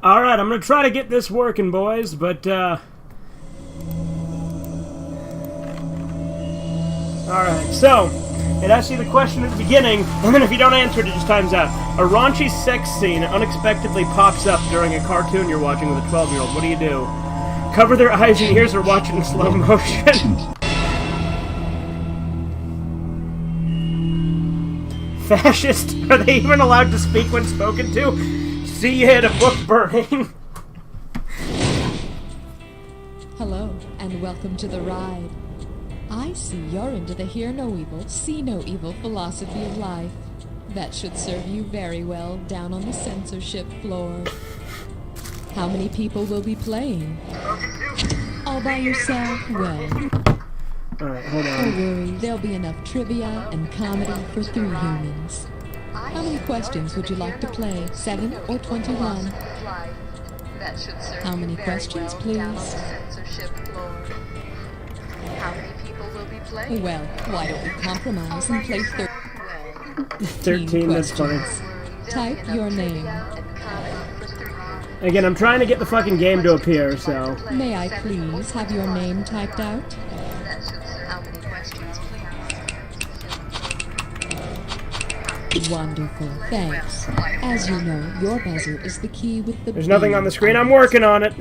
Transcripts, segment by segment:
Alright, I'm gonna try to get this working, boys, but, Alright, so, it asks you the question at the beginning, and then if you don't answer it, it just times out. A raunchy sex scene unexpectedly pops up during a cartoon you're watching with a 12-year-old. What do you do? Cover their eyes and ears or watch it in slow motion. Fascist? Are they even allowed to speak when spoken to? See you at a book burning. Hello, and welcome to the ride. I see you're into the hear no evil, see no evil philosophy of life. That should serve you very well down on the censorship floor. How many people will be playing? All by yourself? Well, Alright, hold on. don't worry, there'll be enough trivia and comedy for 3 humans. How many questions would you like to play? 7 or 21? How many questions, please? How many people will be playing? Well, why don't we compromise and play 13, that's funny. Type your name. Again, I'm trying to get the fucking game to appear, so... May I please have your name typed out? How many questions, please? Wonderful, thanks. As you know, your buzzer is the key with the... There's nothing on the screen, I'm working on it!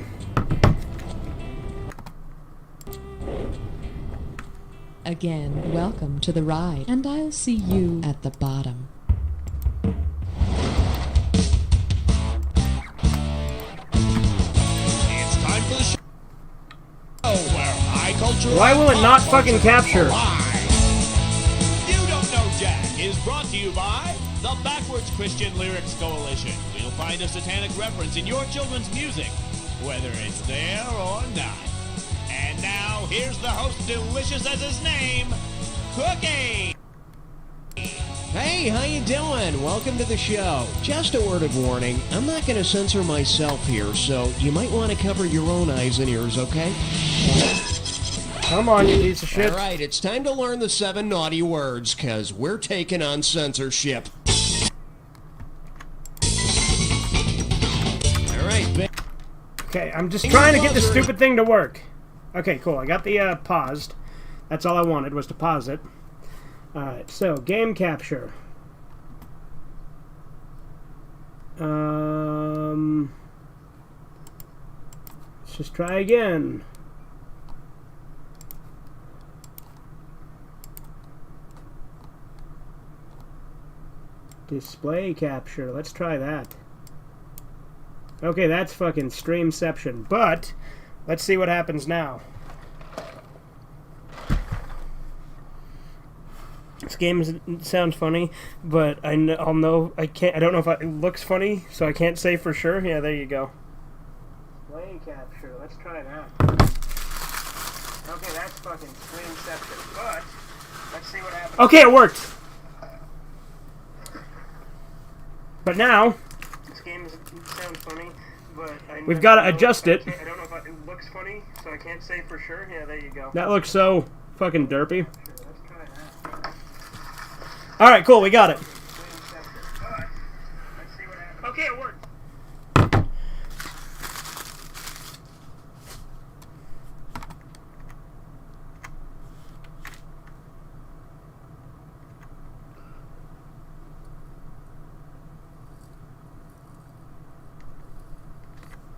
Again, welcome to the ride, and I'll see you at the bottom. It's time for the show where high culture... Why will it not fucking capture? You Don't Know Jack is brought to you by the Backwards Christian Lyrics Coalition. We'll find a satanic reference in your children's music, whether it's there or not. And now, here's the host, delicious as his name, Cookie! Hey, how you doing? Welcome to the show. Just a word of warning, I'm not going to censor myself here, so you might want to cover your own eyes and ears, okay? Come on, you piece of shit. All right, it's time to learn the 7 naughty words, because we're taking on censorship. All right, Okay, I'm just trying to get this stupid thing to work. Okay, cool. I got the paused. That's all I wanted, was to pause it. Alright, so, game capture. Let's just try again. Display capture. Let's try that. Okay, that's fucking streamception, but let's see what happens now. This game sounds funny, but I'll know I can't. I don't know if it looks funny, so I can't say for sure. Yeah, there you go. Display capture. Let's try that. Okay, that's fucking streamception, but let's see what happens. Okay, it worked. But now, this game sounds funny, but we've got to adjust it. I don't know if it looks funny, so I can't say for sure. Yeah, there you go. That looks so fucking derpy. Let's try that. All right, cool. We got it. Okay, it worked.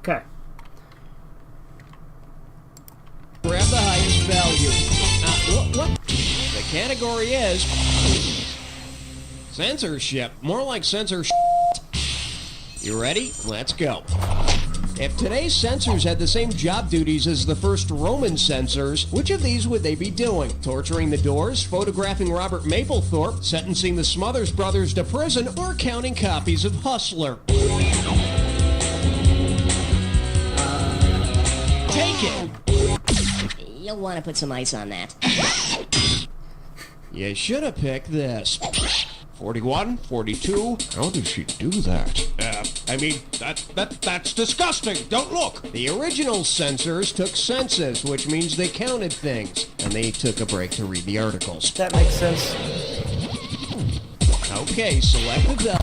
Okay. grab the highest value. What? The category is... censorship. More like censorship. You ready? Let's go. If today's censors had the same job duties as the first Roman censors, which of these would they be doing? Torturing the Doors, photographing Robert Mapplethorpe, sentencing the Smothers Brothers to prison, or counting copies of Hustler? Take it! You'll want to put some ice on that. You should have picked this. 41, 42. How did she do that? That's disgusting. Don't look. The original censors took census, which means they counted things, and they took a break to read the articles. That makes sense. Okay, select the bell.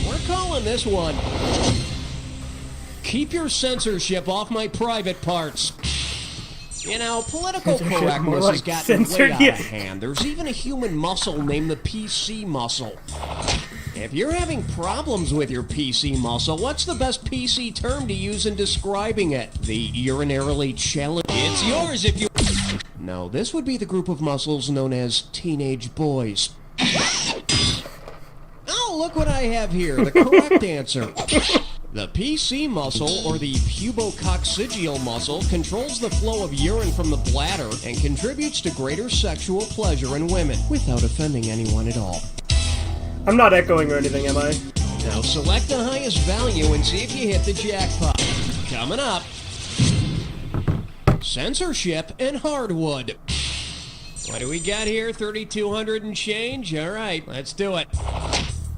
We're calling this one Keep your censorship off my private parts. You know, political Censorship, more correctness like has gotten censored, way out yeah. of hand. There's even a human muscle named the PC muscle. If you're having problems with your PC muscle, what's the best PC term to use in describing it? The urinarily challenged. It's yours if you... No, this would be the group of muscles known as teenage boys. Oh, look what I have here. The correct answer. The PC muscle, or the pubococcygeal muscle, controls the flow of urine from the bladder and contributes to greater sexual pleasure in women, without offending anyone at all. I'm not echoing or anything, am I? Now select the highest value and see if you hit the jackpot. Coming up, censorship and hardwood. What do we got here? 3,200 and change? All right, let's do it.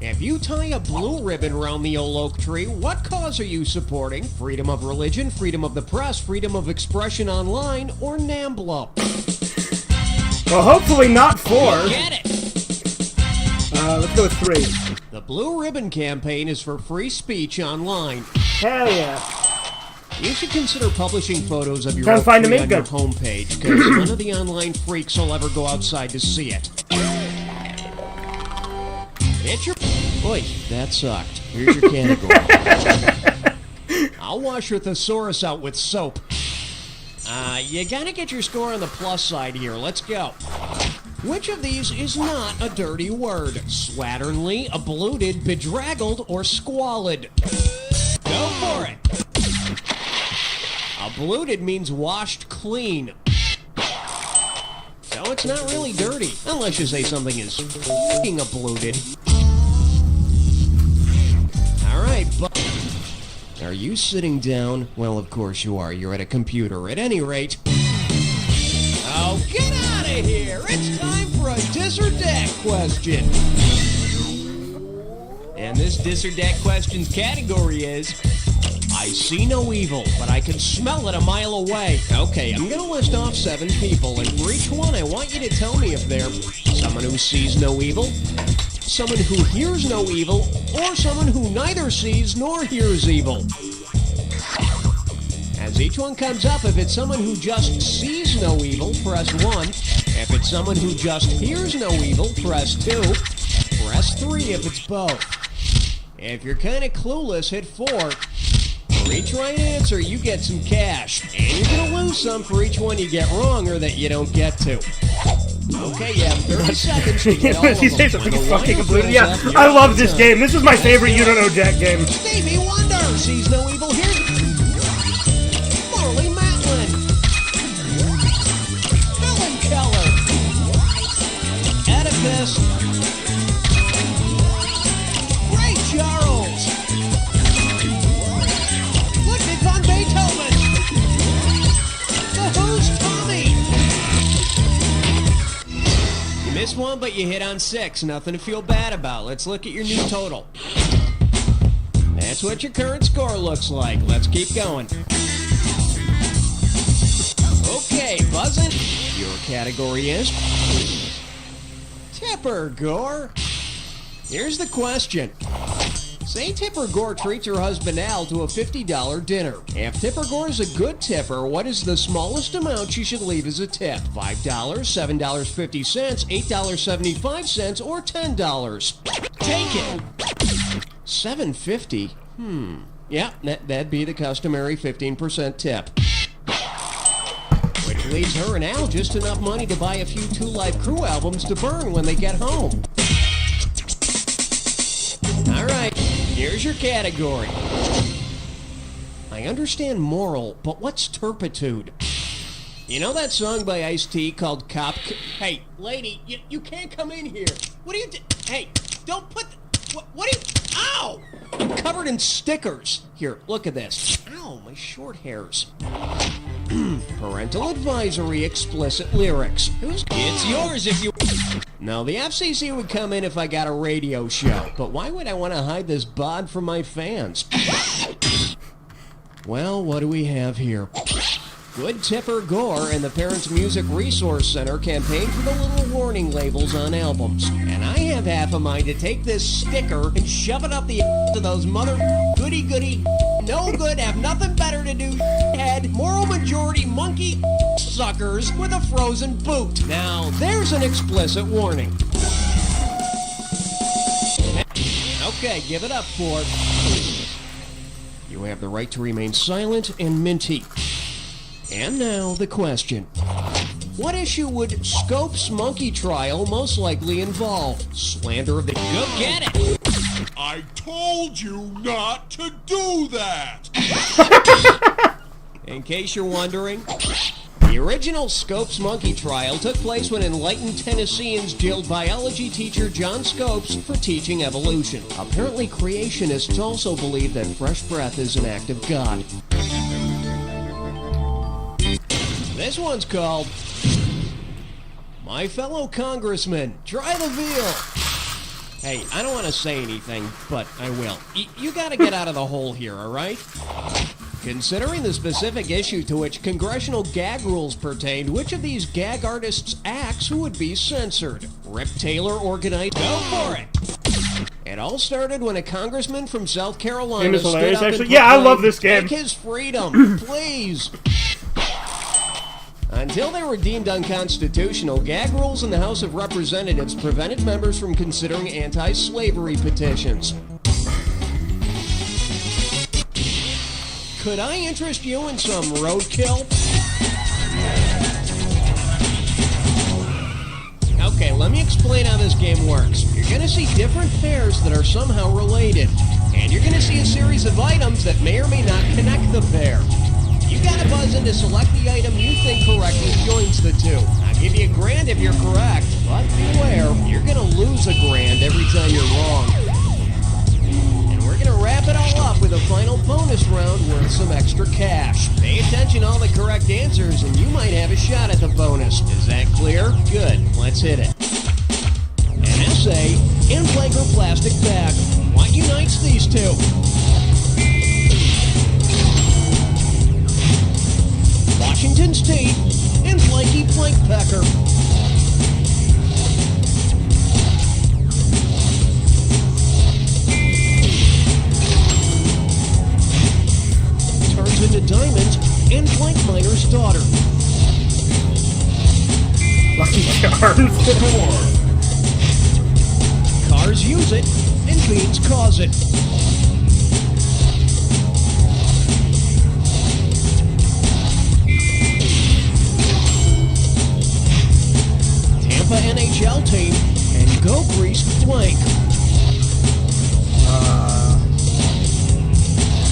If you tie a blue ribbon around the old oak tree, what cause are you supporting? Freedom of religion, freedom of the press, freedom of expression online, or NAMBLA? Well, hopefully not 4. Get it! Let's go with 3. The Blue Ribbon Campaign is for free speech online. Hell yeah. You should consider publishing photos of your Trying to oak find tree a on your mink gun. homepage, because none of the online freaks will ever go outside to see it. It's your... Boy, that sucked. Here's your category. I'll wash your thesaurus out with soap. You gotta get your score on the plus side here. Let's go. Which of these is not a dirty word? Slatternly, abluted, bedraggled, or squalid? Go for it. Abluted means washed clean. So it's not really dirty, unless you say something is f***ing abluted. Alright, but... Are you sitting down? Well, of course you are. You're at a computer. At any rate... Oh, get out of here! It's time for a dis or dat question. And this dis or dat questions category is... I see no evil, but I can smell it a mile away. Okay, I'm gonna list off 7 people, and for each one I want you to tell me if they're someone who sees no evil, someone who hears no evil, or someone who neither sees nor hears evil. As each one comes up, if it's someone who just sees no evil, press 1. If it's someone who just hears no evil, press 2. Press 3 if it's both. If you're kind of clueless, hit 4. For each right answer, you get some cash. And you're going to lose some for each one you get wrong or that you don't get to. Okay, you have 30 seconds to get all of These them. days are When freaking the fucking lighter completed. goes Yeah, up, you're I love out this of game. This is my favorite You Don't Know Jack game. Stevie Wonder sees no evil here. Marley Matlin. Helen Keller. Oedipus. Ray Charles. Ludwig von Beethoven. The Who's Tommy. You missed one, but you hit on 6. Nothing to feel bad about. Let's look at your new total. That's what your current score looks like. Let's keep going. Okay, buzzing. Your category is Tipper Gore. Here's the question. Say Tipper Gore treats her husband Al to a $50 dinner. If Tipper Gore is a good tipper, what is the smallest amount she should leave as a tip? $5, $7.50, $8.75, or $10? Take it. $7.50? Yeah, that'd be the customary 15% tip. Which leaves her and Al just enough money to buy a few Two Live Crew albums to burn when they get home. Alright, here's your category. I understand moral, but what's turpitude? You know that song by Ice-T called Cop... Hey, lady, you can't come in here. What are you... Hey, don't put... What are you... Ow! I'm covered in stickers. Here, look at this. Ow, my short hairs. Parental advisory, explicit lyrics. It's yours if you... No, the FCC would come in if I got a radio show. But why would I want to hide this bod from my fans? Well, what do we have here? Good Tipper Gore and the Parents Music Resource Center campaign for the little warning labels on albums. And I have have half a mind to take this sticker and shove it up the ass of those mother goody, no good, have nothing better to do, head, moral majority monkey suckers with a frozen boot. Now, there's an explicit warning. Okay, give it up, Ford. You have the right to remain silent and minty. And now, the question. What issue would Scope's monkey trial most likely involve? Slander of the... Go get it! I told you not to do that! In case you're wondering, the original Scopes monkey trial took place when enlightened Tennesseans jailed biology teacher John Scopes for teaching evolution. Apparently, creationists also believe that fresh breath is an act of God. This one's called My Fellow Congressman, Try the Veal. Hey, I don't want to say anything, but I will. You gotta get out of the hole here, alright? Considering the specific issue to which congressional gag rules pertained, which of these gag artists' acts would be censored? Rip Taylor organized... Go for it! It all started when a congressman from South Carolina Game is hilarious, stood up actually. and Yeah, I love this game. Take his freedom, please! Until they were deemed unconstitutional, gag rules in the House of Representatives prevented members from considering anti-slavery petitions. Could I interest you in some roadkill? Okay, let me explain how this game works. You're gonna see different pairs that are somehow related, and you're gonna see a series of items that may or may not connect the pair. You gotta buzz in to select the item you think correctly joins the two. I'll give you $1,000 if you're correct, but beware, you're gonna lose $1,000 every time you're wrong. And we're gonna wrap it all up with a final bonus round worth some extra cash. Pay attention to all the correct answers and you might have a shot at the bonus. Is that clear? Good, let's hit it. An essay and blank or plastic bag. What unites these two? Washington State and Blanky Plankpecker. Turns into diamonds and Plank Miner's daughter. Lucky Charms. Cars use it and beans cause it. Tampa NHL team and Go Grease blank.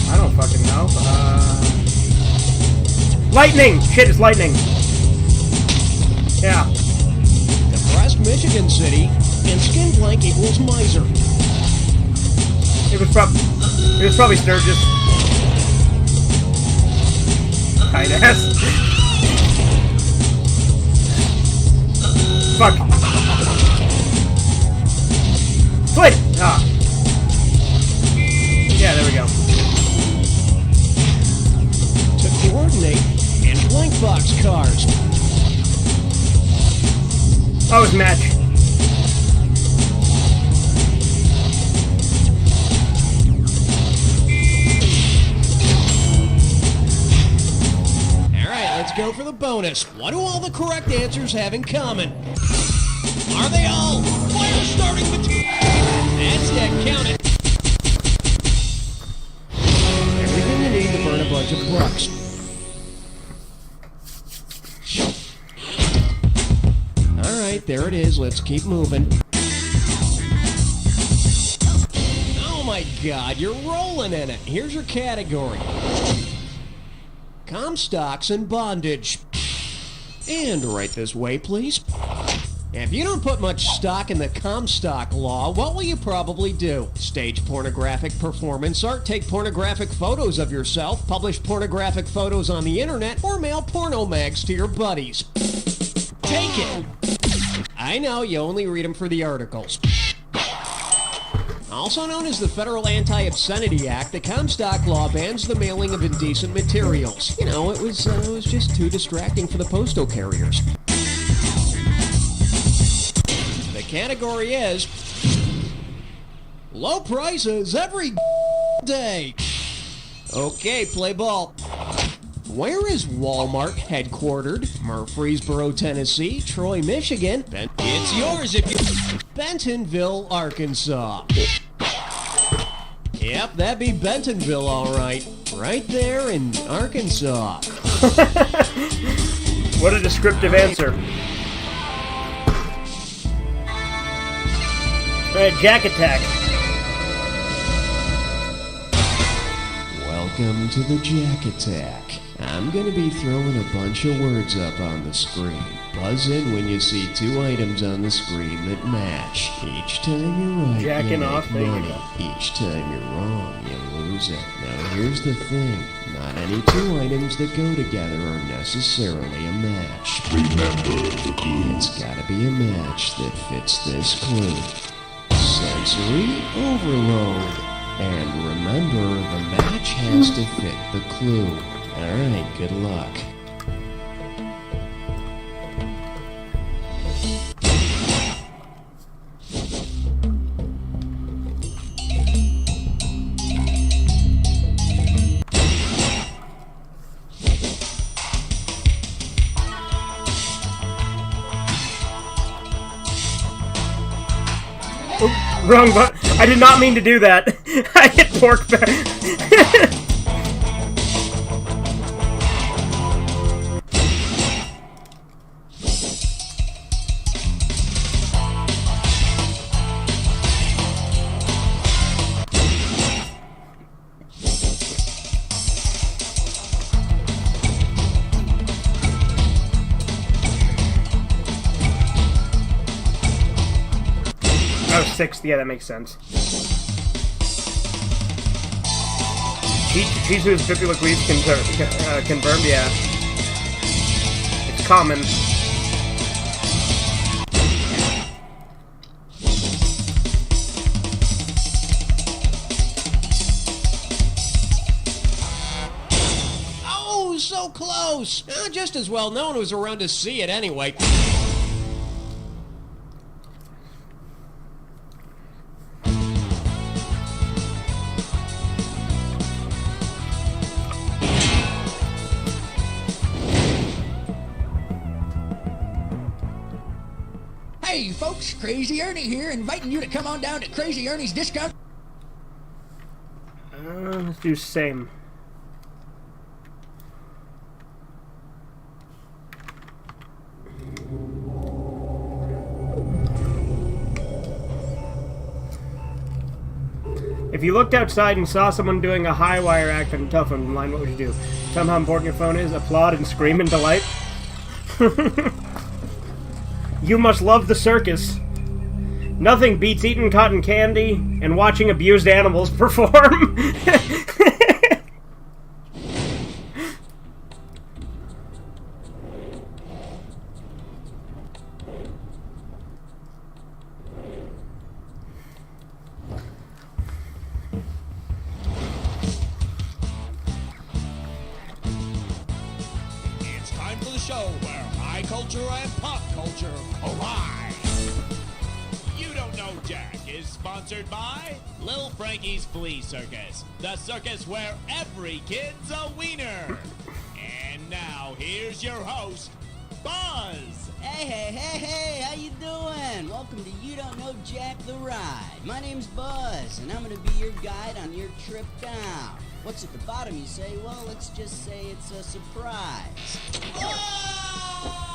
I don't fucking know. Lightning! Shit, it's lightning. Yeah. Depressed Michigan City and skin blank equals miser. It was probably Sturgis. Tight ass. Fuck. Foot! Ah. Yeah, there we go. To coordinate and blank box cars. Oh, it's match. Let's go for the bonus. What do all the correct answers have in common? Are they all fire starting material? That's it, count it. Everything you need to burn a bunch of bucks. Alright, there it is. Let's keep moving. Oh my god, you're rolling in it. Here's your category. Comstocks and bondage. And right this way, please. If you don't put much stock in the Comstock law, what will you probably do? Stage pornographic performance art, take pornographic photos of yourself, publish pornographic photos on the internet, or mail porno mags to your buddies. Take it! I know, you only read them for the articles. Also known as the Federal Anti-Obscenity Act, the Comstock law bans the mailing of indecent materials. You know, it was just too distracting for the postal carriers. The category is Low prices every day. Okay, play ball. Where is Walmart headquartered? Murfreesboro, Tennessee, Troy, Michigan. It's yours if you... Bentonville, Arkansas. Yep, that'd be Bentonville, all right. Right there in Arkansas. What a descriptive answer. Alright, Jack Attack. Welcome to the Jack Attack. I'm going to be throwing a bunch of words up on the screen. Buzz in when you see 2 items on the screen that match. Each time you're right, Jacking you make off, there you money. go. Each time you're wrong, you lose it. Now here's the thing. Not any 2 items that go together are necessarily a match. Remember the clue. It's gotta be a match that fits this clue. Sensory overload. And remember, the match has to fit the clue. Alright, good luck. Wrong button. I did not mean to do that. I hit pork back. I was 6th. Yeah, that makes sense. Jesus Bippy Louise confirmed, yeah. It's common. Oh, so close! Just as well no one was around to see it anyway. Hey folks, Crazy Ernie here, inviting you to come on down to Crazy Ernie's Discount. Let's do same. If you looked outside and saw someone doing a high wire act on a telephone line, what would you do? Tell them how important your phone is, applaud and scream in delight? You must love the circus. Nothing beats eating cotton candy and watching abused animals perform. It's time for the show where high culture and pop culture collide. You Don't Know Jack is sponsored by Lil Frankie's Flea Circus, the circus where every kid's a wiener. And now, here's your host, Buzz. Hey, how you doing? Welcome to You Don't Know Jack the Ride. My name's Buzz, and I'm gonna be your guide on your trip down. What's at the bottom, you say? Well, let's just say it's a surprise.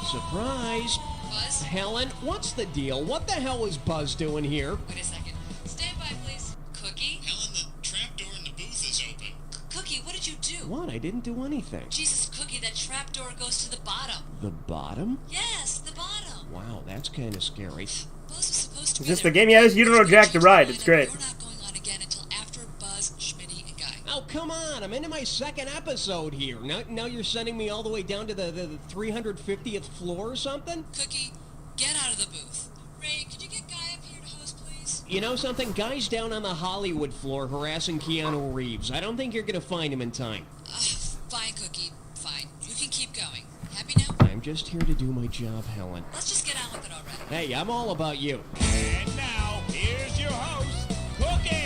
Surprise! Buzz? Helen, what's the deal? What the hell is Buzz doing here? Wait a second. Stand by, please. Cookie? Helen, the trapdoor in the booth is open. Cookie, what did you do? What? I didn't do anything. Jesus, Cookie, that trapdoor goes to the bottom. The bottom? Yes, the bottom. Wow, that's kind of scary. Buzz was supposed to Is be this there. the game? Yeah, this is You Don't Know Jack the Ride. It's great. You're not going on again until after Buzz, Schmitty, and Guy. Oh, come on. I'm into my 2nd episode here. Now you're sending me all the way down to the 350th floor or something? Cookie, get out of the booth. Ray, could you get Guy up here to host, please? You know something? Guy's down on the Hollywood floor harassing Keanu Reeves. I don't think you're going to find him in time. Fine, Cookie. Fine. You can keep going. Happy now? I'm just here to do my job, Helen. Let's just get on with it already. Hey, I'm all about you. And now, here's your host, Cookie.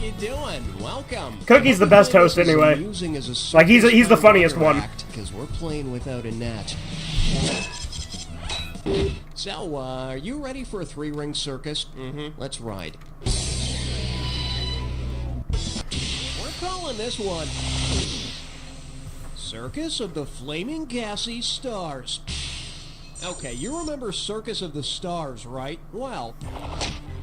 you doing? Welcome. Cookie's the best host anyway. Like, he's the funniest one. Because we're playing without a net. So, are you ready for a 3-ring circus? Mm-hmm. Let's ride. We're calling this one Circus of the Flaming Gassy Stars. Okay, you remember Circus of the Stars, right? Well,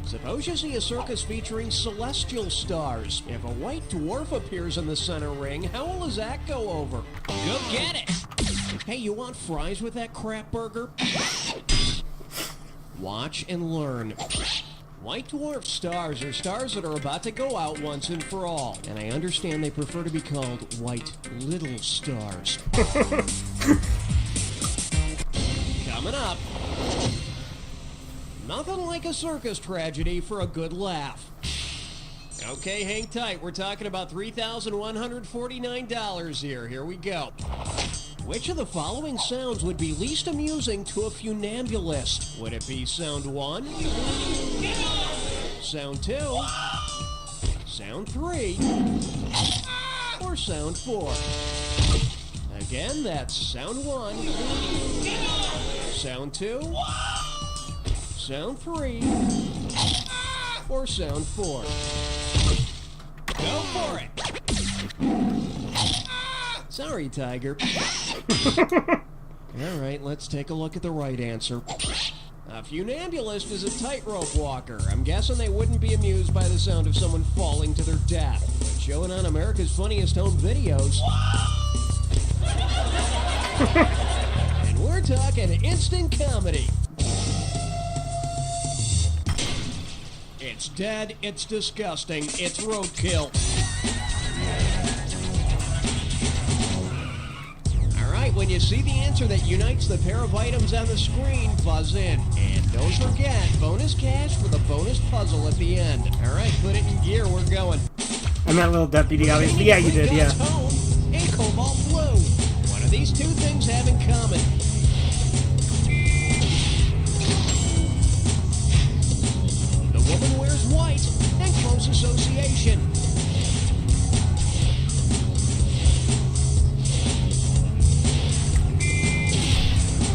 suppose you see a circus featuring celestial stars. If a white dwarf appears in the center ring, how will his act go over? Go get it! Hey, you want fries with that crap burger? Watch and learn. White dwarf stars are stars that are about to go out once and for all. And I understand they prefer to be called white little stars. Coming up. Nothing like a circus tragedy for a good laugh. Okay, hang tight. We're talking about $3,149 here. Here we go. Which of the following sounds would be least amusing to a funambulist? Would it be sound 1? Sound 2? Sound 3? Or sound 4? Again, that's sound 1. Sound 2? Sound 3? Or sound 4? Go for it! Sorry, Tiger. Alright, let's take a look at the right answer. A funambulist is a tightrope walker. I'm guessing they wouldn't be amused by the sound of someone falling to their death. But showing on America's Funniest Home Videos. And we're talking instant comedy. It's dead, it's disgusting, it's roadkill. Alright, when you see the answer that unites the pair of items on the screen, buzz in. And don't forget, bonus cash for the bonus puzzle at the end. Alright, put it in gear, we're going. I'm that little deputy, obviously. Yeah, you did, yeah. Home, and Cobalt Blue. What do these two things have in common? The woman wears white and close association.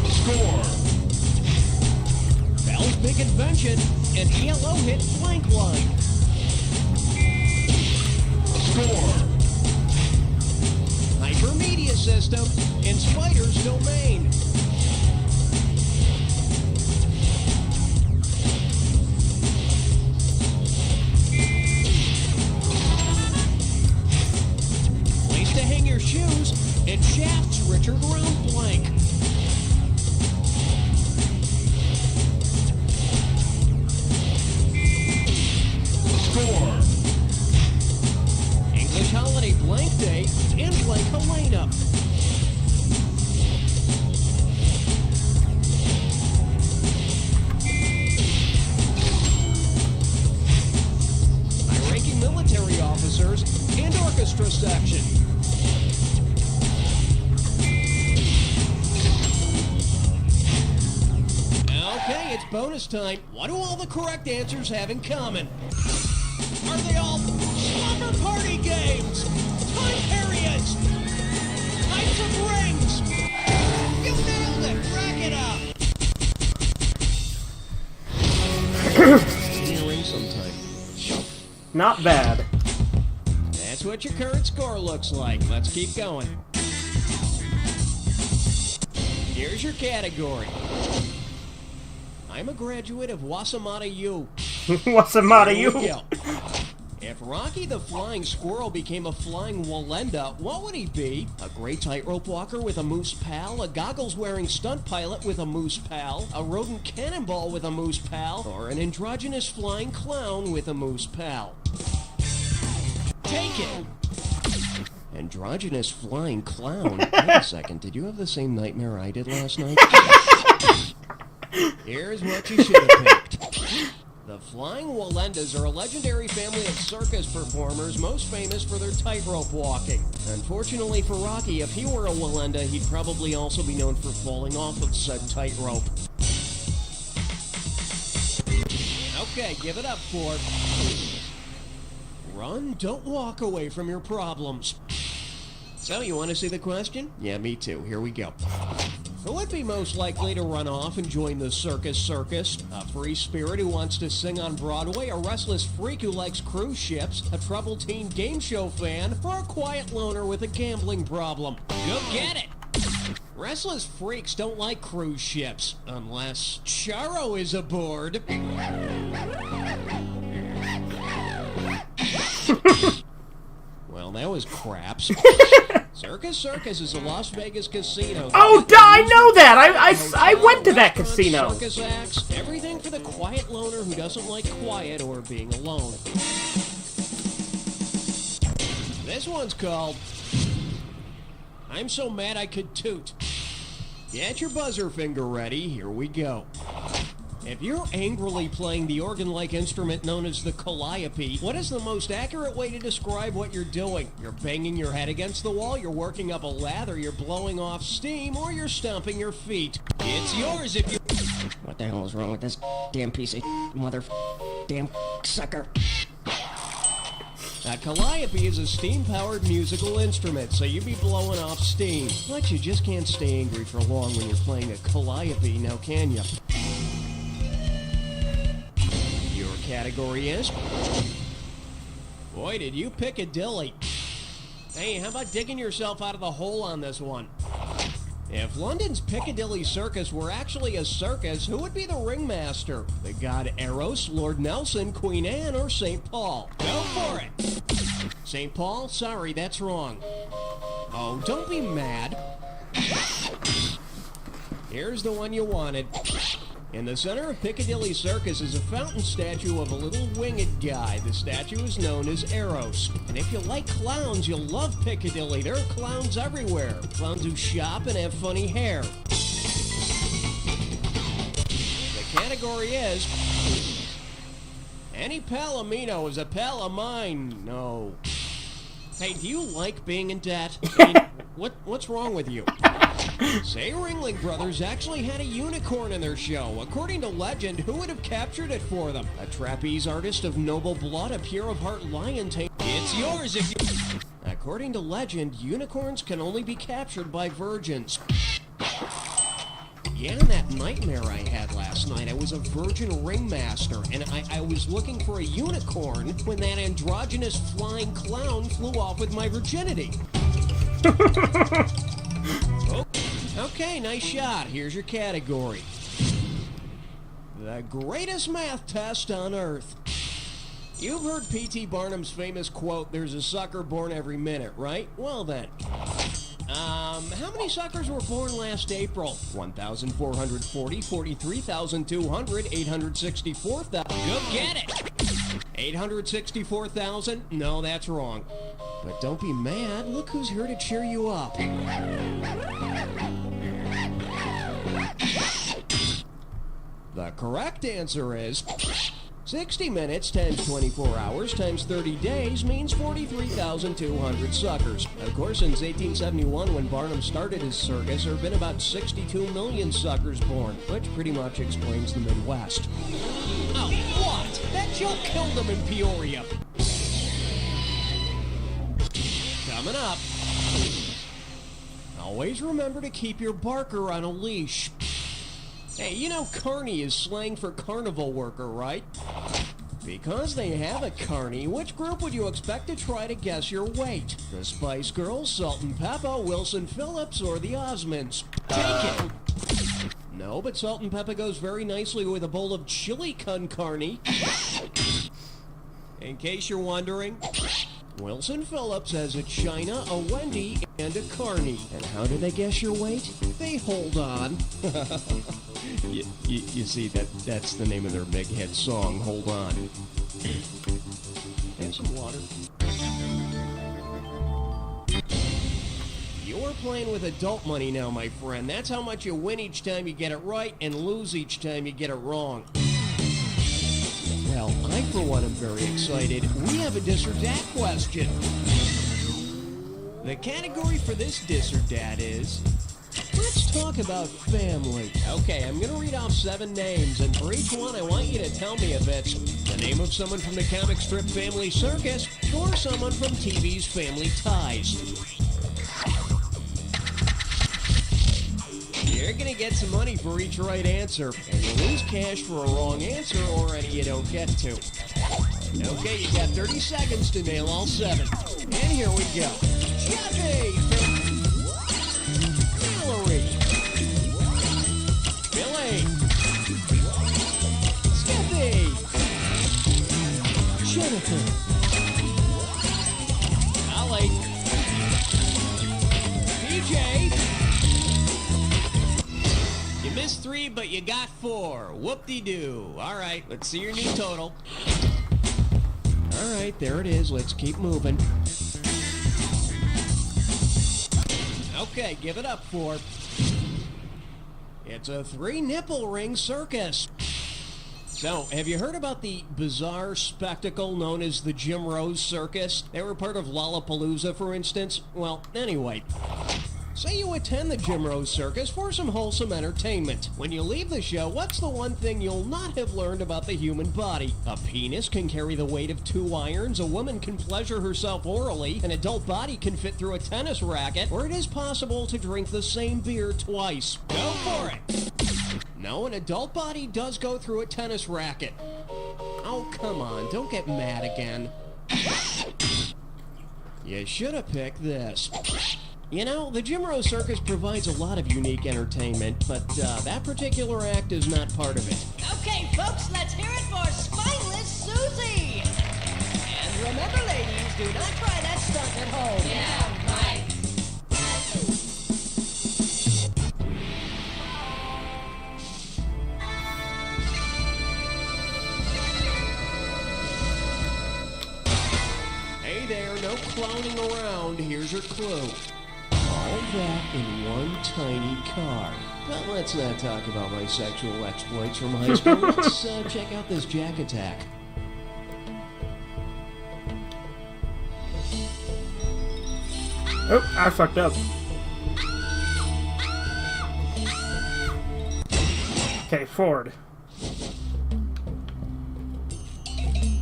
Score. Bell's big invention, an ELO hit blank line. Score. Hypermedia system in Spider's domain. Place to hang your shoes in Shaft's Richard Round blank. Score. English holiday blank day and blank Helena. High-ranking military officers and orchestra section. Okay, it's bonus time. What do all the correct answers have in common? Are they all slumber party games? Time periods? Types of rings? You nailed it! Rack it up! Give me a ring sometime. Not bad. That's what your current score looks like. Let's keep going. Here's your category. I'm a graduate of Wasamata U. What's the matter, Here you? we go. If Rocky the Flying Squirrel became a flying Walenda, what would he be? A great tightrope walker with a moose pal? A goggles-wearing stunt pilot with a moose pal? A rodent cannonball with a moose pal? Or an androgynous flying clown with a moose pal? Take it! Androgynous flying clown? Wait a second, did you have the same nightmare I did last night? Here's what you should have picked. The Flying Walendas are a legendary family of circus performers most famous for their tightrope walking. Unfortunately for Rocky, if he were a Walenda, he'd probably also be known for falling off of said tightrope. Okay, give it up for Run, don't walk away from your problems. So, you want to see the question? Yeah, me too. Here we go. Who would be most likely to run off and join the circus? A free spirit who wants to sing on Broadway, a restless freak who likes cruise ships, a troubled teen game show fan, or a quiet loner with a gambling problem? Go get it! Restless freaks don't like cruise ships, unless Charo is aboard. Well, that was craps. Circus is a Las Vegas casino. Oh, I know that! I went to that casino! Circus acts, everything for the quiet loner who doesn't like quiet or being alone. This one's called I'm So Mad I Could Toot. Get your buzzer finger ready, here we go. If you're angrily playing the organ-like instrument known as the calliope, what is the most accurate way to describe what you're doing? You're banging your head against the wall, you're working up a lather, you're blowing off steam, or you're stomping your feet. It's yours if you... What the hell is wrong with this damn piece of mother damn sucker? A calliope is a steam-powered musical instrument, so you'd be blowing off steam. But you just can't stay angry for long when you're playing a calliope, now can you? Your category is... Boy, did you pick a dilly. Hey, how about digging yourself out of the hole on this one? If London's Piccadilly Circus were actually a circus, who would be the ringmaster? The god Eros, Lord Nelson, Queen Anne, or St. Paul? Go for it! St. Paul? Sorry, that's wrong. Oh, don't be mad. Here's the one you wanted. In the center of Piccadilly Circus is a fountain statue of a little winged guy. The statue is known as Eros. And if you like clowns, you'll love Piccadilly. There are clowns everywhere. Clowns who shop and have funny hair. The category is... Any Palomino is a pal of mine. No. Hey, do you like being in debt? I mean, what's wrong with you? Say Ringling Brothers actually had a unicorn in their show. According to legend, who would have captured it for them? A trapeze artist of noble blood, a pure of heart lion tamer. It's yours if you... According to legend, unicorns can only be captured by virgins. Yeah, that nightmare I had last night, I was a virgin ringmaster, and I was looking for a unicorn when that androgynous flying clown flew off with my virginity. Okay, nice shot. Here's your category. The greatest math test on Earth. You've heard P.T. Barnum's famous quote, "There's a sucker born every minute," right? Well then. How many suckers were born last April? 1,440, 43,200, 864,000. Go get it! 864,000? No, that's wrong. But don't be mad. Look who's here to cheer you up. The correct answer is 60 minutes times 24 hours times 30 days means 43,200 suckers. Of course, since 1871, when Barnum started his circus, there have been about 62 million suckers born, which pretty much explains the Midwest. Oh, what? That joke killed them in Peoria. Coming up. Always remember to keep your barker on a leash. Hey, you know carny is slang for carnival worker, right? Because they have a carny, which group would you expect to try to guess your weight? The Spice Girls, Salt and Peppa, Wilson Phillips, or the Osmonds? Take it! No, but Salt and Peppa goes very nicely with a bowl of chili con carne. In case you're wondering, Wilson Phillips has a China, a Wendy, and a Carney. And how do they guess your weight? They hold on. you see, that's the name of their big hit song, Hold On. And some water. You're playing with adult money now, my friend. That's how much you win each time you get it right and lose each time you get it wrong. Well, I, for one, am very excited. We have a Dis or Dat question. The category for this Dis or Dat is... Let's talk about family. Okay, I'm going to read off 7 names, and for each one, I want you to tell me if it's The name of someone from the comic strip Family Circus, or someone from TV's Family Ties. You're gonna get some money for each right answer, and you lose cash for a wrong answer or any you don't get to. Okay, you got 30 seconds to nail all 7. And here we go. Jeffy! Hillary! Billy! Steffi! Jennifer! Ollie! PJ! You missed 3, but you got 4. Whoop-de-doo. All right, let's see your new total. All right, there it is. Let's keep moving. Okay, give it up for. It's a 3-nipple ring circus. So, have you heard about the bizarre spectacle known as the Jim Rose Circus? They were part of Lollapalooza, for instance. Well, anyway. Say you attend the Jim Rose Circus for some wholesome entertainment. When you leave the show, what's the one thing you'll not have learned about the human body? A penis can carry the weight of 2 irons, a woman can pleasure herself orally, an adult body can fit through a tennis racket, or it is possible to drink the same beer twice. Go for it! No, an adult body does go through a tennis racket. Oh, come on, don't get mad again. You should have picked this. You know, the Jim Rose Circus provides a lot of unique entertainment, but that particular act is not part of it. Okay, folks, let's hear it for Spineless Susie! And remember, ladies, do not try that stunt at home. Yeah, right. Hey there, no clowning around. Here's your clue. All that in one tiny car. But let's not talk about my sexual exploits from high school. Let's check out this Jack Attack. Oh, I fucked up. Okay, Ford.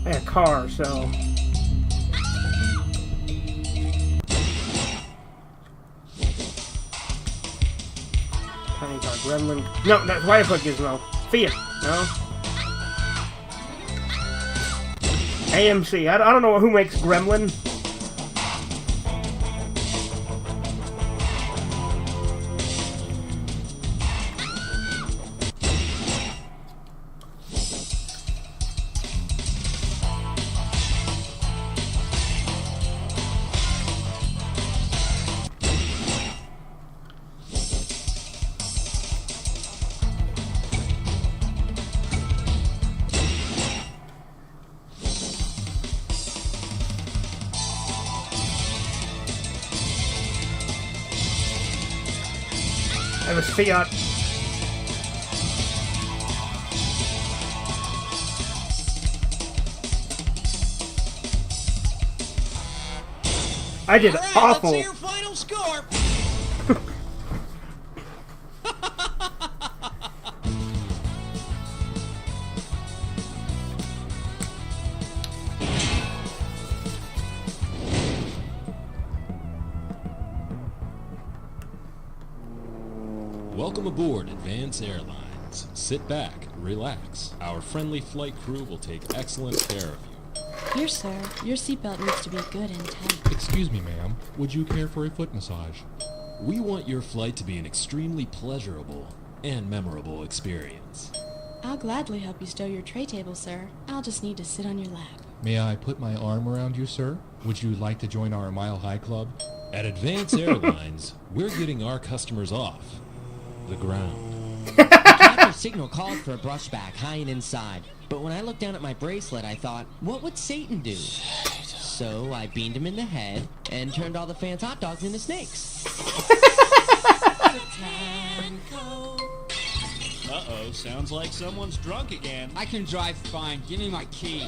A car, so... Tiny car, Gremlin. No, that's why I put Gizmo. Fiat. No. AMC. I don't know who makes Gremlin. It was Fiat. I did awful. Let's see your final score. Welcome aboard Advance Airlines. Sit back, relax. Our friendly flight crew will take excellent care of you. Here, sir. Your seatbelt needs to be good and tight. Excuse me, ma'am. Would you care for a foot massage? We want your flight to be an extremely pleasurable and memorable experience. I'll gladly help you stow your tray table, sir. I'll just need to sit on your lap. May I put my arm around you, sir? Would you like to join our Mile High Club? At Advance Airlines, we're getting our customers off the ground. The captain's signal called for a brushback high and inside, but when I looked down at my bracelet, I thought, what would Satan do? So I beamed him in the head and turned all the fans' hot dogs into snakes. Uh-oh, sounds like someone's drunk again. I can drive fine. Give me my key.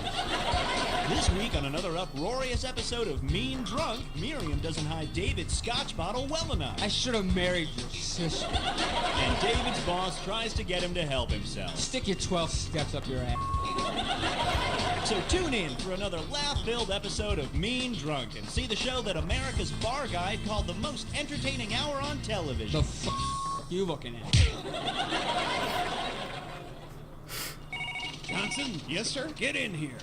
This week on another uproarious episode of Mean Drunk, Miriam doesn't hide David's scotch bottle well enough. I should have married your sister. And David's boss tries to get him to help himself. Stick your 12 steps up your ass. So tune in for another laugh-filled episode of Mean Drunk and see the show that America's Bar Guide called the most entertaining hour on television. The f*** you looking at? Johnson? Yes, sir? Get in here.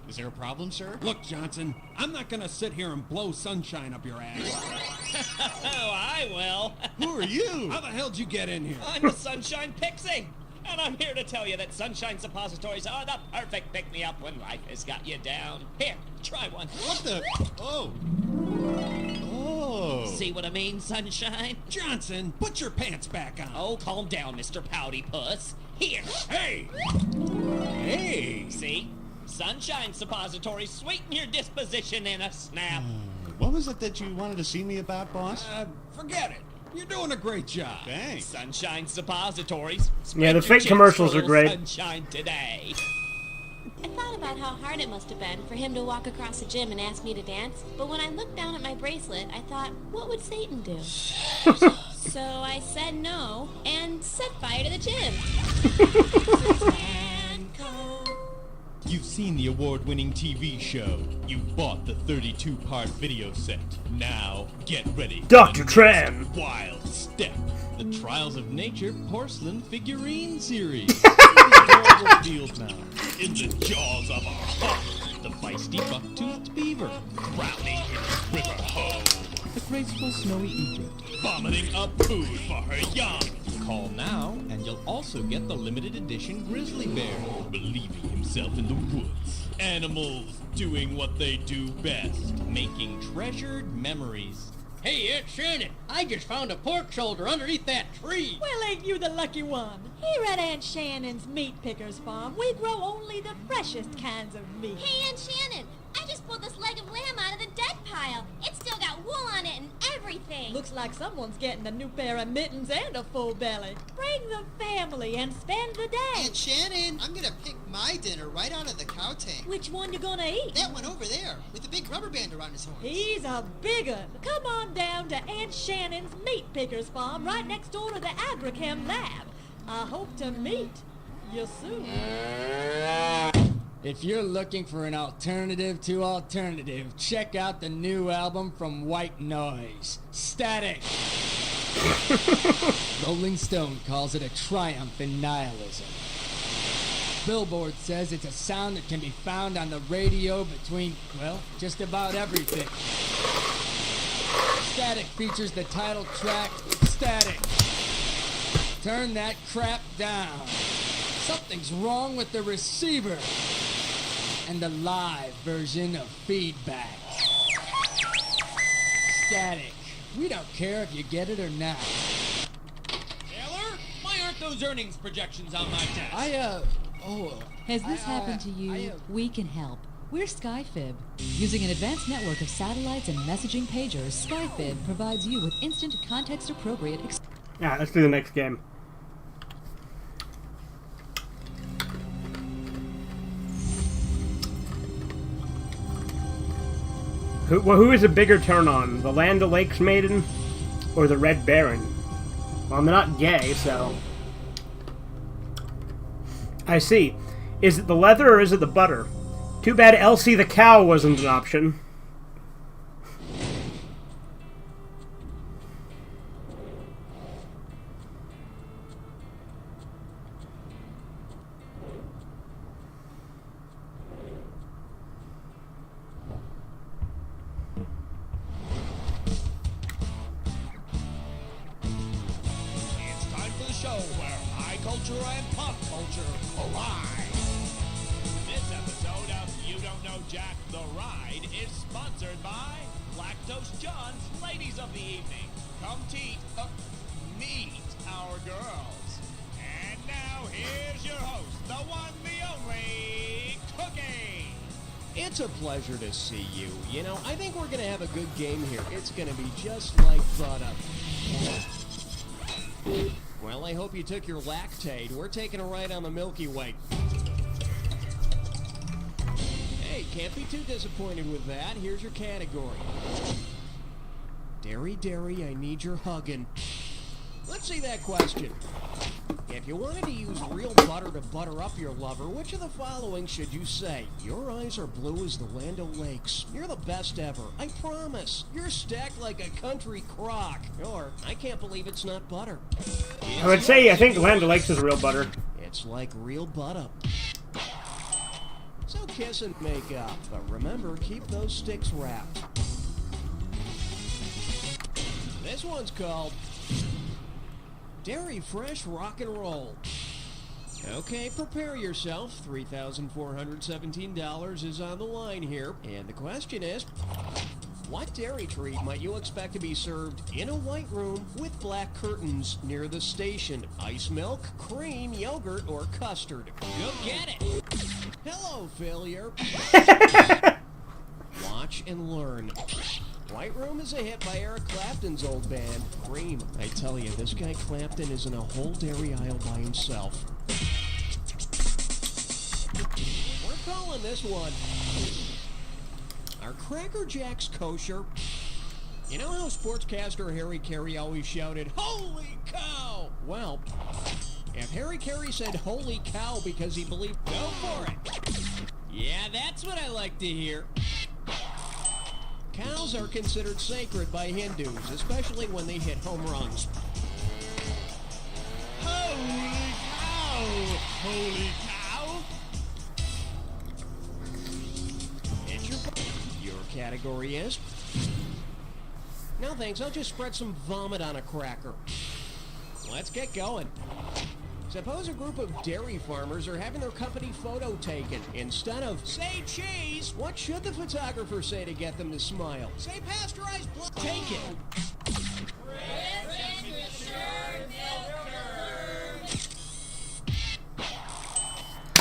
Is there a problem, sir? Look, Johnson, I'm not gonna sit here and blow sunshine up your ass. Oh, I will. Who are you? How the hell'd you get in here? I'm the Sunshine Pixie. And I'm here to tell you that Sunshine Suppositories are the perfect pick-me-up when life has got you down. Here, try one. What the? Oh. Oh. See what I mean, Sunshine? Johnson, put your pants back on. Oh, calm down, Mr. Pouty Puss. Here. Hey. Hey. See? Sunshine Suppositories sweeten your disposition in a snap. What was it that you wanted to see me about, boss? Forget it. You're doing a great job. Thanks. Sunshine Suppositories. Yeah, the Spread your fake cheeks commercials for a are great. Sunshine today. I thought about how hard it must have been for him to walk across the gym and ask me to dance, but when I looked down at my bracelet, I thought, what would Satan do? So I said no and set fire to the gym. You've seen the award-winning TV show. You bought the 32-part video set. Now, get ready. Dr. for the next Tran. Wild step. The Trials of Nature porcelain figurine series. Adorable field mouse. In the jaws of a hawk. The feisty buck-toothed beaver. Drowning in the river hole. The graceful snowy egret. Vomiting up food for her young. Call now, and you'll also get the limited edition grizzly bear, believing himself in the woods. Animals doing what they do best, making treasured memories. Hey, it's Shannon. I just found a pork shoulder underneath that tree. Well, ain't you the lucky one? Here at Aunt Shannon's Meat Pickers Farm, we grow only the freshest kinds of meat. Hey, Aunt Shannon, I just pulled this leg of lamb out of the dead pile. It's still got wool on it and everything. Looks like someone's getting a new pair of mittens and a full belly. Bring the family and spend the day. Aunt Shannon, I'm gonna pick my dinner right out of the cow tank. Which one you gonna eat? That one over there, with the big rubber band around his horns. He's a big un. Come on down to Aunt Shannon's Meat Pickers Farm, right next door to the Agrichem Lab. I hope to meet you soon. If you're looking for an alternative to alternative, check out the new album from White Noise, Static. Rolling Stone calls it a triumph in nihilism. Billboard says it's a sound that can be found on the radio between, well, just about everything. Static features the title track, Static. Turn that crap down. Something's wrong with the receiver. And the live version of Feedback. Static. We don't care if you get it or not. Taylor, why aren't those earnings projections on my desk? Has this happened to you? We can help. We're SkyFib. Using an advanced network of satellites and messaging pagers, SkyFib provides you with instant, context-appropriate... Yeah, let's do the next game. Who is a bigger turn-on? The Land O'Lakes Maiden or the Red Baron? Well, I'm not gay, so... I see. Is it the leather or is it the butter? Too bad Elsie the cow wasn't an option. And pop culture collide. This episode of You Don't Know Jack the Ride is sponsored by Lactose John's Ladies of the Evening. Come meet our girls. And now here's your host, the one, the only, Cookie. It's a pleasure to see you. You know, I think we're going to have a good game here. It's going to be just like brought up. Well, I hope you took your lactate. We're taking a ride on the Milky Way. Hey, can't be too disappointed with that. Here's your category. Dairy, dairy, I need your huggin'. Let's see that question. If you wanted to use real butter to butter up your lover, which of the following should you say? Your eyes are blue as the Land O'Lakes. You're the best ever. I promise. You're stacked like a country crock. Or, I can't believe it's not butter. I would say I think Land O'Lakes is real butter. It's like real butter. So kiss and make up. But remember, keep those sticks wrapped. This one's called Dairy Fresh Rock and Roll. Okay, prepare yourself. $3,417 is on the line here. And the question is, what dairy treat might you expect to be served in a white room with black curtains near the station? Ice milk, cream, yogurt, or custard? Go get it! Hello, failure. Watch and learn. White Room is a hit by Eric Clapton's old band, Cream. I tell you, this guy Clapton is in a whole dairy aisle by himself. We're calling this one, are Cracker Jacks kosher? You know how sportscaster Harry Carey always shouted, "Holy cow!" Well, if Harry Carey said "holy cow" because he believed, go for it. Yeah, that's what I like to hear. Cows are considered sacred by Hindus, especially when they hit home runs. Holy cow! Holy cow! It's your category is? No thanks, I'll just spread some vomit on a cracker. Let's get going. Suppose a group of dairy farmers are having their company photo taken. Instead of, say cheese, what should the photographer say to get them to smile? Say pasteurized blood. Take it.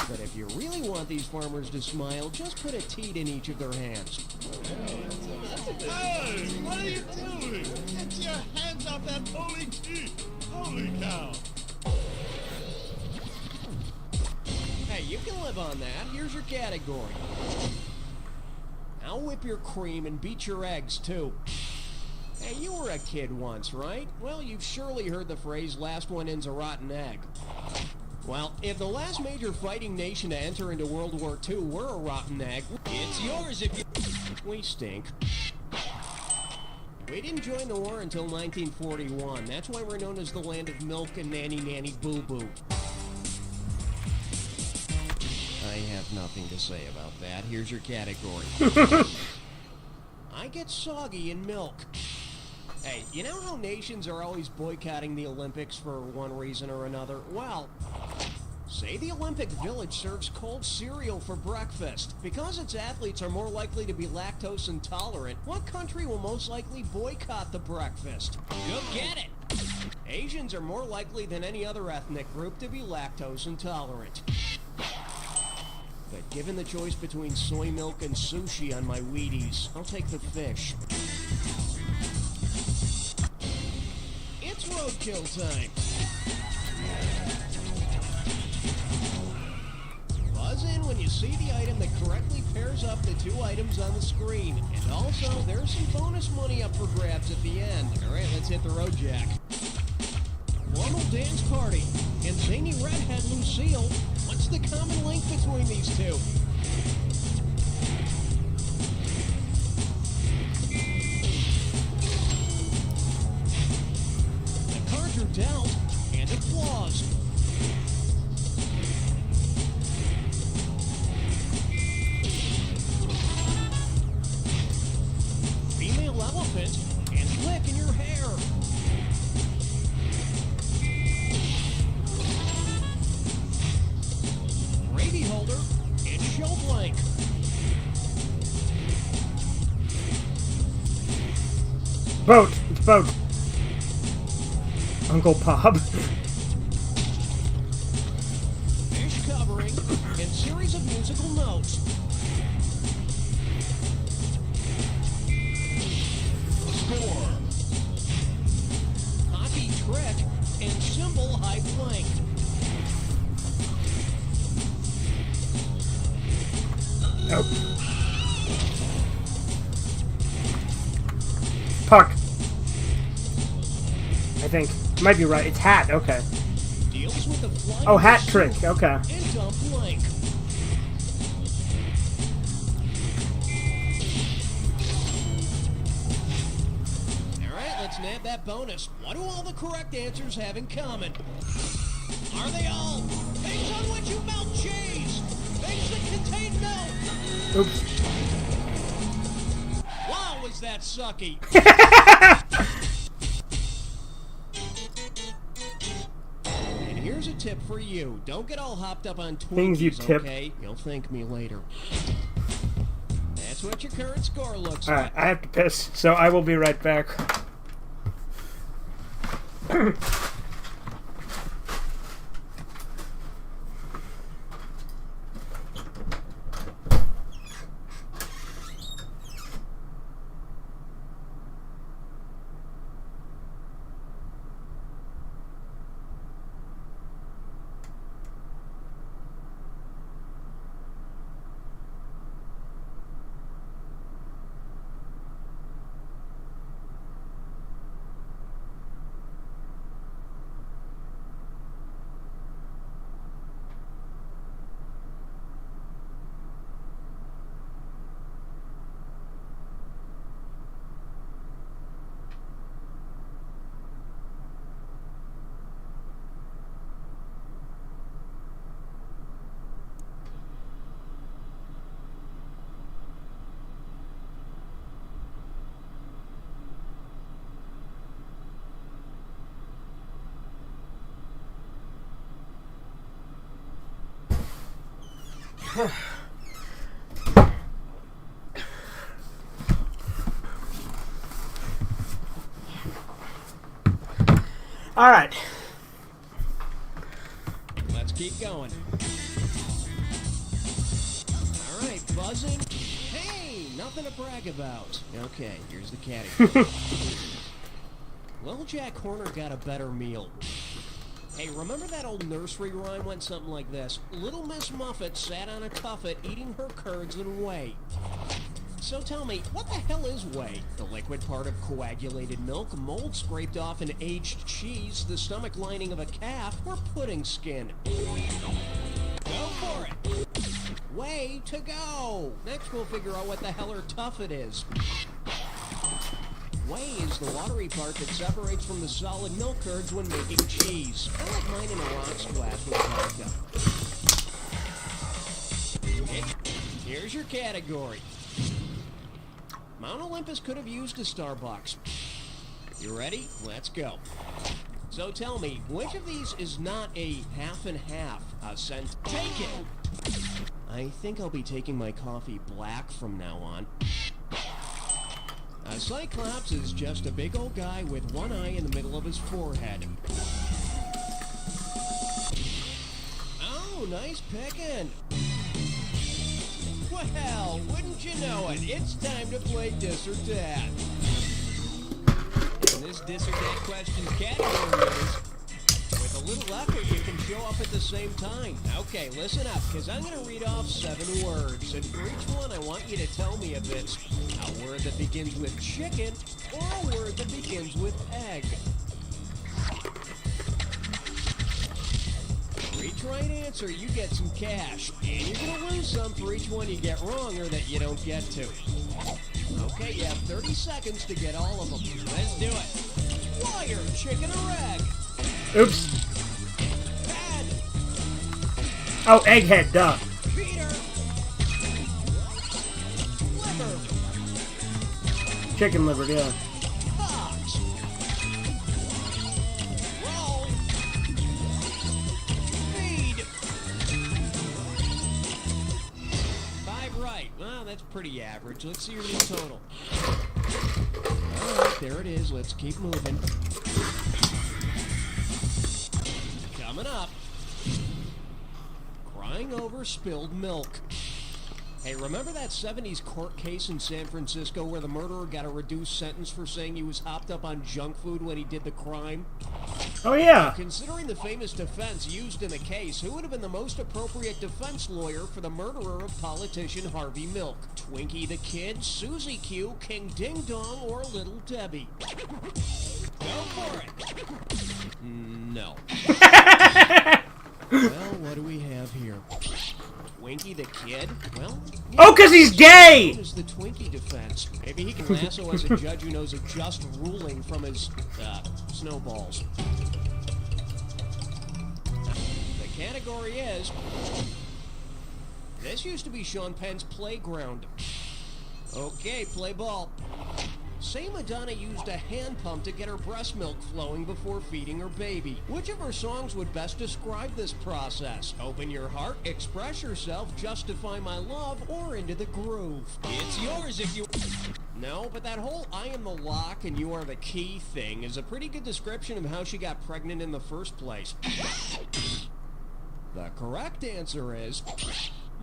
But if you really want these farmers to smile, just put a teat in each of their hands. Hey, what are you doing? Get your hands off that holy key! Holy cow! Hey, you can live on that. Here's your category. Now whip your cream and beat your eggs, too. Hey, you were a kid once, right? Well, you've surely heard the phrase, last one in's a rotten egg. Well, if the last major fighting nation to enter into World War II were a rotten egg, it's yours if you... We stink. We didn't join the war until 1941. That's why we're known as the land of milk and nanny boo-boo. I have nothing to say about that. Here's your category. I get soggy in milk. Hey, you know how nations are always boycotting the Olympics for one reason or another? Well, say the Olympic Village serves cold cereal for breakfast. Because its athletes are more likely to be lactose intolerant, what country will most likely boycott the breakfast? Go get it! Asians are more likely than any other ethnic group to be lactose intolerant. But given the choice between soy milk and sushi on my Wheaties, I'll take the fish. It's roadkill time. Buzz in when you see the item that correctly pairs up the two items on the screen. And also, there's some bonus money up for grabs at the end. Alright, let's hit the road, Jack. Formal dance party. And zany redhead Lucille. What's the common link between these two? The cards are dealt, and applause. Female elephant, and flick in your hair. Gravy holder, and show blank. Boat. It's boat. Uncle Bob. Fish covering, and series of musical notes. Score. Hockey trick, and symbol puck. I think. Might be right. It's hat. Okay. Deals with the flying Oh, hat trick. Okay. into blank. Alright, let's nab that bonus. What do all the correct answers have in common? Are they all things on which you melt cheese? Things that contain milk? Oops. Wow, was that sucky? And here's a tip for you. Don't get all hopped up on Twinkies, Things you tip. okay? You'll thank me later. That's what your current score looks Alright, like. I have to piss, so I will be right back. All right. Let's keep going. All right, buzzing. Hey, nothing to brag about. Okay, here's the category. Little Jack Horner got a better meal. Hey, remember that old nursery rhyme went something like this? Little Miss Muffet sat on a tuffet eating her curds and whey. So tell me, what the hell is whey? The liquid part of coagulated milk, mold scraped off an aged cheese, the stomach lining of a calf, or pudding skin? Go for it! Way to go! Next we'll figure out what the hell her tuffet is. Whey is the watery part that separates from the solid milk curds when making cheese. I like mine in a rocks glass with vodka. Here's your category. Mount Olympus could have used a Starbucks. You ready? Let's go. So tell me, which of these is not a half and half? A cent. Take it! I think I'll be taking my coffee black from now on. A Cyclops is just a big old guy with one eye in the middle of his forehead. Oh, nice picking. Well, wouldn't you know it, it's time to play Dis or Dat. And this Dis or Dat questions category is, with a little effort, you can show up at the same time. Okay, listen up, because I'm going to read off 7 words, and for each one I want you to tell me if it's a word that begins with chicken or a word that begins with egg. For each right answer, you get some cash, and you're going to lose some for each one you get wrong or that you don't get to. Okay, you have 30 seconds to get all of them. Let's do it. Wire, chicken or egg? Oops. Bad. Oh, egghead, duh. Peter. Liver. Chicken liver, yeah. Fox. Roll. Feed. 5 right. Well, that's pretty average. Let's see your new total. Alright, there it is. Let's keep moving. Coming up. Crying over spilled milk. Hey, remember that 70s court case in San Francisco where the murderer got a reduced sentence for saying he was hopped up on junk food when he did the crime? Oh, yeah. Considering the famous defense used in the case, who would have been the most appropriate defense lawyer for the murderer of politician Harvey Milk? Twinkie the Kid, Susie Q, King Ding Dong, or Little Debbie? Go for it. No. Well, what do we have here? Twinkie the Kid? Well... Oh, 'cause he's gay! What is the Twinkie defense? Maybe he can lasso as a judge who knows a just ruling from his, snowballs. The category is... This used to be Sean Penn's playground. Okay, play ball. Say Madonna used a hand pump to get her breast milk flowing before feeding her baby. Which of her songs would best describe this process? Open Your Heart, Express Yourself, Justify My Love, or Into the Groove? It's yours if you... No, but that whole I am the lock and you are the key thing is a pretty good description of how she got pregnant in the first place. The correct answer is...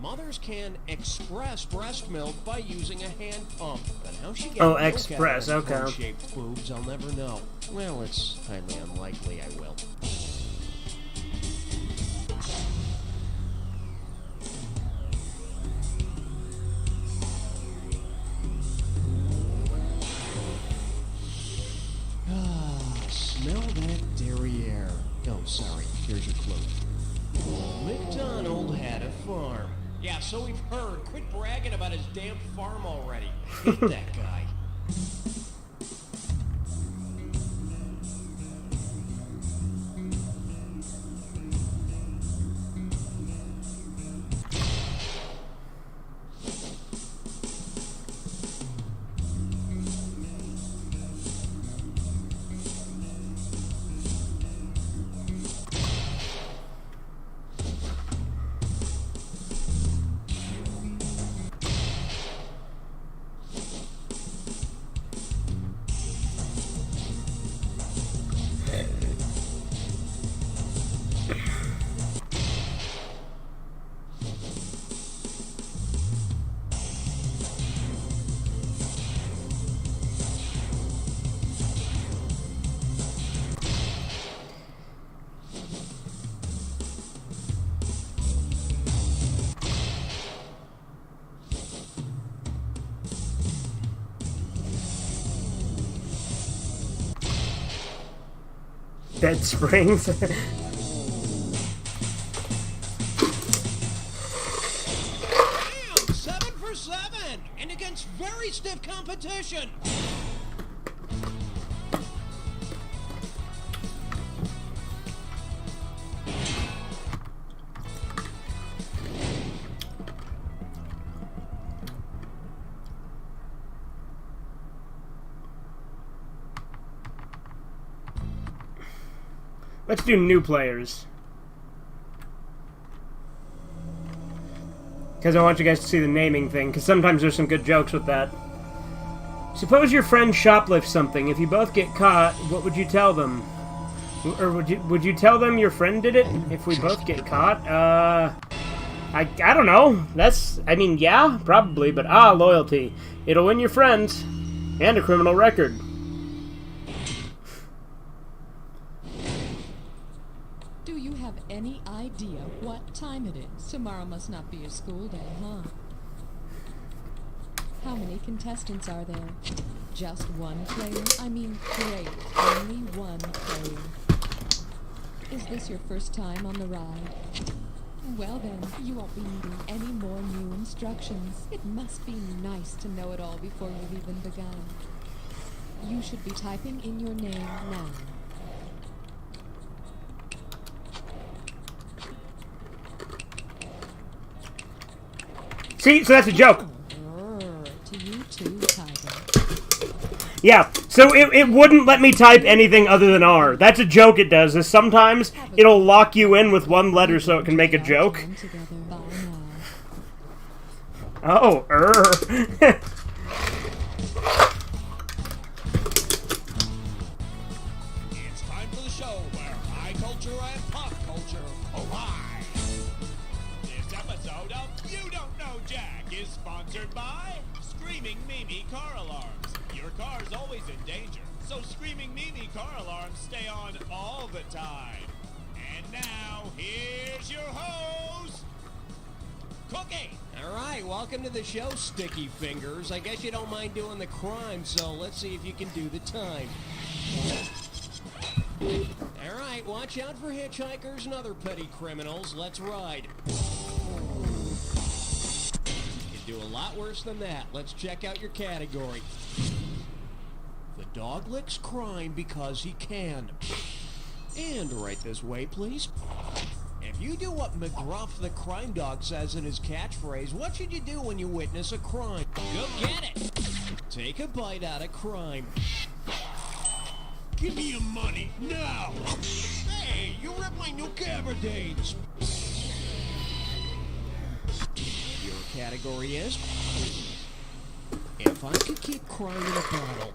Mothers can express breast milk by using a hand pump. But how she gets milk express, out of those okay. cone-shaped boobs, I'll never know. Well, it's highly unlikely I will. Smell that derriere. Oh, sorry. Here's your clue. McDonald had a farm. Yeah, so we've heard. Quit bragging about his damn farm already. Hate that guy. Dead Springs. 7 for 7, and against very stiff competition. Let's do new players. Because I want you guys to see the naming thing, because sometimes there's some good jokes with that. Suppose your friend shoplifts something. If you both get caught, what would you tell them? Or would you tell them your friend did it if we both get caught? I don't know. I mean, yeah, probably, but loyalty. It'll win your friends. And a criminal record. Do you have any idea what time it is? Tomorrow must not be a school day, huh? How many contestants are there? Just one player? I mean, great. Only one player. Is this your first time on the ride? Well then, you won't be needing any more new instructions. It must be nice to know it all before you've even begun. You should be typing in your name now. See, so that's a joke. To you too, Tiger. Yeah, so it wouldn't let me type anything other than R. That's a joke it does, is sometimes it'll lock you in with one letter so it can make a joke. Oh, It's time for the show where high culture and pop culture collide. This episode of You Don't Know Jack is car's always in danger, so Screaming Mimi car alarms stay on all the time. And now, here's your host, Cookie. All right, welcome to the show, Sticky Fingers. I guess you don't mind doing the crime, so let's see if you can do the time. All right, watch out for hitchhikers and other petty criminals. Let's ride. You can do a lot worse than that. Let's check out your category. The dog licks crime because he can. And right this way, please. If you do what McGruff the crime dog says in his catchphrase, what should you do when you witness a crime? Go get it! Take a bite out of crime. Give me your money now! Hey, you ripped my new gabardines! Your category is... If I could keep crime in a bottle.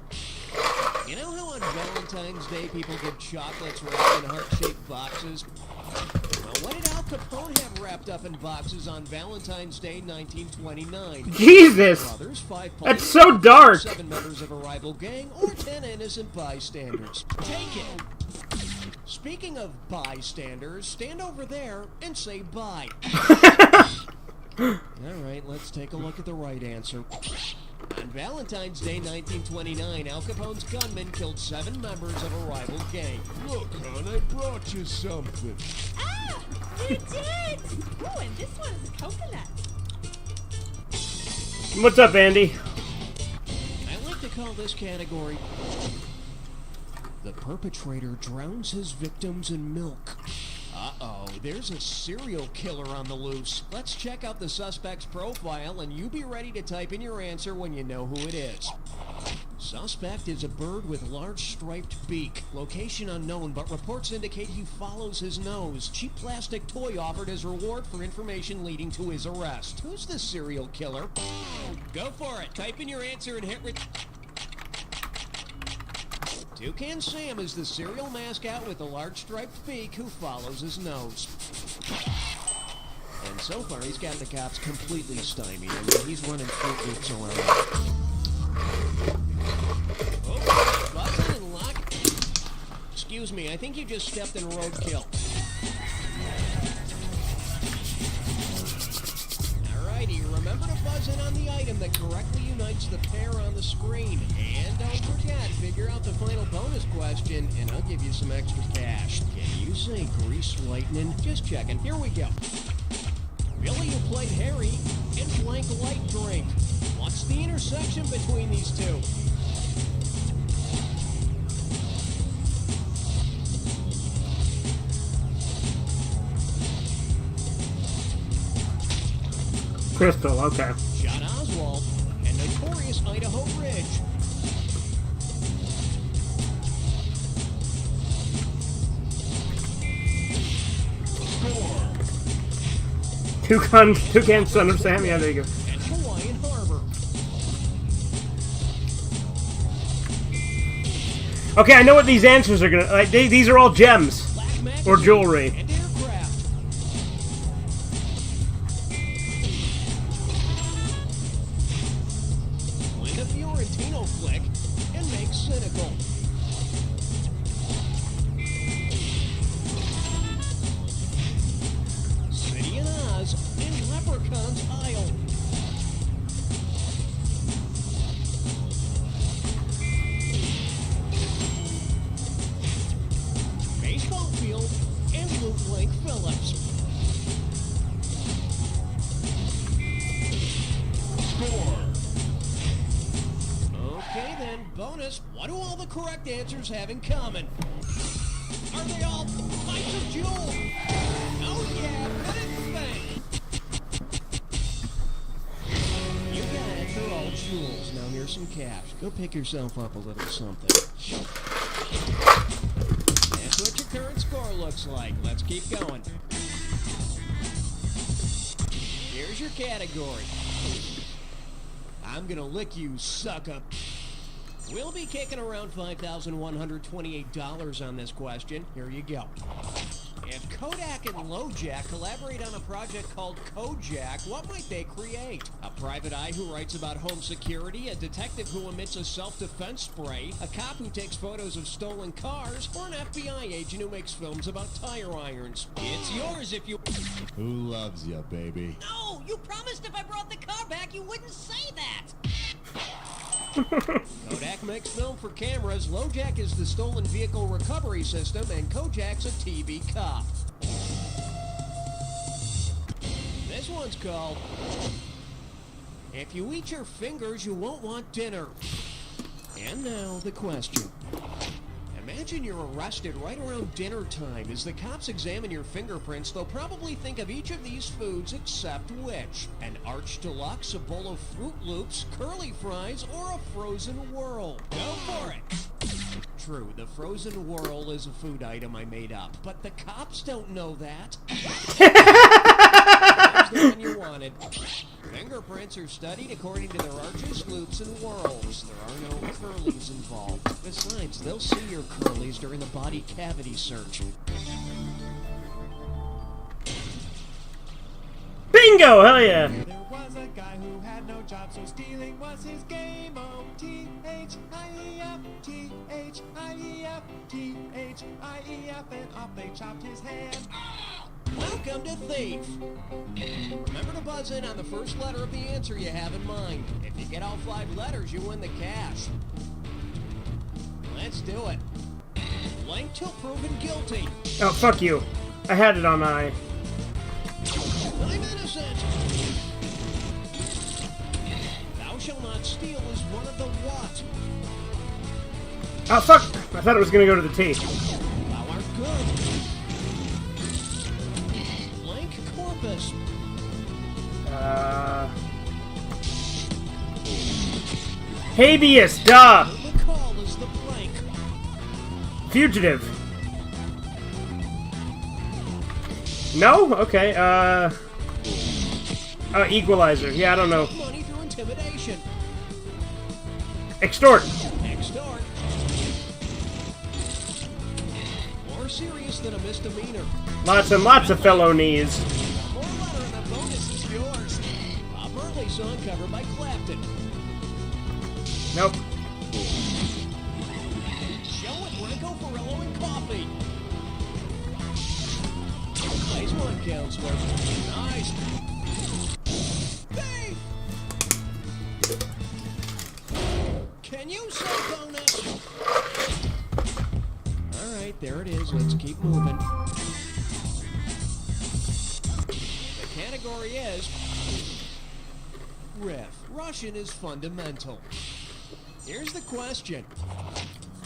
You know how on Valentine's Day people give chocolates wrapped in heart-shaped boxes? Well, what did Al Capone have wrapped up in boxes on Valentine's Day 1929? Jesus! Brothers, 5 That's so dark! 7 members of a rival gang, or 10 innocent bystanders. Take it! Speaking of bystanders, stand over there and say bye. Alright, let's take a look at the right answer. On Valentine's Day 1929, Al Capone's gunmen killed 7 members of a rival gang. Look, hon, I brought you something. Ah! You did! Oh, and this one's coconut. What's up, Andy? I like to call this category... The perpetrator drowns his victims in milk. Uh-oh, there's a serial killer on the loose. Let's check out the suspect's profile, and you be ready to type in your answer when you know who it is. Suspect is a bird with large striped beak. Location unknown, but reports indicate he follows his nose. Cheap plastic toy offered as reward for information leading to his arrest. Who's the serial killer? Go for it. Type in your answer and hit Toucan Sam is the serial mascot with a large striped beak who follows his nose. And so far, he's got the cops completely stymied. I mean, he's running Fruit Loops around. Oh, button and lock. Excuse me, I think you just stepped in roadkill. Alrighty, remember to buzz in on the item that correctly unites the pair on the screen. And don't forget, figure out the final bonus question, and I'll give you some extra cash. Can you say grease lightning? Just checking. Here we go. Billy, who played Harry, and blank light drink. What's the intersection between these two? Crystal, okay. John Oswald and notorious Idaho Ridge. Toucan Son of Sam, yeah, there you go. And Hawaiian Harbor. Okay, I know what these answers are gonna... Like, these are all gems. Or jewelry. And aircraft. Linda Fiorentino flick and make cynical. City and Oz and Leprechaun's Isle. Baseball field and Luke Lake Phillips. Okay then, bonus. What do all the correct answers have in common? Are they all types of jewels? Oh yeah, what did you think? You got it, they're all jewels. Now here's some cash. Go pick yourself up a little something. That's what your current score looks like. Let's keep going. Here's your category. I'm gonna lick you, sucker. We'll be kicking around $5,128 on this question. Here you go. If Kodak and LoJack collaborate on a project called Kojak, what might they create? A private eye who writes about home security, a detective who emits a self-defense spray, a cop who takes photos of stolen cars, or an FBI agent who makes films about tire irons? It's yours if you... Who loves you, baby? No, you promised if I brought the car back, you wouldn't say that. Kodak makes film for cameras, LoJack is the stolen vehicle recovery system, and Kojak's a TV cop. This one's called If You Eat Your Fingers, You Won't Want Dinner. And now, the question. Imagine you're arrested right around dinner time. As the cops examine your fingerprints, they'll probably think of each of these foods except which. An Arch Deluxe, a bowl of Fruit Loops, curly fries, or a frozen whirl. Go for it! True, the frozen whirl is a food item I made up, but the cops don't know that. Here's the one you wanted. Fingerprints are studied according to their arches, loops, and whirls. There are no curlies involved. Besides, they'll see your curlies during the body cavity search. Bingo! Hell yeah! There was a guy who had no job, so stealing was his game. O-T-H-I-E-F, T-H-I-E-F, T-H-I-E-F, and off they chopped his hand. Welcome to Thief. Remember to buzz in on the first letter of the answer you have in mind. If you get all 5 letters, you win the cash. Let's do it. Blank till proven guilty. Oh, fuck you. I had it on I. I'm innocent. Thou shalt not steal is one of the what? Oh, fuck! I thought it was gonna go to the T. Thou art good. Blank corpus. Habeas, duh! The call is the blank. Fugitive. No? Okay, Equalizer. Yeah, I don't know. Money through intimidation. Extort. Extort. More serious than a misdemeanor. Lots and lots of felonies. More letter and the bonus is yours. A Marley song covered by Clapton. Nope. Show with Rico, Ferrello, and coffee. Nice one, counselor. Nice. Thief! Can you say bonus? Alright, there it is. Let's keep moving. The category is Riff. Russian is fundamental. Here's the question.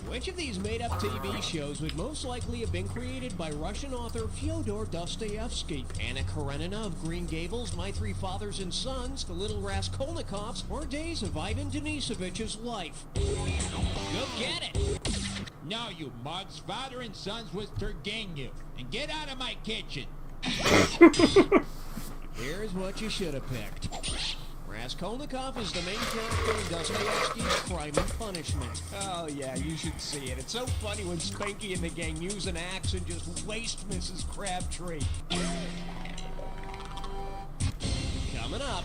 Which of these made-up TV shows would most likely have been created by Russian author Fyodor Dostoevsky? Anna Karenina of Green Gables, My Three Fathers and Sons, The Little Raskolnikovs, or Days of Ivan Denisovich's life? Go get it! No, you mugs. Father and Sons was Turgenev. And get out of my kitchen. Here's what you should have picked. Raskolnikov is the main character in Dostoevsky's Crime and Punishment. Oh yeah, you should see it. It's so funny when Spanky and the gang use an axe and just waste Mrs. Crabtree. Coming up.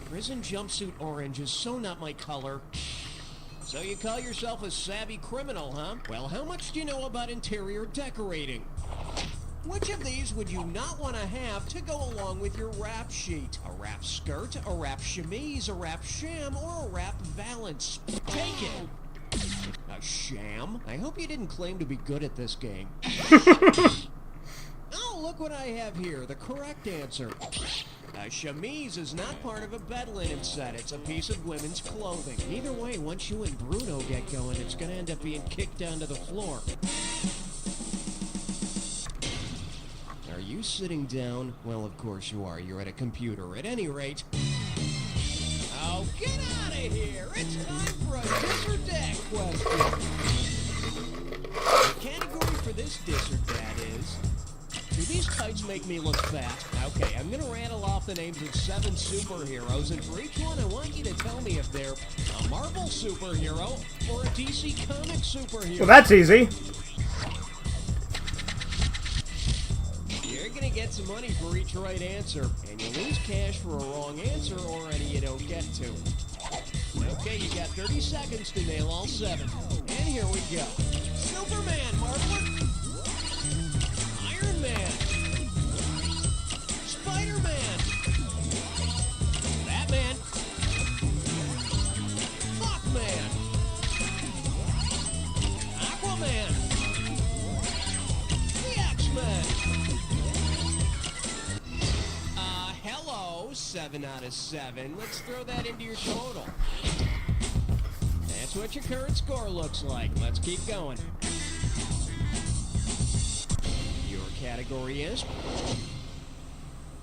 Prison jumpsuit orange is so not my color. So you call yourself a savvy criminal, huh? Well, how much do you know about interior decorating? Which of these would you not want to have to go along with your rap sheet? A rap skirt, a rap chemise, a rap sham, or a rap valance? Take it! A sham? I hope you didn't claim to be good at this game. Oh, look what I have here, the correct answer. A chemise is not part of a bed linen set. It's a piece of women's clothing. Either way, once you and Bruno get going, it's going to end up being kicked down to the floor. Are you sitting down? Well, of course you are. You're at a computer. At any rate... Oh, get out of here! It's time for a Dis or Dat question. The category for this Dis or Dat is... Do these tights make me look fat? Okay, I'm gonna rattle off the names of 7 superheroes, and for each one I want you to tell me if they're a Marvel superhero or a DC Comics superhero. Well, that's easy. gonna get some money for each right answer, and you lose cash for a wrong answer or any you don't get to. Okay, you got 30 seconds to nail all 7. And here we go. Superman, Marvelous. Iron Man. Spider-Man. Batman. Fuckman. Aquaman. The X-Men. Hello, 7 out of 7. Let's throw that into your total. That's what your current score looks like. Let's keep going. Your category is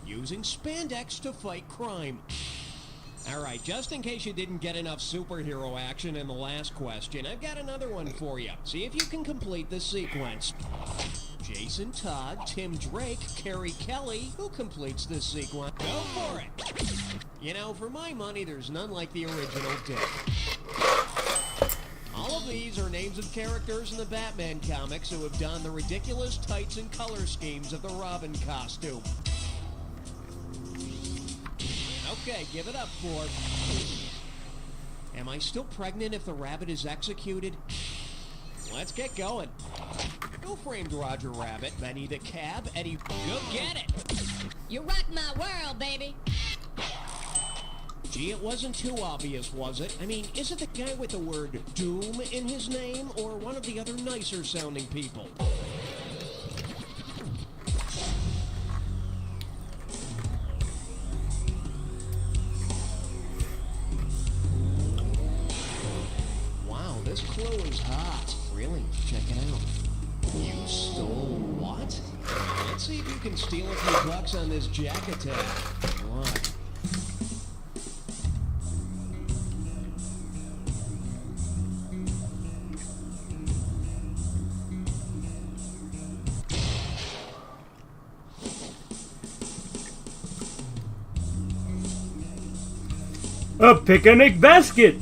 using spandex to fight crime. Alright, just in case you didn't get enough superhero action in the last question, I've got another one for you. See if you can complete the sequence. Jason Todd, Tim Drake, Carrie Kelly. Who completes this sequence? Go for it! You know, for my money, there's none like the original Dick. All of these are names of characters in the Batman comics who have donned the ridiculous tights and color schemes of the Robin costume. Okay, give it up, Ford. Am I still pregnant if the rabbit is executed? Let's get going. Who framed Roger Rabbit? Benny the Cab? Eddie... Go get it! You rock my world, baby. Gee, it wasn't too obvious, was it? I mean, is it the guy with the word Doom in his name, or one of the other nicer-sounding people? Wow, this clue is hot. Really? Check it out. You stole what? Let's see if you can steal a few bucks on this jack attack. What? A picnic basket!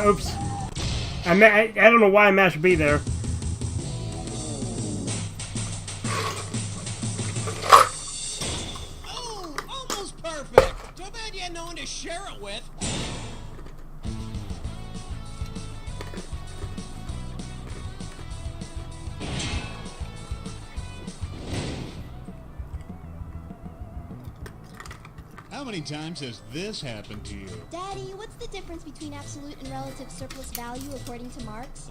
Oops. I don't know why I mashed B there. Oh, almost perfect. Too bad you had no one to share it with. How many times has this happened to you? Daddy, what's the difference between absolute and relative surplus value according to Marx?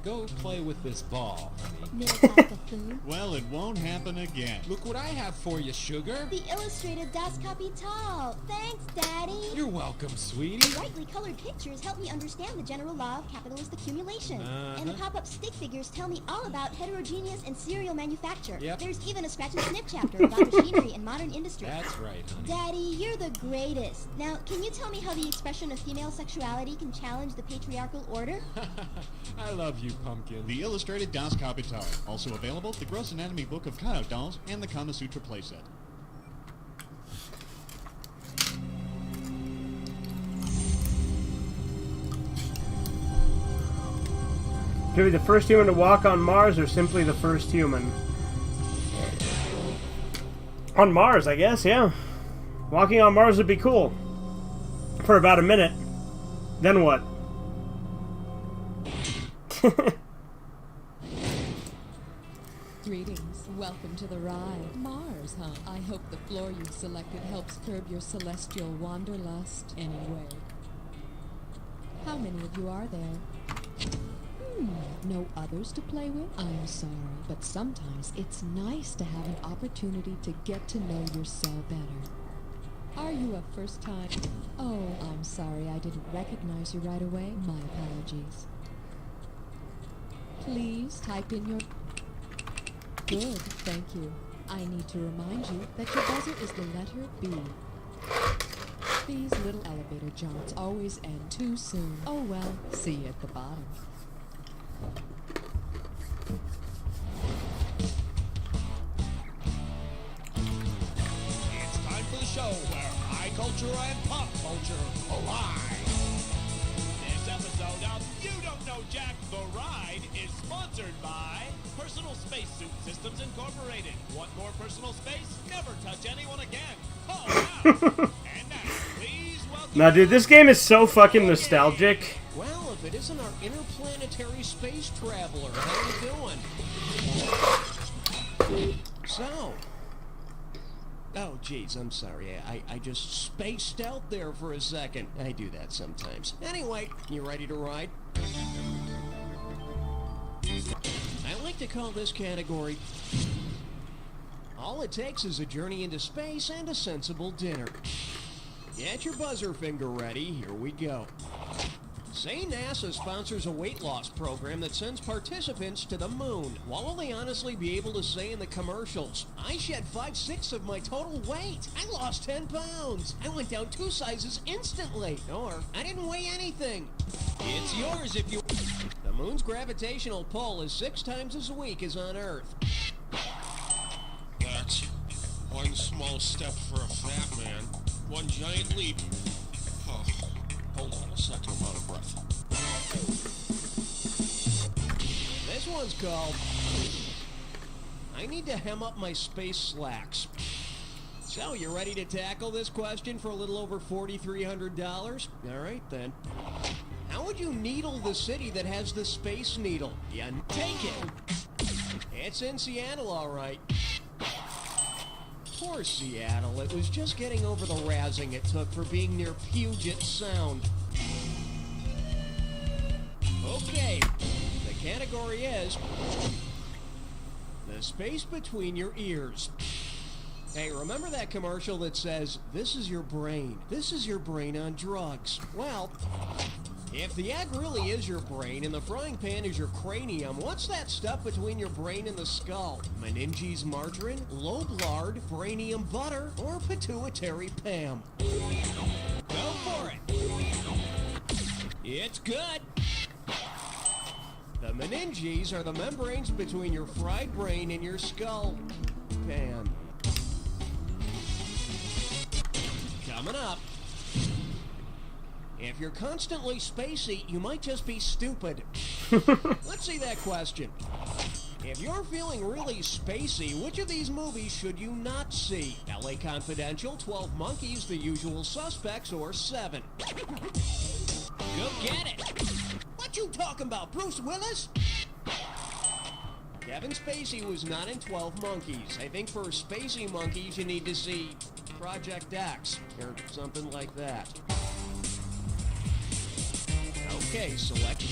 Go play with this ball, honey. Middle-class buffoon. Well, it won't happen again. Look what I have for you, sugar. The illustrated Das Kapital. Thanks, Daddy. You're welcome, sweetie. Brightly colored pictures help me understand the general law of capitalist accumulation. And the pop-up stick figures tell me all about heterogeneous and serial manufacture. Yep. There's even a scratch and snip chapter about machinery and modern industry. That's right, honey. Daddy, you're the greatest. Now, can you tell me how the expression of female sexuality can challenge the patriarchal order? I love you, pumpkin. The illustrated Das Kapital. Also available, the Gross Anatomy Book of Cutout Dolls and the Kama Sutra playset. To be the first human to walk on Mars, or simply the first human? On Mars, I guess, yeah. Walking on Mars would be cool. For about a minute. Then what? Greetings. Welcome to the ride. Mars, huh? I hope the floor you've selected helps curb your celestial wanderlust anyway. How many of you are there? No others to play with? I'm sorry, but sometimes it's nice to have an opportunity to get to know your cell better. Are you a first time? Oh, I'm sorry, I didn't recognize you right away. My apologies. Please type in your... Good, thank you. I need to remind you that your buzzer is the letter B. These little elevator jaunts always end too soon. Oh well, see you at the bottom. It's time for the show where high culture and pop culture collide. This episode of You Don't Know Jack the Ride is sponsored by Personal Spacesuit Systems Incorporated. Want more personal space? Never touch anyone again. Call now. And now, please welcome... Nah, dude, this game is so fucking nostalgic. Well, if it isn't our interplanetary space traveler, how you doing? So... Oh, geez, I'm sorry. I just spaced out there for a second. I do that sometimes. Anyway, you ready to ride? I like to call this category... All it takes is a journey into space and a sensible dinner. Get your buzzer finger ready. Here we go. Say NASA sponsors a weight loss program that sends participants to the moon. What will they honestly be able to say in the commercials? I shed 5/6 of my total weight. I lost 10 pounds. I went down 2 sizes instantly. Or, I didn't weigh anything. It's yours if you... The moon's gravitational pull is 6 times as weak as on Earth. That's one small step for a fat man, one giant leap. Oh, hold on a second, I'm out of breath. This one's called... I need to hem up my space slacks. So, you ready to tackle this question for a little over $4,300? Alright then. How would you needle the city that has the Space Needle? You take it. It's in Seattle, alright. Poor Seattle, it was just getting over the razzing it took for being near Puget Sound. Okay, the category is the space between your ears. Hey, remember that commercial that says, this is your brain. This is your brain on drugs. Well, if the egg really is your brain and the frying pan is your cranium, what's that stuff between your brain and the skull? Meninges margarine, lobe lard, brainium butter, or pituitary Pam? Go for it. It's good. The meninges are the membranes between your fried brain and your skull pan. Coming up. If you're constantly spacey, you might just be stupid. Let's see that question. If you're feeling really spacey, which of these movies should you not see? LA Confidential, 12 Monkeys, The Usual Suspects, or 7? Go get it! What you talking about, Bruce Willis? Kevin Spacey was not in 12 Monkeys. I think for spacey monkeys, you need to see Project X, or something like that. Okay, select.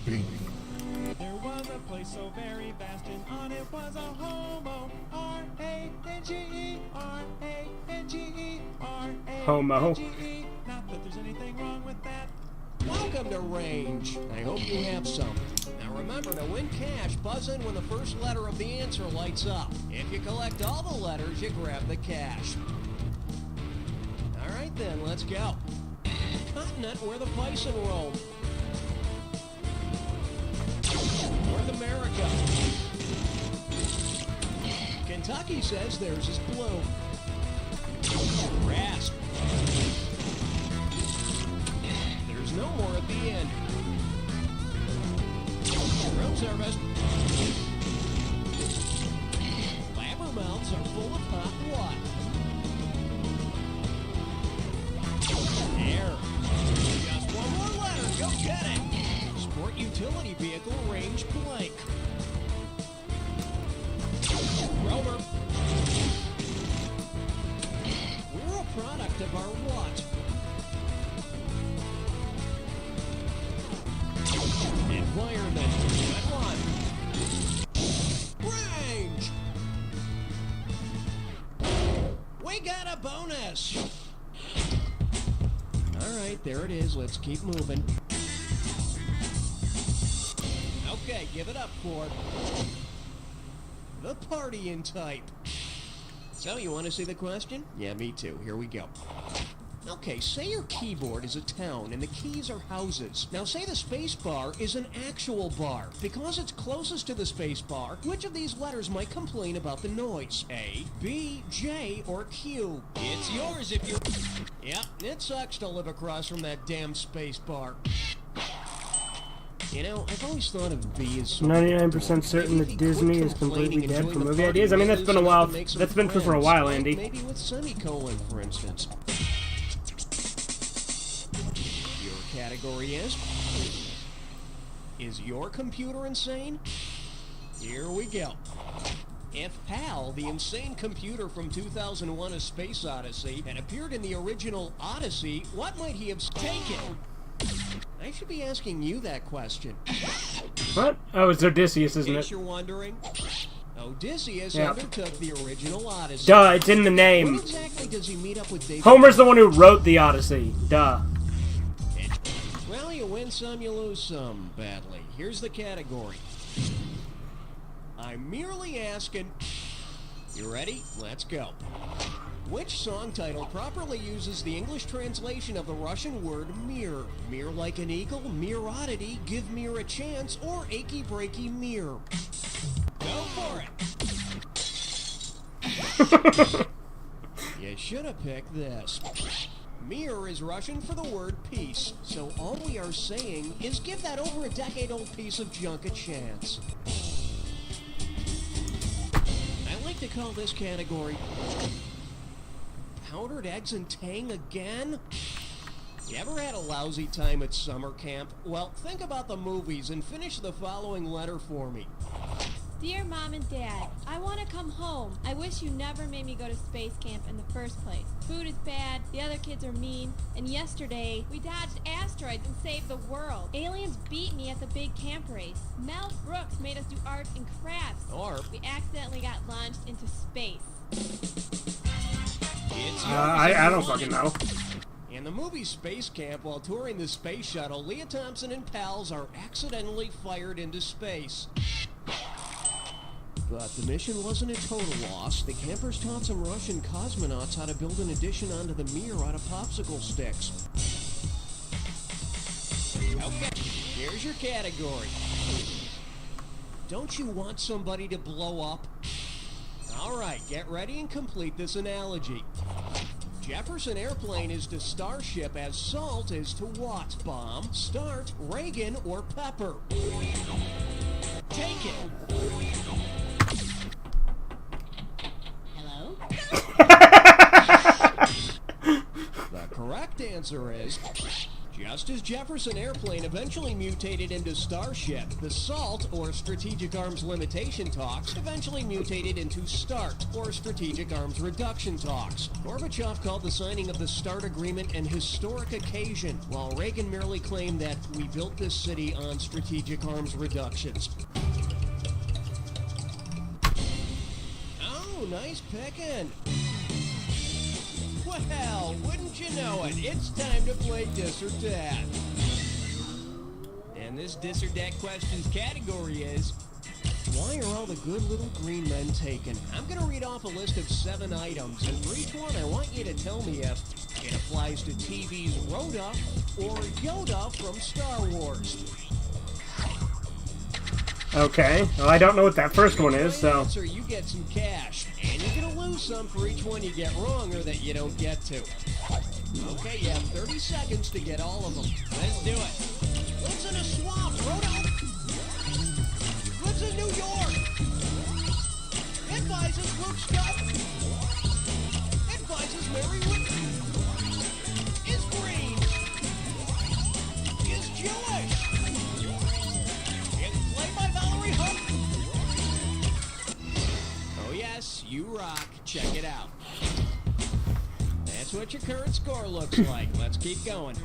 There was a place so very vast, and on it was a homo. R-A-N-G-E, R-A-N-G-E, R-A-N-G-E. Homo. Not that there's anything wrong with that. Welcome to Range. I hope you have some. Now remember, to win cash, buzz in when the first letter of the answer lights up. If you collect all the letters, you grab the cash. All right then, let's go. Continent where the bison roam. North America. Kentucky says theirs is blue. Rasp. There's no more at the end. Room service. Blabbermouths are full of hot what? Air. Just one more letter. Go get it. Sport utility vehicle range blank. Rover. We're a product of our what? got a bonus. All right, there it is. Let's keep moving. Okay, give it up, Ford. The partying type. So, you want to see the question? Yeah, me too. Here we go. Okay, say your keyboard is a town and the keys are houses. Now say the space bar is an actual bar. Because it's closest to the space bar, which of these letters might complain about the noise? A, B, J, or Q? It's yours if you... Yep, it sucks to live across from that damn space bar. You know, I've always thought of B as... 99% certain that Disney is completely dead for movie ideas. I mean, that's been a while. That's been true for a while, Andy. Maybe with semicolon, for instance. Your category is your computer insane? Here we go. If HAL, the insane computer from 2001: A Space Odyssey, had appeared in the original Odyssey, what might he have taken? I should be asking you that question. What? Oh, it's Odysseus, isn't In it? case you're wondering, Odysseus Yeah. undertook the original Odyssey. Duh, it's in the name. Where exactly does he meet up with David? Homer's the one who wrote the Odyssey. Duh. Well, you win some, you lose some, badly. Here's the category. I'm merely asking... You ready? Let's go. Which song title properly uses the English translation of the Russian word mirror? Mirror like an eagle, mere oddity, give mirror a chance, or achy breaky mirror? Go for it! You should have picked this. Mir is Russian for the word peace, so all we are saying is give that over a decade-old piece of junk a chance. I like to call this category powdered eggs and tang again? You ever had a lousy time at summer camp? Well, think about the movies and finish the following letter for me. Dear Mom and Dad, I want to come home. I wish you never made me go to space camp in the first place. Food is bad, the other kids are mean, and yesterday we dodged asteroids and saved the world. Aliens beat me at the big camp race. Mel Brooks made us do art and crafts. Or we accidentally got launched into space. I don't fucking know. In the movie Space Camp, while touring the space shuttle, Leah Thompson and pals are accidentally fired into space. But the mission wasn't a total loss. The campers taught some Russian cosmonauts how to build an addition onto the mirror out of popsicle sticks. Okay, here's your category. Don't you want somebody to blow up? Alright, get ready and complete this analogy. Jefferson Airplane is to Starship as Salt is to what? Bomb, Start, Reagan, or Pepper? Take it! Hello? The correct answer is... Just as Jefferson Airplane eventually mutated into Starship, the SALT, or Strategic Arms Limitation talks, eventually mutated into START, or Strategic Arms Reduction talks. Gorbachev called the signing of the START agreement an historic occasion, while Reagan merely claimed that we built this city on strategic arms reductions. Oh, nice picking. Well, wouldn't you know it, it's time to play Dis or Dat. And this Dis or Dat questions category is, why are all the good little green men taken? I'm going to read off a list of 7 items, and for each one I want you to tell me if it applies to TV's Rhoda or Yoda from Star Wars. Okay. Well, I don't know what that first one is, so... Answer, you get some cash, and you're going to lose some for each one you get wrong or that you don't get to. Okay, you have 30 seconds to get all of them. Let's do it. Lives in a swamp, Rhoda. Lives in New York. Advises Luke Scott. Advises Mary Whitney. Is green. Is Jewish. Is played by Valerie Hook. Oh yes, you rock. Check it out. That's what your current score looks like. Let's keep going.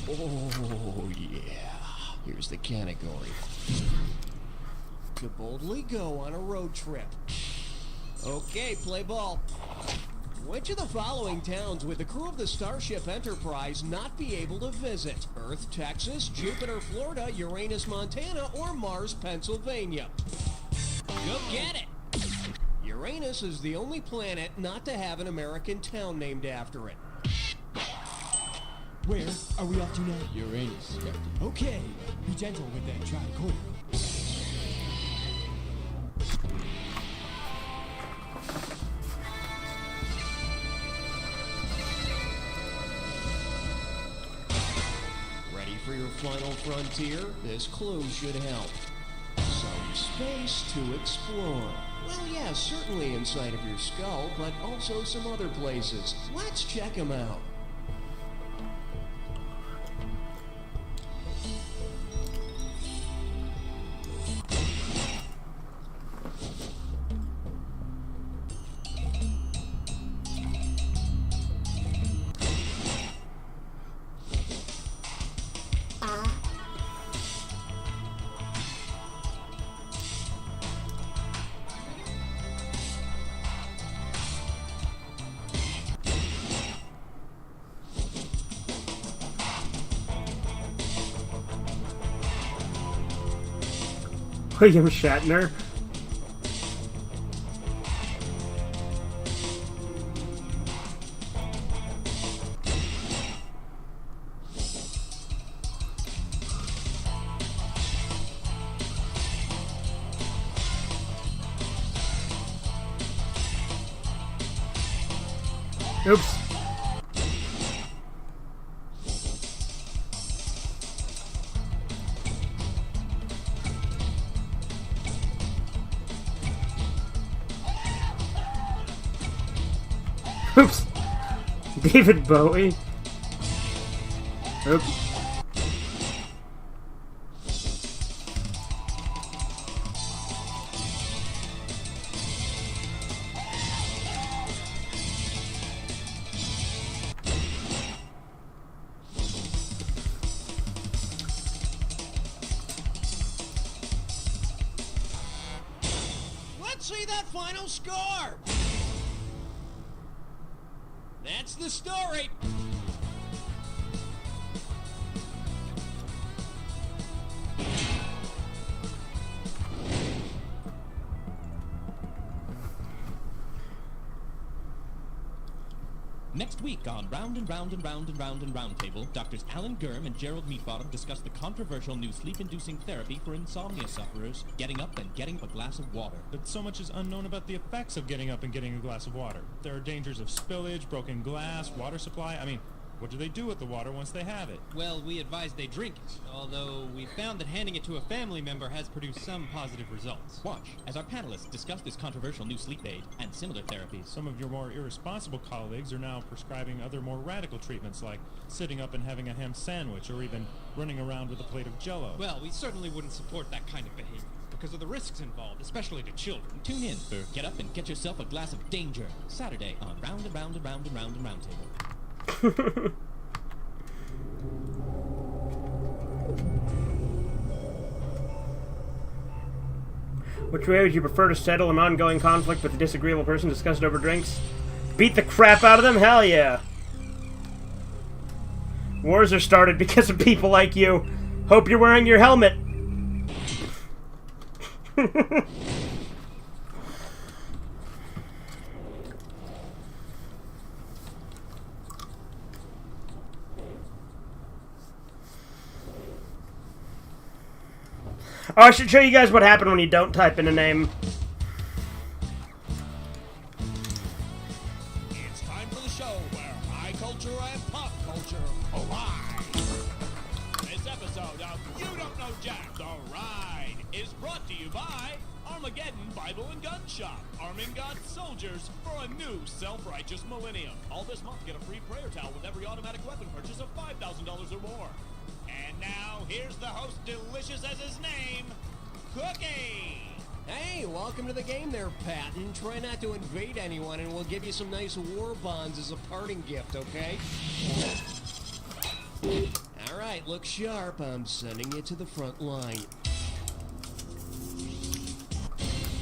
Oh yeah. Here's the category. To boldly go on a road trip. Okay, play ball. Which of the following towns would the crew of the Starship Enterprise not be able to visit? Earth, Texas, Jupiter, Florida, Uranus, Montana, or Mars, Pennsylvania? Go get it! Uranus is the only planet not to have an American town named after it. Where are we off to now? Uranus. Okay, be gentle with that tricorder. Ready for your final frontier? This clue should help. Some space to explore. Well, yeah, certainly inside of your skull, but also some other places. Let's check them out. William Shatner. Oops. Oops. David Bowie. Oops. Let's see that final score! That's the story! Next week on Round and Round and Round and Round and Round Table, Doctors Alan Gurm and Gerald Meatbottom discuss the controversial new sleep-inducing therapy for insomnia sufferers, getting up and getting a glass of water. But so much is unknown about the effects of getting up and getting a glass of water. There are dangers of spillage, broken glass, water supply. I mean, what do they do with the water once they have it? Well, we advise they drink it, although we found that handing it to a family member has produced some positive results. Watch as our panelists discuss this controversial new sleep aid and similar therapies. Some of your more irresponsible colleagues are now prescribing other more radical treatments like sitting up and having a ham sandwich or even running around with a plate of Jell-O. Well, we certainly wouldn't support that kind of behavior because of the risks involved, especially to children. Tune in for Get Up and Get Yourself a Glass of Danger, Saturday on Round and Round and Round and Round and Round Table. Which way would you prefer to settle an ongoing conflict with a disagreeable person discussed over drinks? Beat the crap out of them? Hell yeah. Wars are started because of people like you. Hope you're wearing your helmet. Oh, I should show you guys what happened when you don't type in a name. It's time for the show where high culture and pop culture collide. This episode of You Don't Know Jack, The Ride, is brought to you by Armageddon Bible and Gun Shop, arming God's soldiers for a new self-righteous millennium. All this month, get a free prayer towel with every automatic weapon purchase of $5,000 or more. And now, here's the host, delicious as his name, Cookie! Hey, welcome to the game there, Patton. Try not to invade anyone, and we'll give you some nice war bonds as a parting gift, okay? Alright, look sharp. I'm sending you to the front line.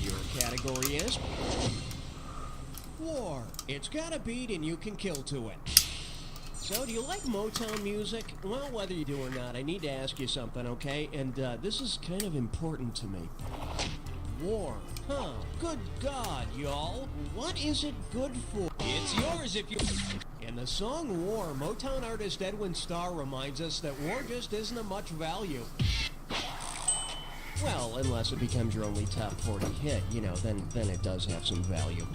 Your category is war. It's got a beat and you can kill to it. So, do you like Motown music? Well, whether you do or not, I need to ask you something, okay? And this is kind of important to me. War. Huh. Good God, y'all. What is it good for? It's yours if you... In the song War, Motown artist Edwin Starr reminds us that war just isn't of much value. Well, unless it becomes your only top 40 hit, you know, then it does have some value.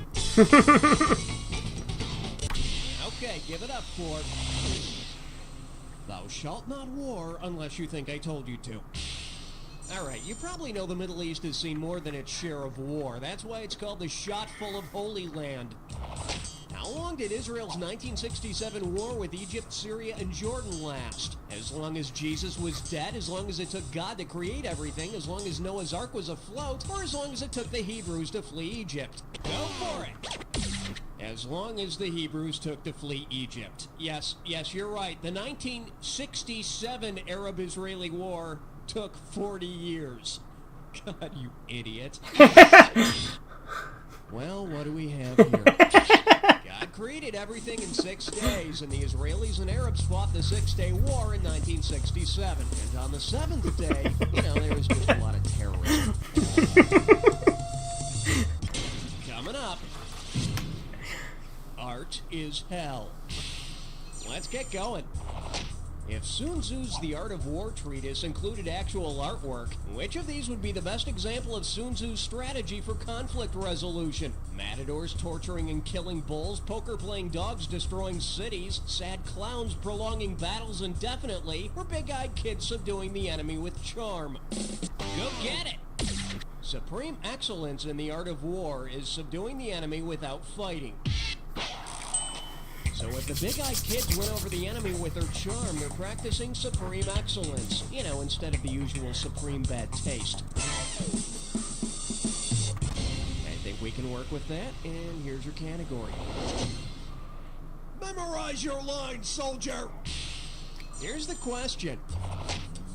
Okay, give it up for... Thou shalt not war unless you think I told you to. Alright, you probably know the Middle East has seen more than its share of war. That's why it's called the Shot Full of Holy Land. How long did Israel's 1967 war with Egypt, Syria, and Jordan last? As long as Jesus was dead, as long as it took God to create everything, as long as Noah's Ark was afloat, or as long as it took the Hebrews to flee Egypt? Go for it! As long as the Hebrews took to flee Egypt. Yes, you're right. The 1967 Arab-Israeli War took 40 years. God, you idiot. Well, what do we have here? God created everything in 6 days, and the Israelis and Arabs fought the Six-Day War in 1967. And on the 7th day, you know, there was just a lot of terrorism. Coming up, art is hell. Let's get going. If Sun Tzu's The Art of War treatise included actual artwork, which of these would be the best example of Sun Tzu's strategy for conflict resolution? Matadors torturing and killing bulls, poker-playing dogs destroying cities, sad clowns prolonging battles indefinitely, or big-eyed kids subduing the enemy with charm? Go get it! Supreme excellence in the art of war is subduing the enemy without fighting. So if the big-eyed kids win over the enemy with their charm, they're practicing supreme excellence. You know, instead of the usual supreme bad taste. I think we can work with that, and here's your category. Memorize your lines, soldier! Here's the question.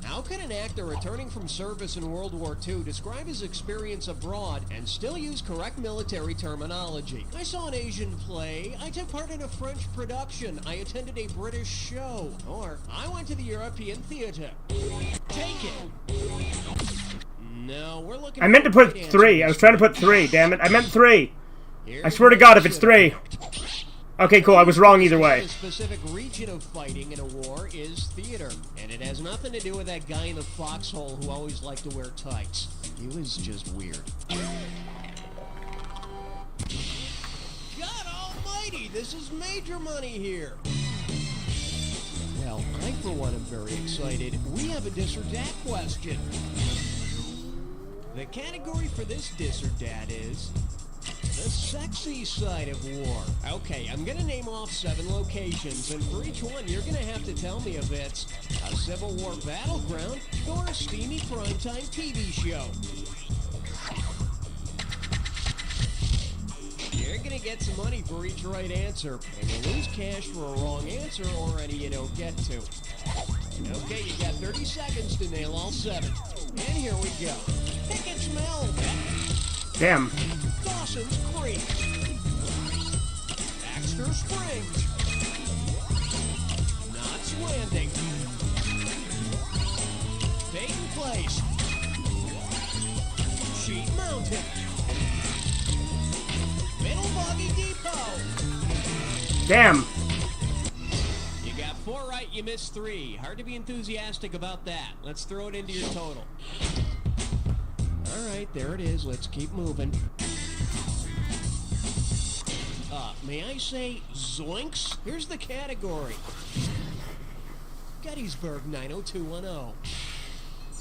How can an actor returning from service in World War II describe his experience abroad and still use correct military terminology? I saw an Asian play, I took part in a French production, I attended a British show, or I went to the European theater. Take it! No, we're looking... I meant to put 3. I was trying to put 3, damn it. I meant 3. I swear to God if it's 3. Okay, cool. I was wrong either way. The specific region of fighting in a war is theater, and it has nothing to do with that guy in the foxhole who always liked to wear tights. He was just weird. God almighty, this is major money here. Well, I for one am very excited. We have a dis or dat question. The category for this dis or dat is... the sexy side of war. Okay, I'm gonna name off 7 locations, and for each one, you're gonna have to tell me if it's a Civil War battleground or a steamy primetime TV show. You're gonna get some money for each right answer, and you lose cash for a wrong answer or any you don't get to. Okay, you got 30 seconds to nail all 7. And here we go. Pick and smell. Damn. Dawson's Creek, Baxter Springs, Knott's Landing, Peyton Place, Sheet Mountain, Middle Boggy Depot. Damn. You got 4 right, you missed 3. Hard to be enthusiastic about that. Let's throw it into your total. Alright, there it is. Let's keep moving. May I say zoinks? Here's the category. Gettysburg 90210.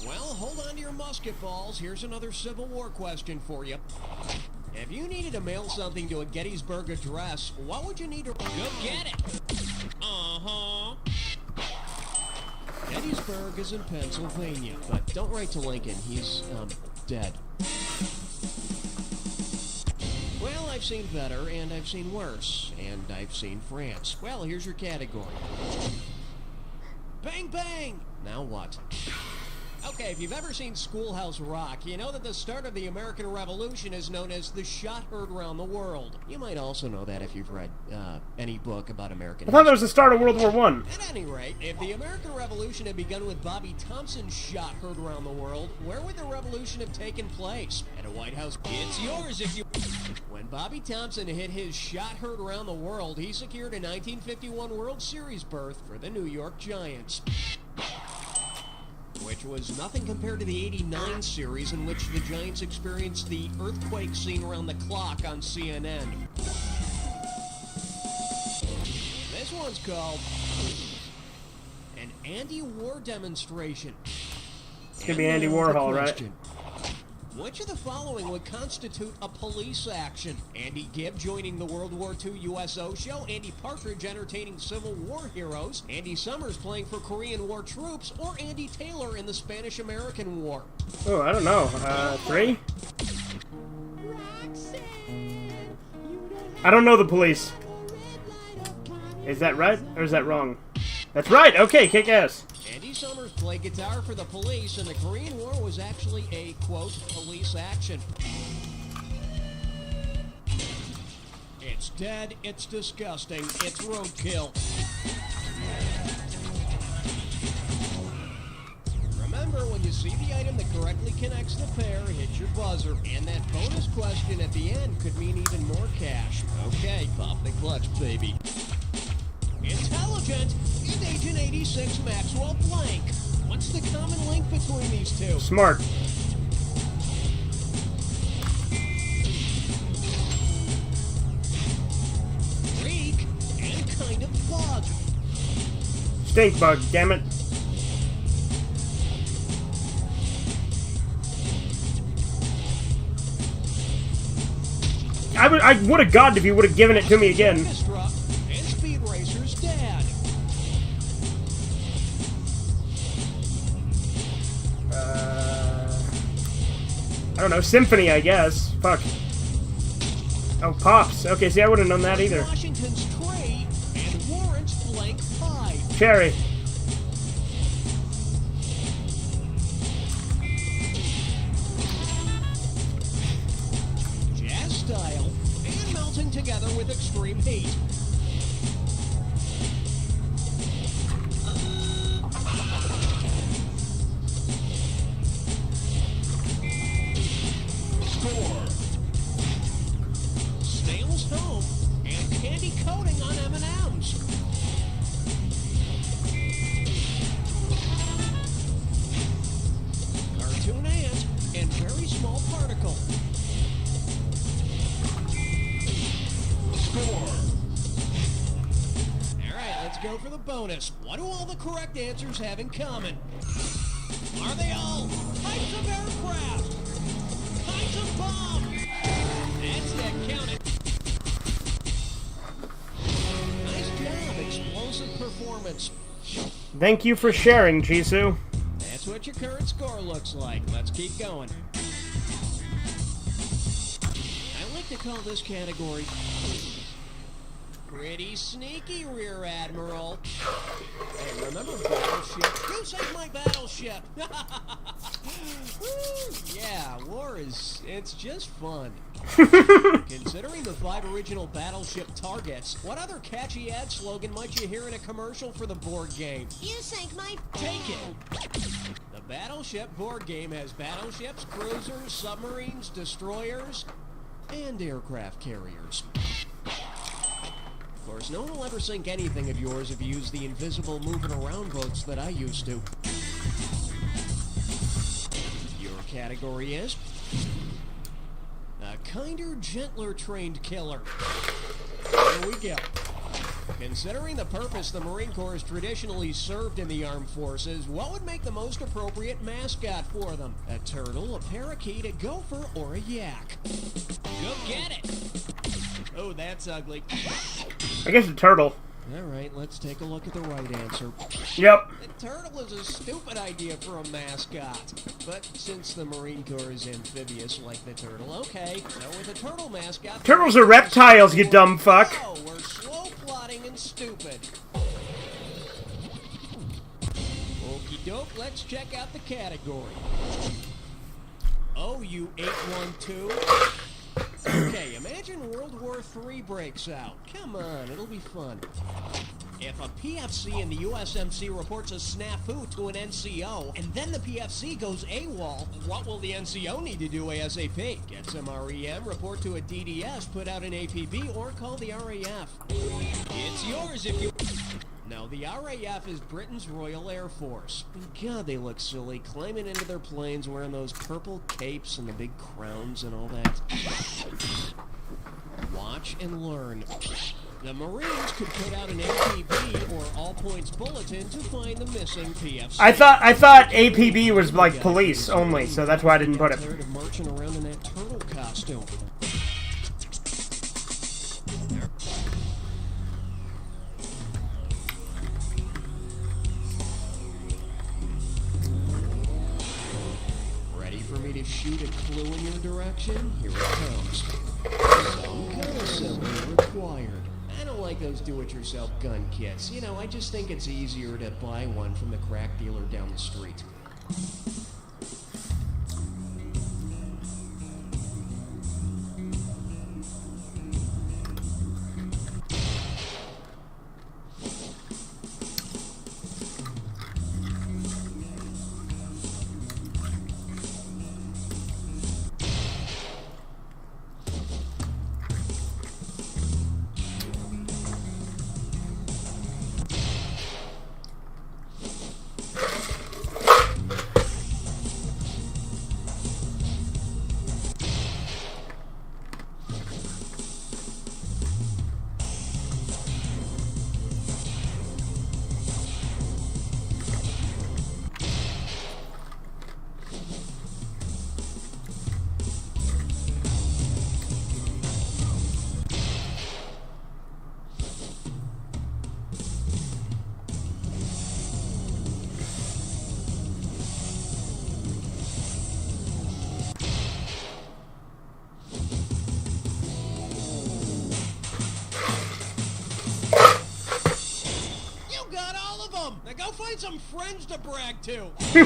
Well, hold on to your musket balls. Here's another Civil War question for you. If you needed to mail something to a Gettysburg address, what would you need to... Go get it! Uh-huh. Gettysburg is in Pennsylvania, but don't write to Lincoln. He's, dead. Well, I've seen better, and I've seen worse, and I've seen France. Well, here's your category. Bang, bang! Now what? Okay, if you've ever seen Schoolhouse Rock, you know that the start of the American Revolution is known as the shot heard around the world. You might also know that if you've read any book about American I thought that was the start of World War I. At any rate, if the American Revolution had begun with Bobby Thompson's shot heard around the world, where would the revolution have taken place? At a White House? It's yours if you... When Bobby Thompson hit his shot heard around the world, he secured a 1951 World Series berth for the New York Giants, which was nothing compared to the '89 series in which the Giants experienced the earthquake scene around the clock on CNN. This one's called an anti-war demonstration. It's gonna be Andy Warhol, right? Which of the following would constitute a police action? Andy Gibb joining the World War II USO show, Andy Partridge entertaining Civil War heroes, Andy Summers playing for Korean War troops, or Andy Taylor in the Spanish-American War? Oh, I don't know. 3? I don't know the police. Is that right, or is that wrong? That's right! Okay, kick ass. Andy Summers played guitar for the Police, and the Korean War was actually a, quote, police action. It's dead, it's disgusting, it's roadkill. Remember, when you see the item that correctly connects the pair, hit your buzzer, and that bonus question at the end could mean even more cash. Okay, pop the clutch, baby. Intelligent is Agent 86 Maxwell Blank. What's the common link between these two? Smart. Freak and kind of bug. Stink bug, damn it. I would have gotten if you would have given it to me again. I don't know, Symphony, I guess. Fuck. Oh, Pops. Okay, see, I wouldn't have known that either. Washington's Trey and Warrant's Blank Pie. Cherry. Jazz style and melting together with extreme heat. Snail's home and candy coating on M&M's. Cartoon ant and very small particle. Score. All right, let's go for the bonus. What do all the correct answers have in common? Are they all types of aircraft? Types of bomb? That's that counted. Nice job, explosive performance. Thank you for sharing, Jisoo. That's what your current score looks like. Let's keep going. I like to call this category pretty sneaky, Rear Admiral. Hey, remember Battleship? You saved my battleship! Yeah, war it's just fun. Considering the 5 original Battleship targets, what other catchy ad slogan might you hear in a commercial for the board game? You sank my... Take it! The Battleship board game has battleships, cruisers, submarines, destroyers, and aircraft carriers. Of course, no one will ever sink anything of yours if you use the invisible moving around boats that I used to. Your category is a kinder, gentler trained killer. Here we go. Considering the purpose the Marine Corps has traditionally served in the armed forces, what would make the most appropriate mascot for them? A turtle, a parakeet, a gopher, or a yak? Go get it! Oh, that's ugly. I guess a turtle. Alright, let's take a look at the right answer. Yep. A turtle is a stupid idea for a mascot. But since the Marine Corps is amphibious like the turtle, okay. So with a turtle mascot... Turtles are reptiles, you dumb fuck. Oh, we're slow plotting and stupid. Okey doke, let's check out the category. Oh, you 812. Okay, imagine World War III breaks out. Come on, it'll be fun. If a PFC in the USMC reports a snafu to an NCO, and then the PFC goes AWOL, what will the NCO need to do ASAP? Get some REM, report to a DDS, put out an APB, or call the RAF. It's yours if you... No, the RAF is Britain's Royal Air Force. God, they look silly, climbing into their planes wearing those purple capes and the big crowns and all that. Watch and learn. The Marines could put out an APB or all points bulletin to find the missing PFC. I thought APB was like police only, so that's why I didn't put it. Tired of marching around in that turtle costume. Ready for me to shoot a clue in your direction? Here it comes. Some gun assembly required. I don't like those do-it-yourself gun kits. You know, I just think it's easier to buy one from the crack dealer down the street. Now go find some friends to brag to. Hey,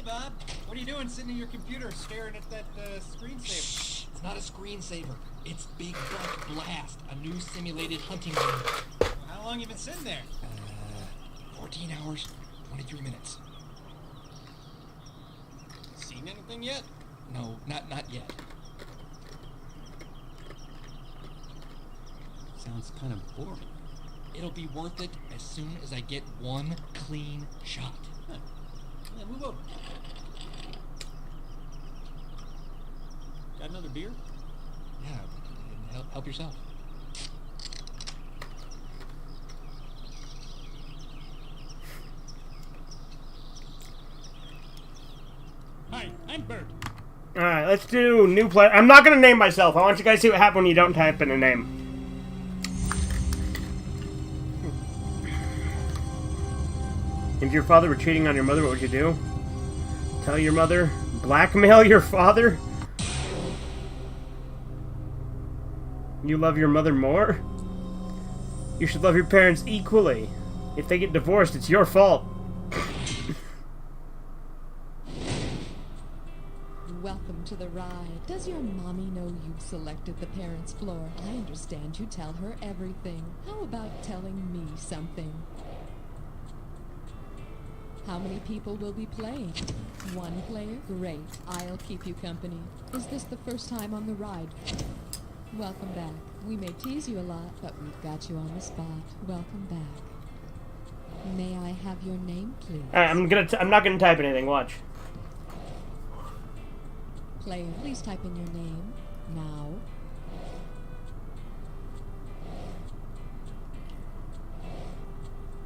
Bob. What are you doing sitting at your computer staring at that screensaver? It's not a screensaver. It's Big Buck Blast, a new simulated hunting game. How long you been sitting there? 14 hours, 23 minutes. Seen anything yet? No, not yet. Sounds kind of boring. It'll be worth it as soon as I get one clean shot. Huh. Yeah, move over. Got another beer? Yeah, help yourself. Hi, I'm Bert. Alright, let's do new player. I'm not gonna name myself. I want you guys to see what happens when you don't type in a name. If your father were cheating on your mother, what would you do? Tell your mother? Blackmail your father? You love your mother more? You should love your parents equally. If they get divorced, it's your fault. Welcome to the ride. Does your mommy know you've selected the parents' floor? I understand you tell her everything. How about telling me something? How many people will be playing? One player? Great. I'll keep you company. Is this the first time on the ride? Welcome back. We may tease you a lot, but we've got you on the spot. Welcome back. May I have your name, please? Alright, I'm not gonna type anything. Watch. Player, please type in your name now.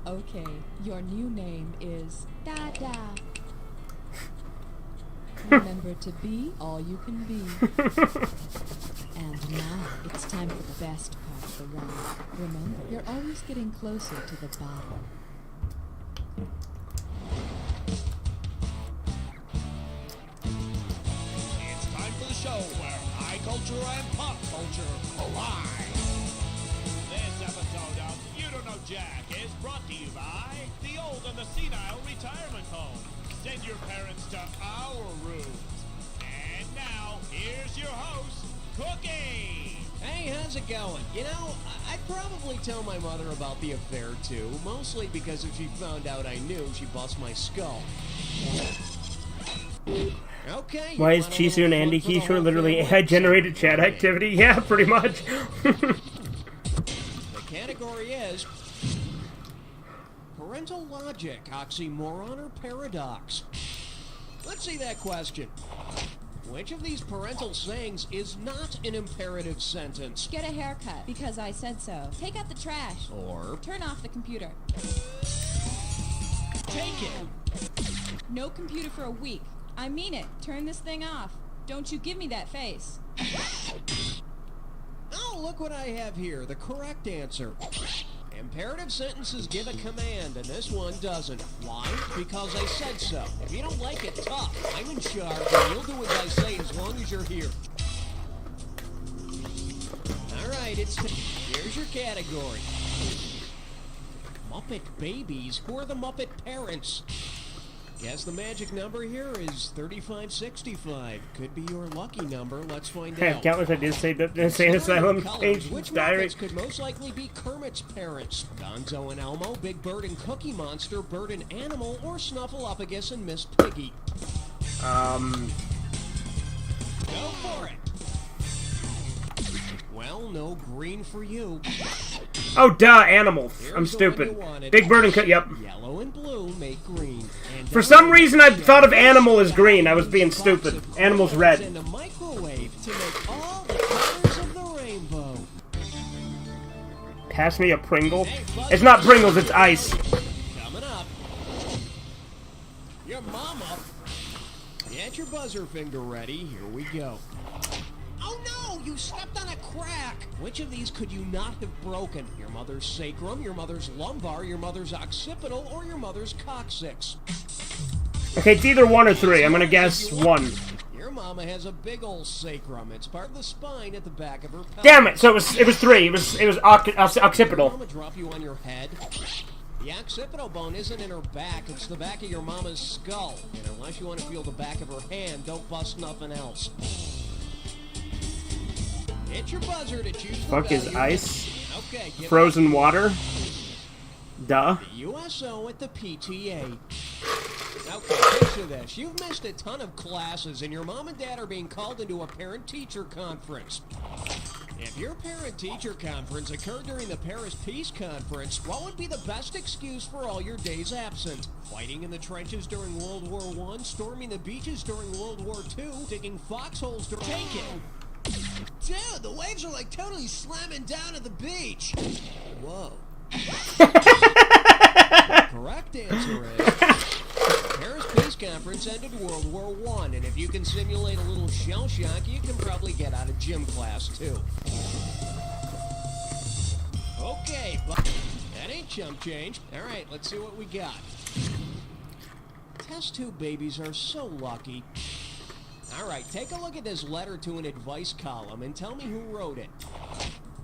Okay, your new name is Dada. Remember to be all you can be. And now it's time for the best part of the ride. Remember, you're always getting closer to the bottom. culture and pop culture collide. This episode of You Don't Know Jack is brought to you by the Old and the Senile Retirement Home. Send your parents to our rooms. And now, here's your host, Cookie. Hey, how's it going? You know, I'd probably tell my mother about the affair, too. Mostly because if she found out I knew, she'd bust my skull. Okay. Why is Chisu and Andy Kishore literally AI-generated chat activity? Yeah, pretty much. The category is parental logic, oxymoron, or paradox. Let's see that question. Which of these parental sayings is not an imperative sentence? Get a haircut, because I said so. Take out the trash. Or turn off the computer. Take it. No computer for a week. I mean it. Turn this thing off. Don't you give me that face. Oh, look what I have here. The correct answer. Imperative sentences give a command, and this one doesn't. Why? Because I said so. If you don't like it, tough. I'm in charge, and you'll do as I say as long as you're here. All right, here's your category. Muppet babies. Who are the Muppet parents? Guess the magic number here is 3565. Could be your lucky number. Let's find out. Countless ideas say Asylum page Which diary. Muppets could most likely be Kermit's parents? Gonzo and Elmo, Big Bird and Cookie Monster, Bird and Animal, or Snuffleupagus and Miss Piggy? Go for it. Well, no green for you. Oh, duh, animals. I'm stupid. Big Bird and yep. Yellow and blue make green. And for some reason, I thought of animal as green. I was being stupid. Animal's red. In the microwave to make all the colors of the rainbow. Pass me a Pringle. It's not Pringles. It's ice. Coming up. Your mama. Get your buzzer finger ready. Here we go. Oh no! You stepped on a crack! Which of these could you not have broken? Your mother's sacrum, your mother's lumbar, your mother's occipital, or your mother's coccyx? Okay, it's either 1 or 3. I'm gonna guess 1. Your mama has a big old sacrum. It's part of the spine at the back of her pelvis. Damn it! So it was 3. It was occipital. Did your mama drop you on your head? The occipital bone isn't in her back. It's the back of your mama's skull. And unless you want to feel the back of her hand, don't bust nothing else. Hit your buzzer to choose the Fuck is value. ice? Okay, Frozen water? Duh. The USO at the PTA. Okay, picture this. You've missed a ton of classes, and your mom and dad are being called into a parent-teacher conference. If your parent-teacher conference occurred during the Paris Peace Conference, what would be the best excuse for all your days absent? Fighting in the trenches during World War I, storming the beaches during World War II, digging foxholes during... Take it! Dude, the waves are like totally slamming down at the beach. Whoa. The correct answer is the Paris Peace Conference ended World War I, and if you can simulate a little shell shock, you can probably get out of gym class too. Okay, but that ain't chump change. All right, let's see what we got. Test tube babies are so lucky. All right, take a look at this letter to an advice column and tell me who wrote it.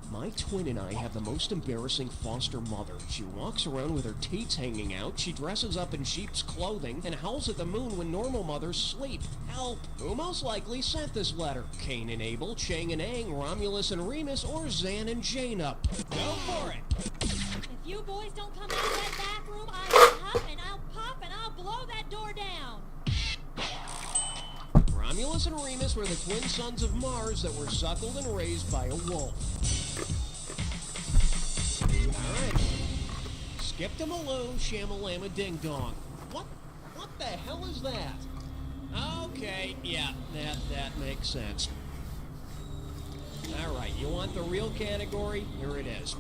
My twin and I have the most embarrassing foster mother. She walks around with her teats hanging out, she dresses up in sheep's clothing, and howls at the moon when normal mothers sleep. Help! Who most likely sent this letter? Cain and Abel, Chang and Aang, Romulus and Remus, or Zan and Jaina? Go for it! If you boys don't come out of that back room, I'll huff and I'll pop and I'll blow that door down. Romulus and Remus were the twin sons of Mars that were suckled and raised by a wolf. Alright. Skip-to-Maloo, Shamalama Ding Dong. What the hell is that? Okay, yeah, that makes sense. Alright, you want the real category? Here it is.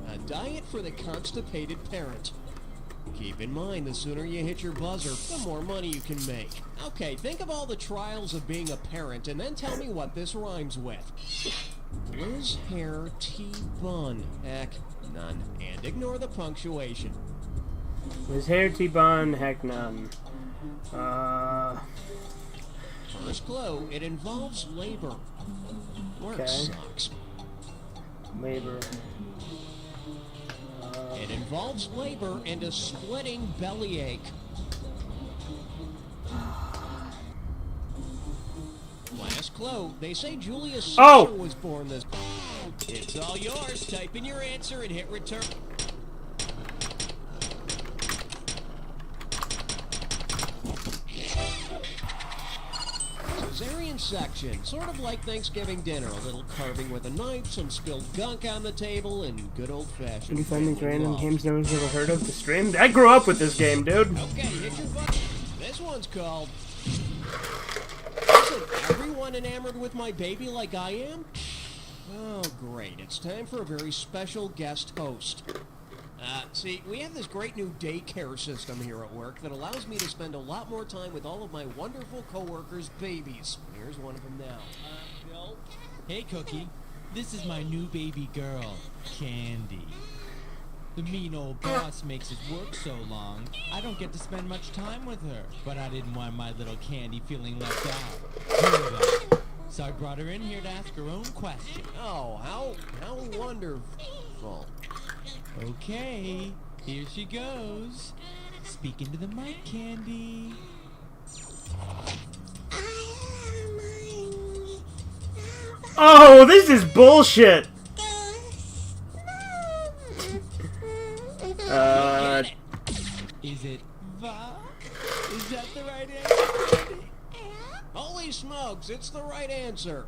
A diet for the constipated parent. Keep in mind, the sooner you hit your buzzer, the more money you can make. Okay, think of all the trials of being a parent, and then tell me what this rhymes with. Liz Hair T Bun. Heck, none. And ignore the punctuation. Liz Hair T Bun. Heck, none. First clue, it involves labor. Work Okay. sucks. Labor. It involves labor and a splitting bellyache. Last clue, they say Julius Caesar Oh! was born this... It's all yours. Type in your answer and hit return. Cesarean section, sort of like Thanksgiving dinner. A little carving with a knife, some spilled gunk on the table, and good old-fashioned... Can you find these family random love. games no one's ever heard of? The stream? I grew up with this game, dude. Okay, hit your button. This one's called... Isn't everyone enamored with my baby like I am? Oh, great. It's time for a very special guest host. See, we have this great new daycare system here at work that allows me to spend a lot more time with all of my wonderful coworkers' babies. Here's one of them now. Bill? Hey, Cookie. This is my new baby girl, Candy. The mean old boss makes his work so long, I don't get to spend much time with her. But I didn't want my little Candy feeling left out. Here, so I brought her in here to ask her own question. Oh, how wonderful. Okay, here she goes. Speak into the mic, Candy. Oh, this is bullshit. Is it va? Is that the right answer, Candy? Holy smokes, it's the right answer.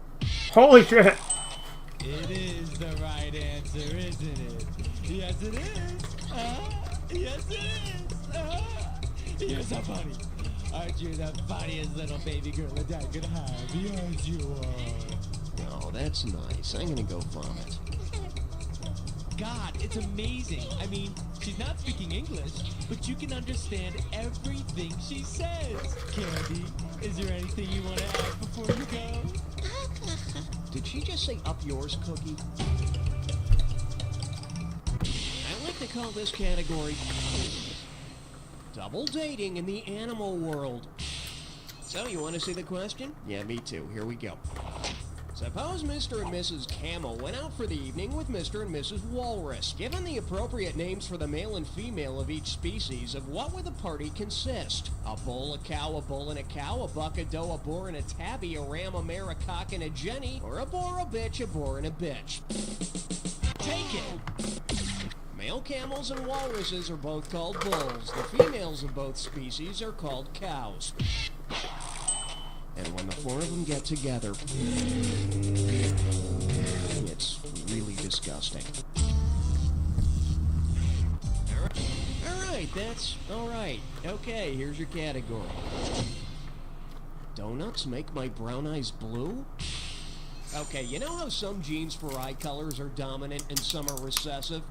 Holy shit. It is the right answer, isn't it? Yes, it is. Yes, it is. You're so funny. Aren't you the funniest little baby girl that I could have? Yes, you are. Oh, that's nice. I'm gonna go vomit. God, it's amazing. I mean, she's not speaking English, but you can understand everything she says. Candy, is there anything you want to add before you go? Did she just say up yours, Cookie? I like to call this category double dating in the animal world. So, you want to see the question? Yeah, me too. Here we go. Suppose Mr. and Mrs. Camel went out for the evening with Mr. and Mrs. Walrus. Given the appropriate names for the male and female of each species, of what would the party consist? A bull, a cow, a bull and a cow, a buck, a doe, a boar and a tabby, a ram, a mare, a cock and a jenny, or a boar, a bitch and a bitch? Take it! Male camels and walruses are both called bulls. The females of both species are called cows. And when the four of them get together, it's really disgusting. Alright, that's alright. Okay, here's your category. Donuts make my brown eyes blue? Okay, you know how some genes for eye colors are dominant and some are recessive?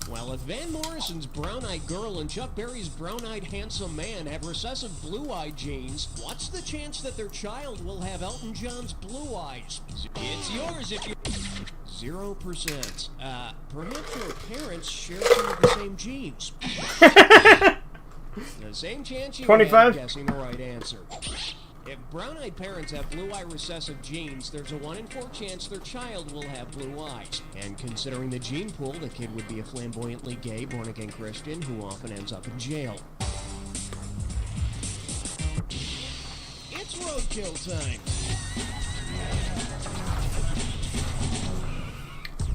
Well, if Van Morrison's brown-eyed girl and Chuck Berry's brown-eyed handsome man have recessive blue-eyed genes, what's the chance that their child will have Elton John's blue eyes? It's yours if you... 0%. Perhaps your parents share some of the same genes. The same chance you 25? have guessing the right answer. If brown-eyed parents have blue-eye recessive genes, there's a 1 in 4 chance their child will have blue eyes. And considering the gene pool, the kid would be a flamboyantly gay, born-again Christian who often ends up in jail. It's roadkill time!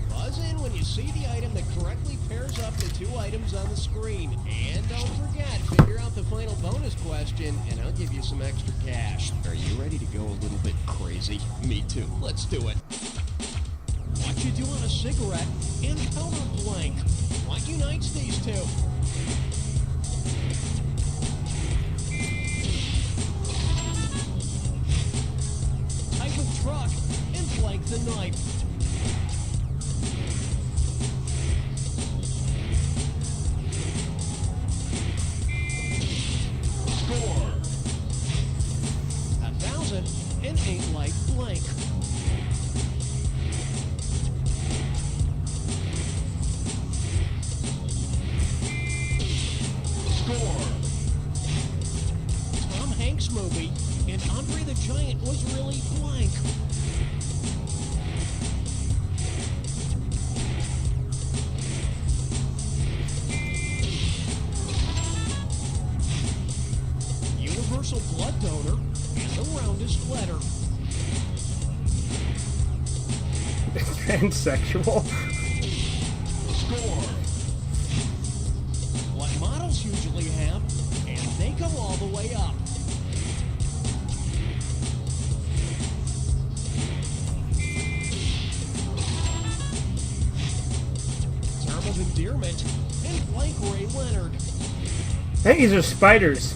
Buzz in when you see the item that correctly pairs up the two items on the screen. And don't forget, figure out the final bonus question, and I'll give you some extra cash. Are you ready to go a little bit crazy? Me too. Let's do it. What you do on a cigarette and color blank. What unites these two? Type of truck and blank the knife. Score 1,008 light blank. Score Tom Hanks movie and Andre the giant was really blank. Universal blood donor and the roundest letter. Transsexual. Score. What models usually have, and they go all the way up. Term of endearment and blank Ray Leonard. I think these are spiders.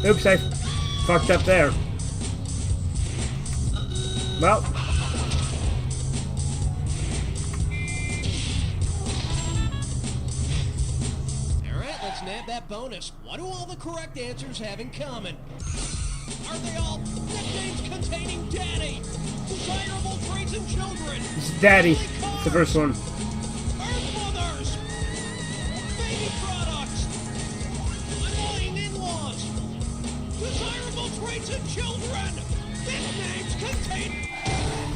Oops, I fucked up there. Well. Alright, let's nab that bonus. What do all the correct answers have in common? Are they all nicknames containing daddy? Desirable traits in children? It's Daddy. It's the first one. Earth mothers! Baby products! Annoying in-laws! Desirable traits in children! Nicknames contain...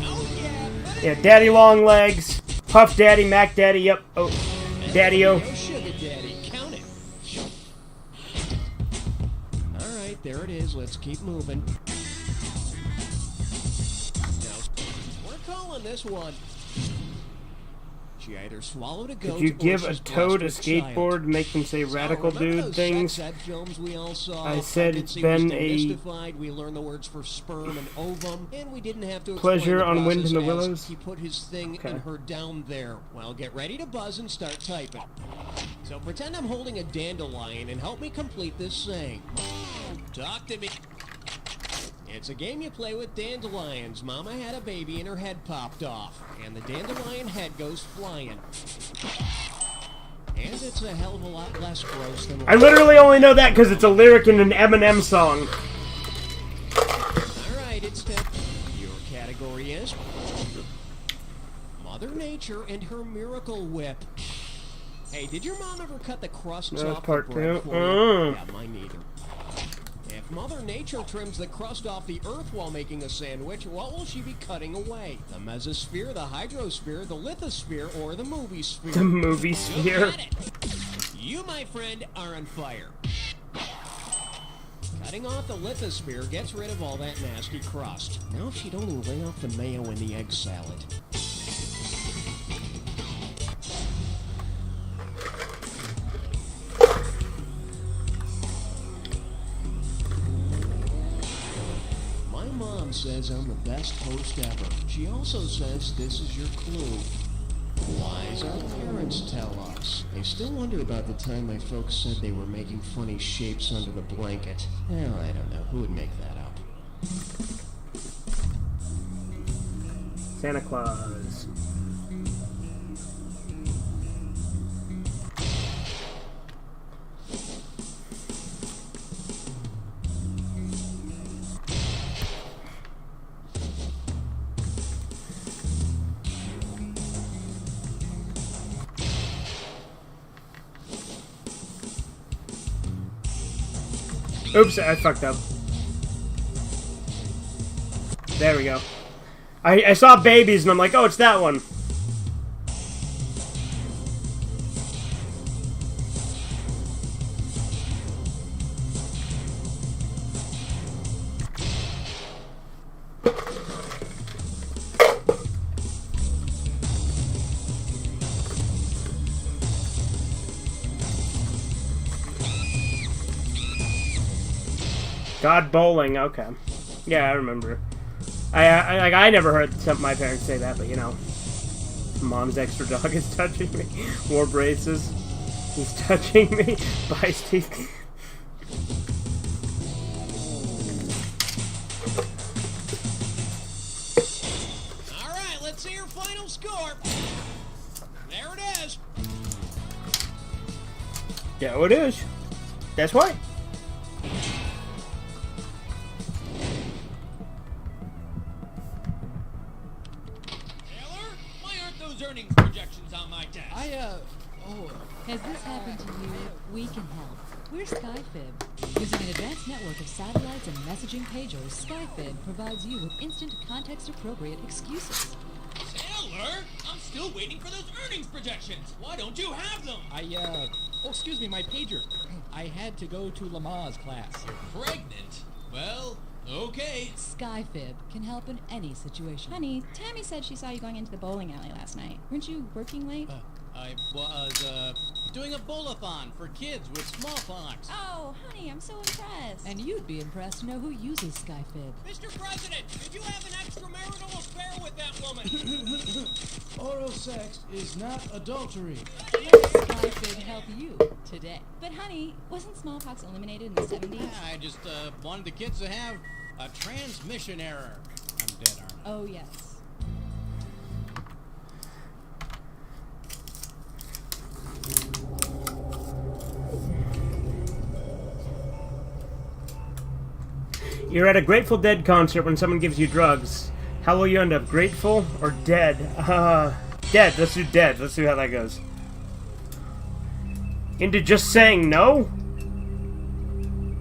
Oh yeah! Yeah, Daddy Long Legs. Puff Daddy, Mac Daddy, yep. Oh, Daddy-O. Sugar Daddy, count it. Alright, there it is. Let's keep moving. Now, we're calling this one. She either swallowed a goat Did you give or a she's toad a blessed with skateboard, make them say radical remember dude those things? sex ed films we all saw? I said it's Pregnancy been was a demystified. We learned the words for sperm and ovum, and we didn't have to pleasure explain the on Wind in the process as Willows? He put his thing Okay. and her down there. Well, get ready to buzz and start typing. So pretend I'm holding a dandelion and help me complete this saying. Talk to me. It's a game you play with dandelions. Mama had a baby and her head popped off, and the dandelion head goes flying. And it's a hell of a lot less gross than... I literally only know that because it's a lyric in an Eminem song. Alright, it's time. Your category is... Mother Nature and her Miracle Whip. Hey, did your mom ever cut the crusts off the part bread two. for you? Yeah, mine neither. If Mother Nature trims the crust off the Earth while making a sandwich, what will she be cutting away? The mesosphere, the hydrosphere, the lithosphere, or the movie sphere? The movie You sphere. got it. You, my friend, are on fire. Cutting off the lithosphere gets rid of all that nasty crust. Now if she'd only lay off the mayo in the egg salad. My mom says I'm the best host ever. She also says this is your clue. Lies our parents tell us. I still wonder about the time my folks said they were making funny shapes under the blanket. Well, I don't know. Who would make that up? Santa Claus. Oops, I fucked up. There we go. I saw babies and I'm like, oh, it's that one. God Bowling, okay. Yeah, I remember. I never heard my parents say that, but you know. Mom's extra dog is touching me. Wore braces. He's touching me. Buys teeth. Alright, let's see your final score. There it is. Yeah, it is. That's right. Why aren't those earnings projections on my desk? Has this happened to you? We can help. We're SkyFib. Using an advanced network of satellites and messaging pagers, SkyFib provides you with instant context-appropriate excuses. Sailor, I'm still waiting for those earnings projections. Why don't you have them? Oh, excuse me, my pager. I had to go to Lamaze class. Pregnant? Well, okay. SkyFib can help in any situation. Honey, Tammy said she saw you going into the bowling alley last night. Weren't you working late? I was, doing a bowl-a-thon for kids with smallpox. Oh, honey, I'm so impressed. And you'd be impressed to know who uses SkyFib. Mr. President, did you have an extramarital affair with that woman? Oral sex is not adultery. SkyFib help you today. But honey, wasn't smallpox eliminated in the 70s? Yeah, I just, wanted the kids to have a transmission error. I'm dead, aren't I? Oh, yes. You're at a Grateful Dead concert when someone gives you drugs. How will you end up, grateful or dead? Dead. Let's do dead. Let's see how that goes. Into just saying no?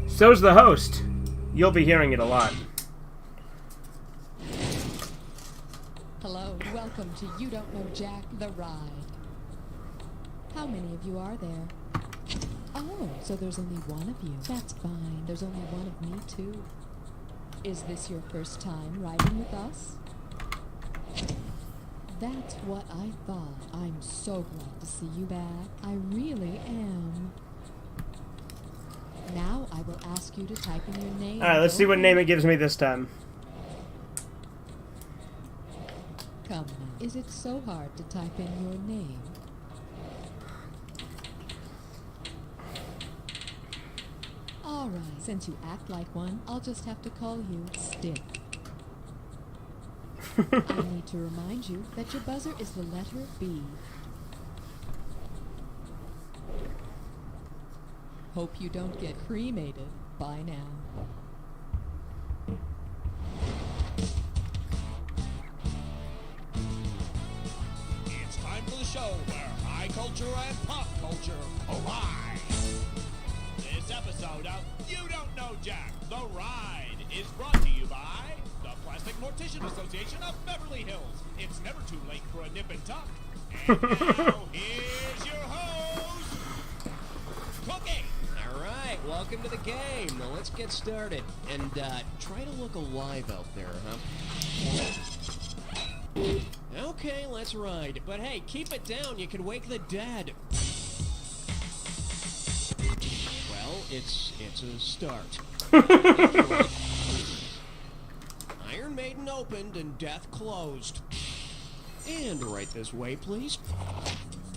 So's the host. You'll be hearing it a lot. Hello, welcome to You Don't Know Jack, the ride. How many of you are there? Oh, so there's only one of you. That's fine. There's only one of me, too. Is this your first time riding with us? That's what I thought. I'm so glad to see you back. I really am. Now I will ask you to type in your name. Alright, let's see what name it gives me this time. Come now. Is it so hard to type in your name? Alright, since you act like one, I'll just have to call you Stick. I need to remind you that your buzzer is the letter B. Hope you don't get cremated. Bye now. It's time for the show where high culture and pop culture collide. This episode of You Don't Know Jack, The Ride, is brought to you by the Plastic Mortician Association of Beverly Hills. It's never too late for a nip and tuck. And now, here's your host, Cookie. Alright, welcome to the game. Now let's get started. And try to look alive out there, huh? Okay, let's ride. But hey, keep it down. You can wake the dead. Well, it's a start. Iron Maiden opened and Death closed. And right this way, please.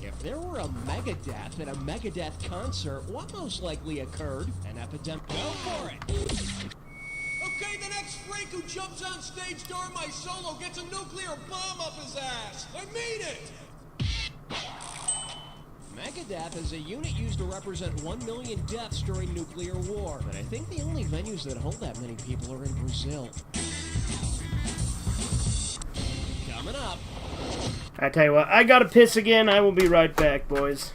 If there were a Megadeth at a Megadeth concert, what most likely occurred? An epidemic. Go for it. Okay, the next freak who jumps on stage during my solo gets a nuclear bomb up his ass. I mean it. Megadeth is a unit used to represent 1 million deaths during nuclear war. But I think the only venues that hold that many people are in Brazil. Coming up. I tell you what, I gotta piss again. I will be right back, boys.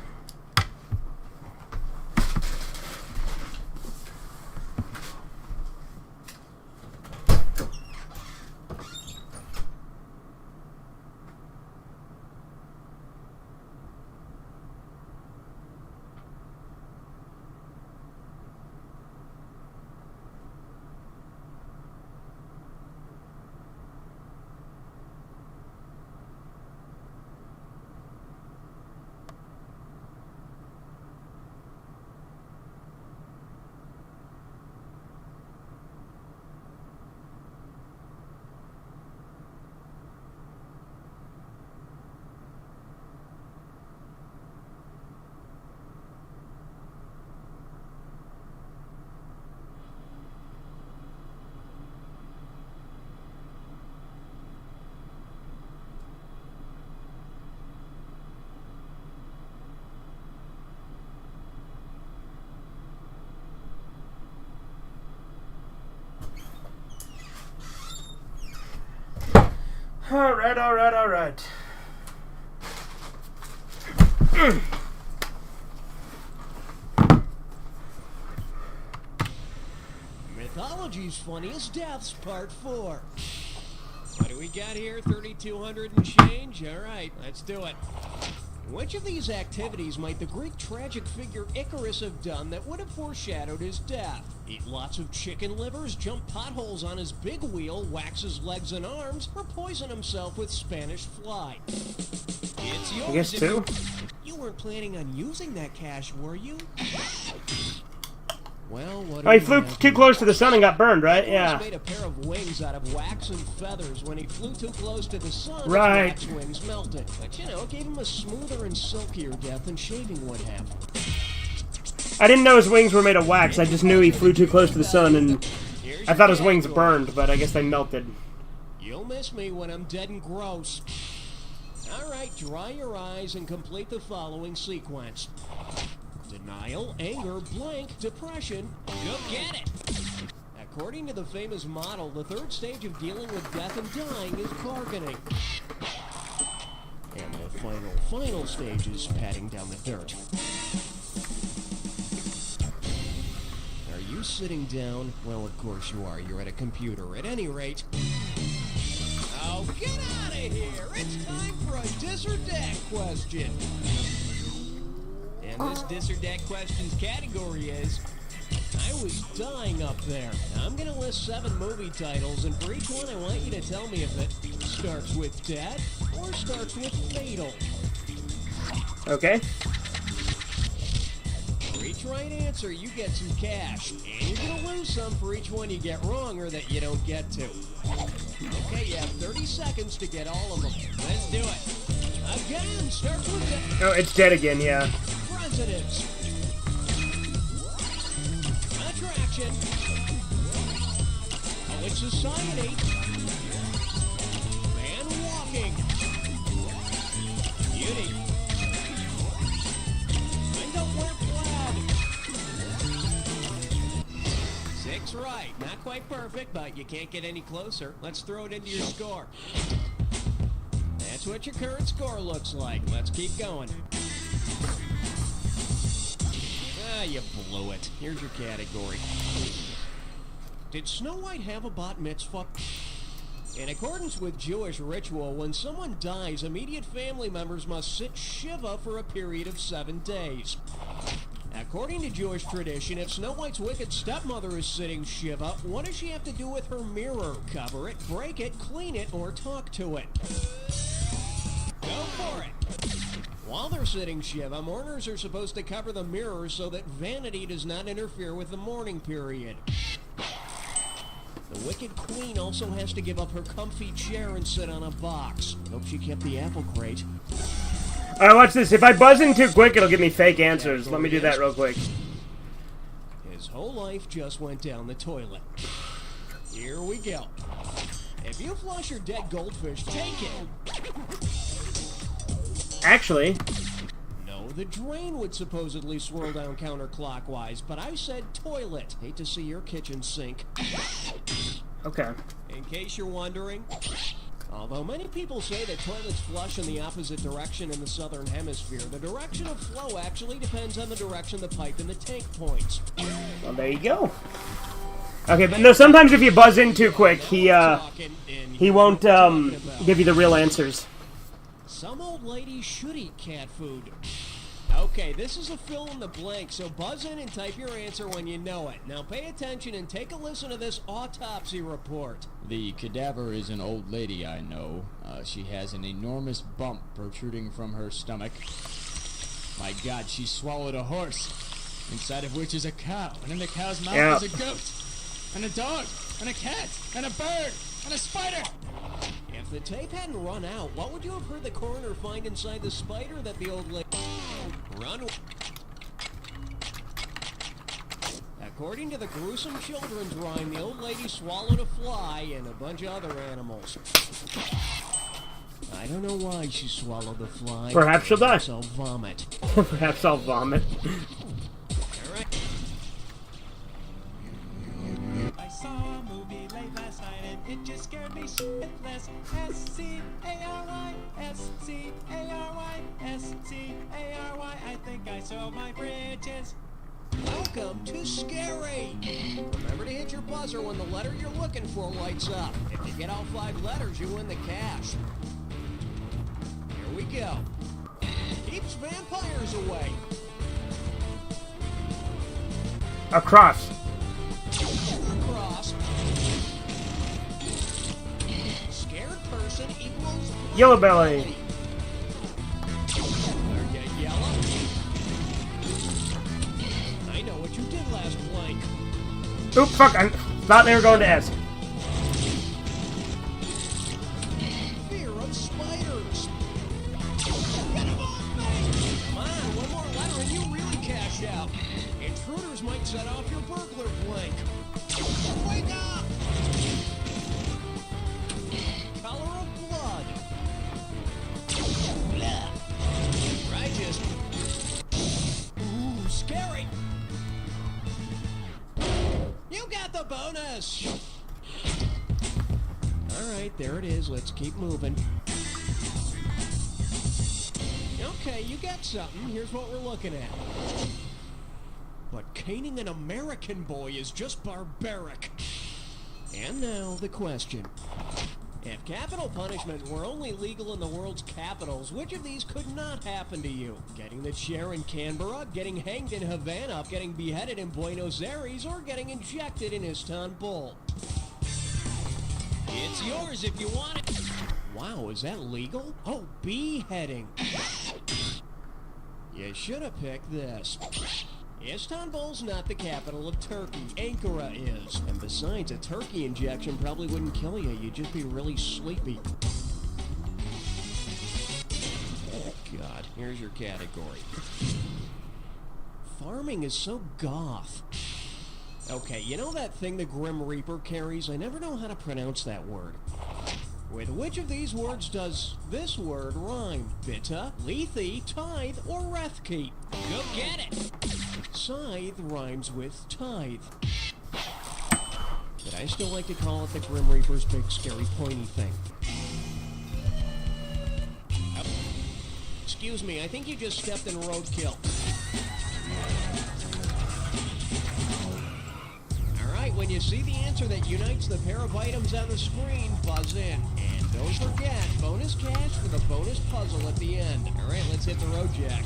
Alright. Technology's Funniest Deaths, Part 4. What do we got here? 3,200 and change? All right, let's do it. Which of these activities might the Greek tragic figure Icarus have done that would have foreshadowed his death? Eat lots of chicken livers, jump potholes on his big wheel, wax his legs and arms, or poison himself with Spanish fly? It's yours. I guess two. You weren't planning on using that cash, were you? Well, what Oh, he flew too close to the sun and got burned, right? Yeah. He made a pair of wings out of wax and feathers. When he flew too close to the sun, Right. his wax wings melted. But you know, it gave him a smoother and silkier death than shaving would have. I didn't know his wings were made of wax. I just knew he flew too close to the sun, and I thought his wings burned, but I guess they melted. You'll miss me when I'm dead and gross. All right, dry your eyes and complete the following sequence. Denial, anger, blank, depression. Go get it! According to the famous model, the third stage of dealing with death and dying is bargaining. And the final stage is patting down the dirt. Are you sitting down? Well, of course you are. You're at a computer. At any rate... Oh, get out of here! It's time for a dis or dat question. And this dis or dat questions category is... I was dying up there. I'm gonna list 7 movie titles, and for each one I want you to tell me if it starts with death or starts with fatal. Okay. For each right answer, you get some cash, and you're gonna lose some for each one you get wrong or that you don't get to. Okay, you have 30 seconds to get all of them. Let's do it. Again, starts with death. Oh, it's dead again, yeah. Presidents. Attraction. Oh, it's society. Man walking. Beauty. I don't wear plaid. 6 right. Not quite perfect, but you can't get any closer. Let's throw it into your score. That's what your current score looks like. Let's keep going. Ah, you blew it. Here's your category. Did Snow White have a bat mitzvah? In accordance with Jewish ritual, when someone dies, immediate family members must sit Shiva for a period of 7 days. According to Jewish tradition, if Snow White's wicked stepmother is sitting Shiva, what does she have to do with her mirror? Cover it, break it, clean it, or talk to it? Go for it! While they're sitting Shiva, mourners are supposed to cover the mirror so that vanity does not interfere with the mourning period. The wicked queen also has to give up her comfy chair and sit on a box. Hope she kept the apple crate. Alright, watch this. If I buzz in too quick, it'll give me fake answers. Let me do that real quick. His whole life just went down the toilet. Here we go. If you flush your dead goldfish, take it. Actually... No, the drain would supposedly swirl down counterclockwise, but I said toilet. Hate to see your kitchen sink. Okay. In case you're wondering, although many people say that toilets flush in the opposite direction in the southern hemisphere, the direction of flow actually depends on the direction the pipe and the tank points. Well, there you go. Okay, but no, sometimes if you buzz in too quick, he won't give you the real answers. Some old ladies should eat cat food. Okay, this is a fill in the blank, so buzz in and type your answer when you know it. Now pay attention and take a listen to this autopsy report. The cadaver is an old lady I know. She has an enormous bump protruding from her stomach. My God, she swallowed a horse, inside of which is a cow, and in the cow's mouth is a goat, and a dog, and a cat, and a bird, and a spider. If the tape hadn't run out, what would you have heard the coroner find inside the spider that the old lady... Run... According to the gruesome children's rhyme, the old lady swallowed a fly and a bunch of other animals. I don't know why she swallowed the fly. Perhaps she'll die. Perhaps I'll vomit. Perhaps I'll vomit. Alright. I saw a movie late last night and it just scared me shitless. S-C-A-R-Y, S-C-A-R-Y, S-C-A-R-Y. I think I saw my bridges. Welcome to Scary. Remember to hit your buzzer when the letter you're looking for lights up. If you get all 5 letters, you win the cash. Here we go. Keeps vampires away. Across. Across. Scared person equals Yellow belly. Okay, yellow. I know what you did last blank. Oop, fuck, I thought they were going to S. Fear of spiders. Get him off me! Come on, one more letter and you really cash out. Intruders might set off your burglar blink. Wake up! Color of blood. Blah. Righteous. Ooh, scary. You got the bonus! Alright, there it is. Let's keep moving. Okay, you got something. Here's what we're looking at. But caning an American boy is just barbaric. And now, the question. If capital punishment were only legal in the world's capitals, which of these could not happen to you? Getting the chair in Canberra, getting hanged in Havana, getting beheaded in Buenos Aires, or getting injected in Istanbul? It's yours if you want it. Wow, is that legal? Oh, beheading. You should have picked this. Istanbul's not the capital of Turkey. Ankara is. And besides, a turkey injection probably wouldn't kill you. You'd just be really sleepy. Oh, God. Here's your category. Farming is so goth. Okay, you know that thing the Grim Reaper carries? I never know how to pronounce that word. With which of these words does this word rhyme? Bitta, Lethe, tithe, or Rethke? Go get it. Scythe rhymes with tithe. But I still like to call it the Grim Reaper's big scary pointy thing. Excuse me, I think you just stepped in roadkill. Alright, when you see the answer that unites the pair of items on the screen, buzz in. And don't forget, bonus cash for the bonus puzzle at the end. Alright, let's hit the road, Jack.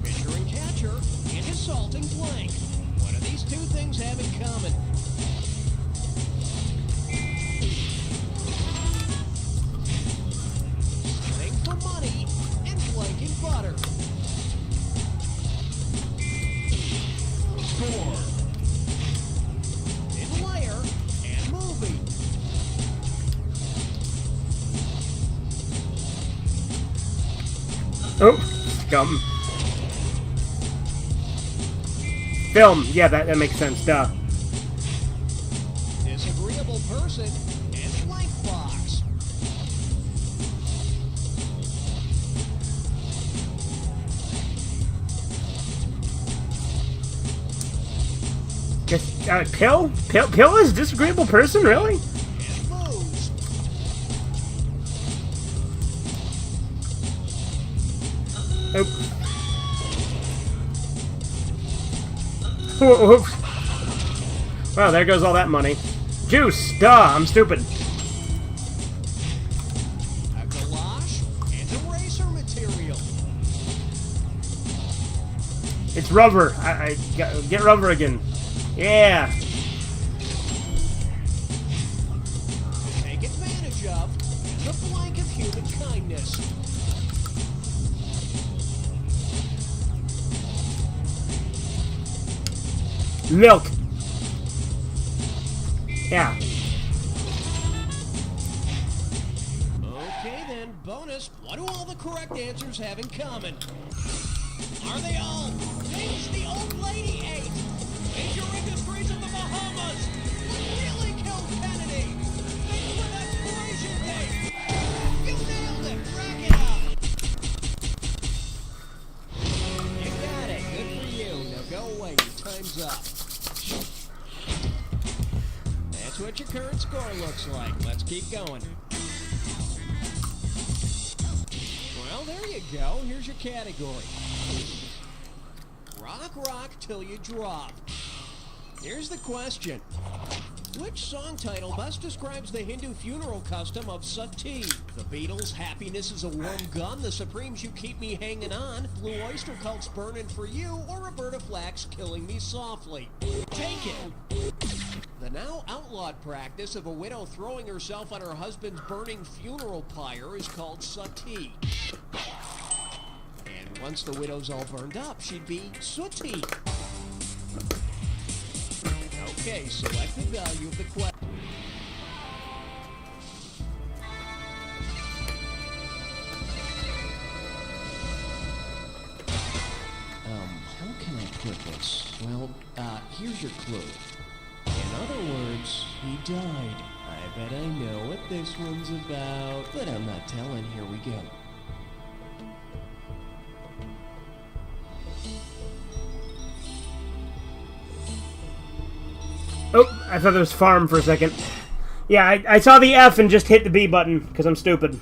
Fisher and catcher, and assaulting blank. What do these two things have in common? Stealing for money and blanking butter. Score. In layer and movie. Oh, scum. Film. Yeah, that makes sense. Duh. Disagreeable person and blank box. Pill? Pill is a disagreeable person? Really? And booze. Oh. Wow, there goes all that money. Juice! Duh, I'm stupid. A gouache and eraser material. It's rubber. I get rubber again. Yeah. Take advantage of the blank of human kindness. Milk. Yeah. Okay then, bonus. What do all the correct answers have in common? Are they all things the old lady ate? Major industries of the Bahamas. What really killed Kennedy? Things with expiration date. You nailed it. Rack it up. You got it. Good for you. Now go away. Your time's up. That's what your current score looks like. Let's keep going. Well, there you go. Here's your category. rock till you drop. Here's the question. Which song title best describes the Hindu funeral custom of sati? The Beatles' Happiness is a Warm Gun, The Supremes' You Keep Me Hanging On, Blue Oyster Cult's Burnin' For You, or Roberta Flack's Killing Me Softly? Take it! The now outlawed practice of a widow throwing herself on her husband's burning funeral pyre is called sati. And once the widow's all burned up, she'd be sooty. Okay, select the value of the question. How can I put this? Well, here's your clue. In other words, he died. I bet I know what this one's about, but I'm not telling. Here we go. Oh, I thought there was farm for a second. Yeah, I saw the F and just hit the B button, because I'm stupid.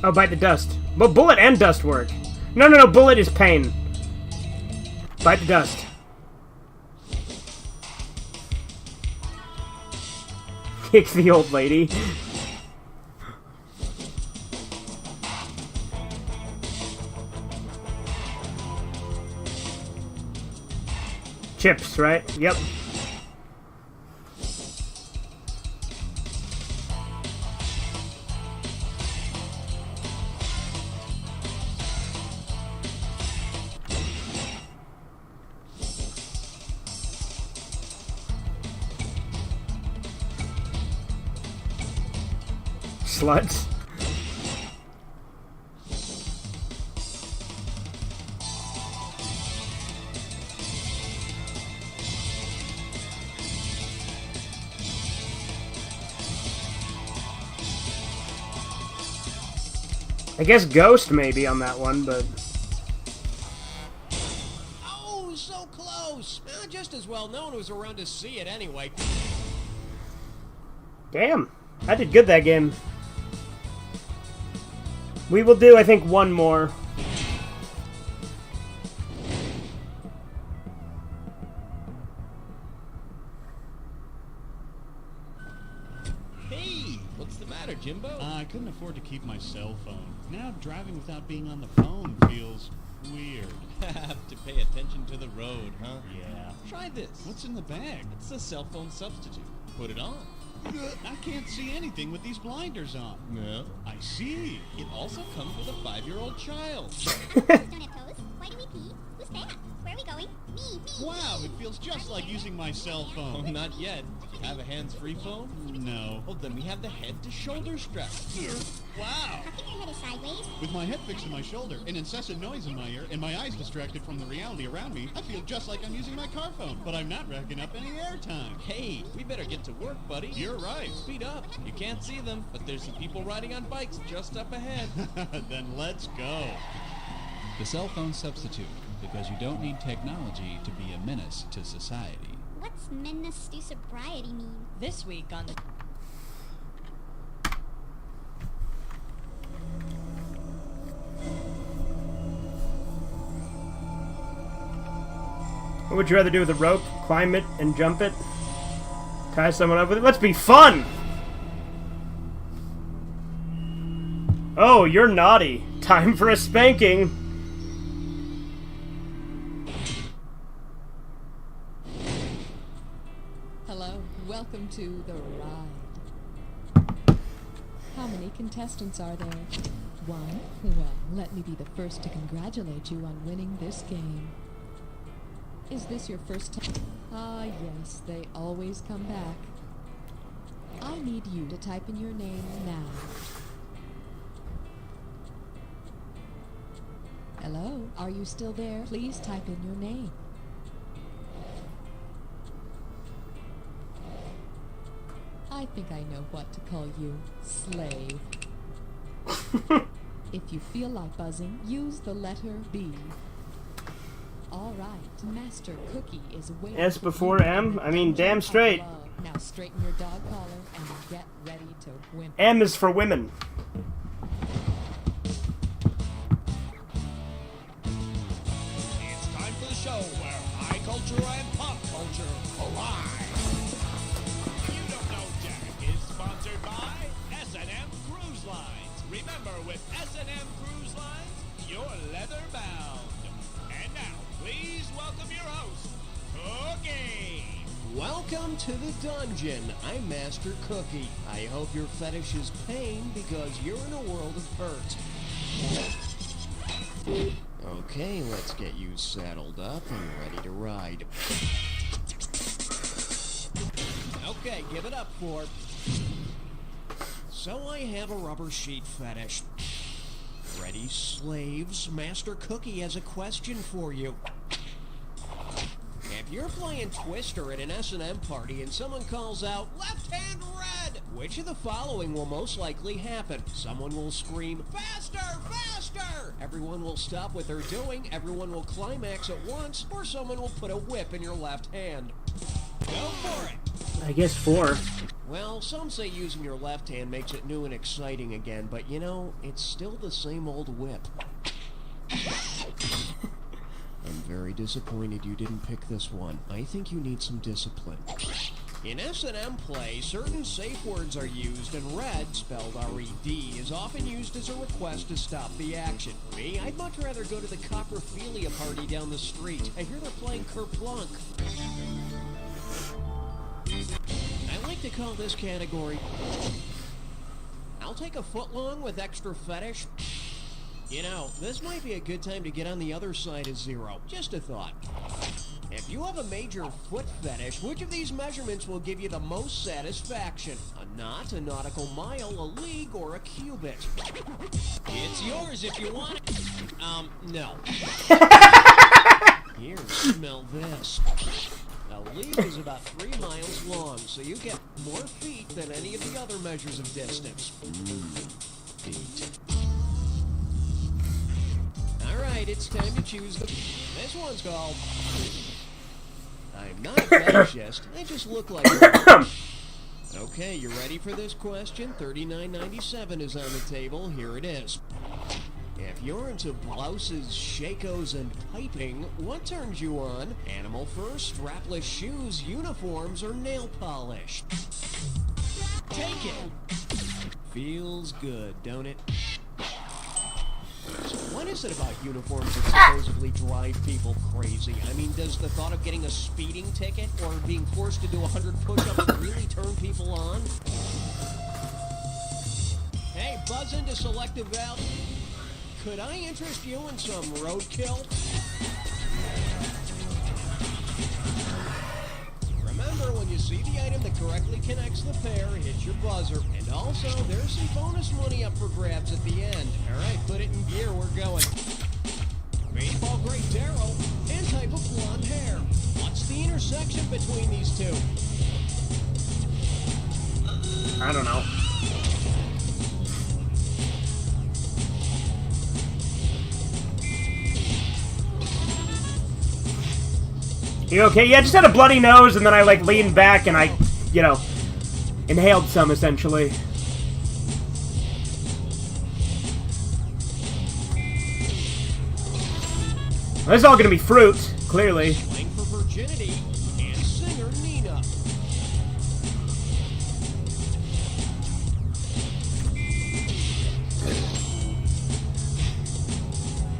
Oh, bite the dust. But bullet and dust work. No, bullet is pain. Bite the dust. Kick the old lady. Chips, right? Yep. Sluts. I guess Ghost maybe on that one, but... Oh, so close! Just as well no one was around to see it anyway. Damn, I did good that game. We will do, I think, one more. Hey! What's the matter, Jimbo? I couldn't afford to keep my cell phone. Now driving without being on the phone feels weird. Have to pay attention to the road, huh? Yeah. Try this. What's in the bag? It's a cell phone substitute. Put it on. I can't see anything with these blinders on. No. I see. It also comes with a 5-year-old child. Don't have toes? Why do we pee? Who's that? Where are we going? Me. Wow, it feels just like using my cell Oh, phone. not yet. You have a hands-free phone? No. Oh, then we have the head-to-shoulder strap. Wow. How come your head is sideways? With my head fixed to my shoulder, an incessant noise in my ear, and my eyes distracted from the reality around me, I feel just like I'm using my car phone, but I'm not racking up any airtime. Hey, we better get to work, buddy. You're right. Speed up. You can't see them, but there's some people riding on bikes just up ahead. Then let's go. The cell phone substitute, because you don't need technology to be a menace to society. What's menace to sobriety mean? This week on the... What would you rather do with a rope? Climb it and jump it? Tie someone up with it? Let's be fun! Oh, you're naughty. Time for a spanking. Hello, welcome to The Ride. How many contestants are there? One? Well, let me be the first to congratulate you on winning this game. Is this your first time? Ah, yes, they always come back. I need you to type in your name now. Hello, are you still there? Please type in your name. I think I know what to call you. Slave. If you feel like buzzing, use the letter B. All right, Master Cookie is waiting. S before M? I mean, damn straight. Now straighten your dog collar and get ready to whimper. M is for women. With S&M Cruise Lines, you're leather bound. And now, please welcome your host, Cookie. Welcome to the dungeon. I'm Master Cookie. I hope your fetish is pain because you're in a world of hurt. Okay, let's get you saddled up and ready to ride. Okay, give it up, Ford. So I have a rubber sheet fetish. Ready, slaves? Master Cookie has a question for you. If you're playing Twister at an S&M party and someone calls out, "Left hand red," which of the following will most likely happen? Someone will scream, "Faster, faster!" Everyone will stop what they're doing, everyone will climax at once, or someone will put a whip in your left hand. Go for it! I guess 4. Well, some say using your left hand makes it new and exciting again, but you know, it's still the same old whip. I'm very disappointed you didn't pick this one. I think you need some discipline. In S&M play, certain safe words are used, and red, spelled R-E-D, is often used as a request to stop the action. Me, I'd much rather go to the Coprophilia party down the street. I hear they're playing Kerplunk. I like to call this category, I'll take a footlong with extra fetish. You know, this might be a good time to get on the other side of 0. Just a thought. If you have a major foot fetish, which of these measurements will give you the most satisfaction? A knot, a nautical mile, a league, or a cubit? It's yours if you want it. No. Here, smell this. A league is about 3 miles long, so you get more feet than any of the other measures of distance. Feet. Alright, it's time to choose the... This one's called... I'm not a fetishist, I just look like one. Okay, you ready for this question? $39.97 is on the table, here it is. If you're into blouses, shakos, and piping, what turns you on? Animal fur, strapless shoes, uniforms, or nail polish? Take it! Feels good, don't it? So what is it about uniforms that supposedly drive people crazy? I mean, does the thought of getting a speeding ticket or being forced to do 100 push-ups really turn people on? Hey, buzz into Selective Valve. Could I interest you in some roadkill? Remember, when you see the item that correctly connects the pair, hit your buzzer. And also, there's some bonus money up for grabs at the end. Alright, put it in gear, we're going. Baseball great Darrow, and type of blonde hair. What's the intersection between these two? I don't know. You okay? Yeah, I just had a bloody nose, and then I, like, leaned back, and I, you know, inhaled some, essentially. Well, this is all gonna be fruit, clearly. Playing for virginity, and singer Nina.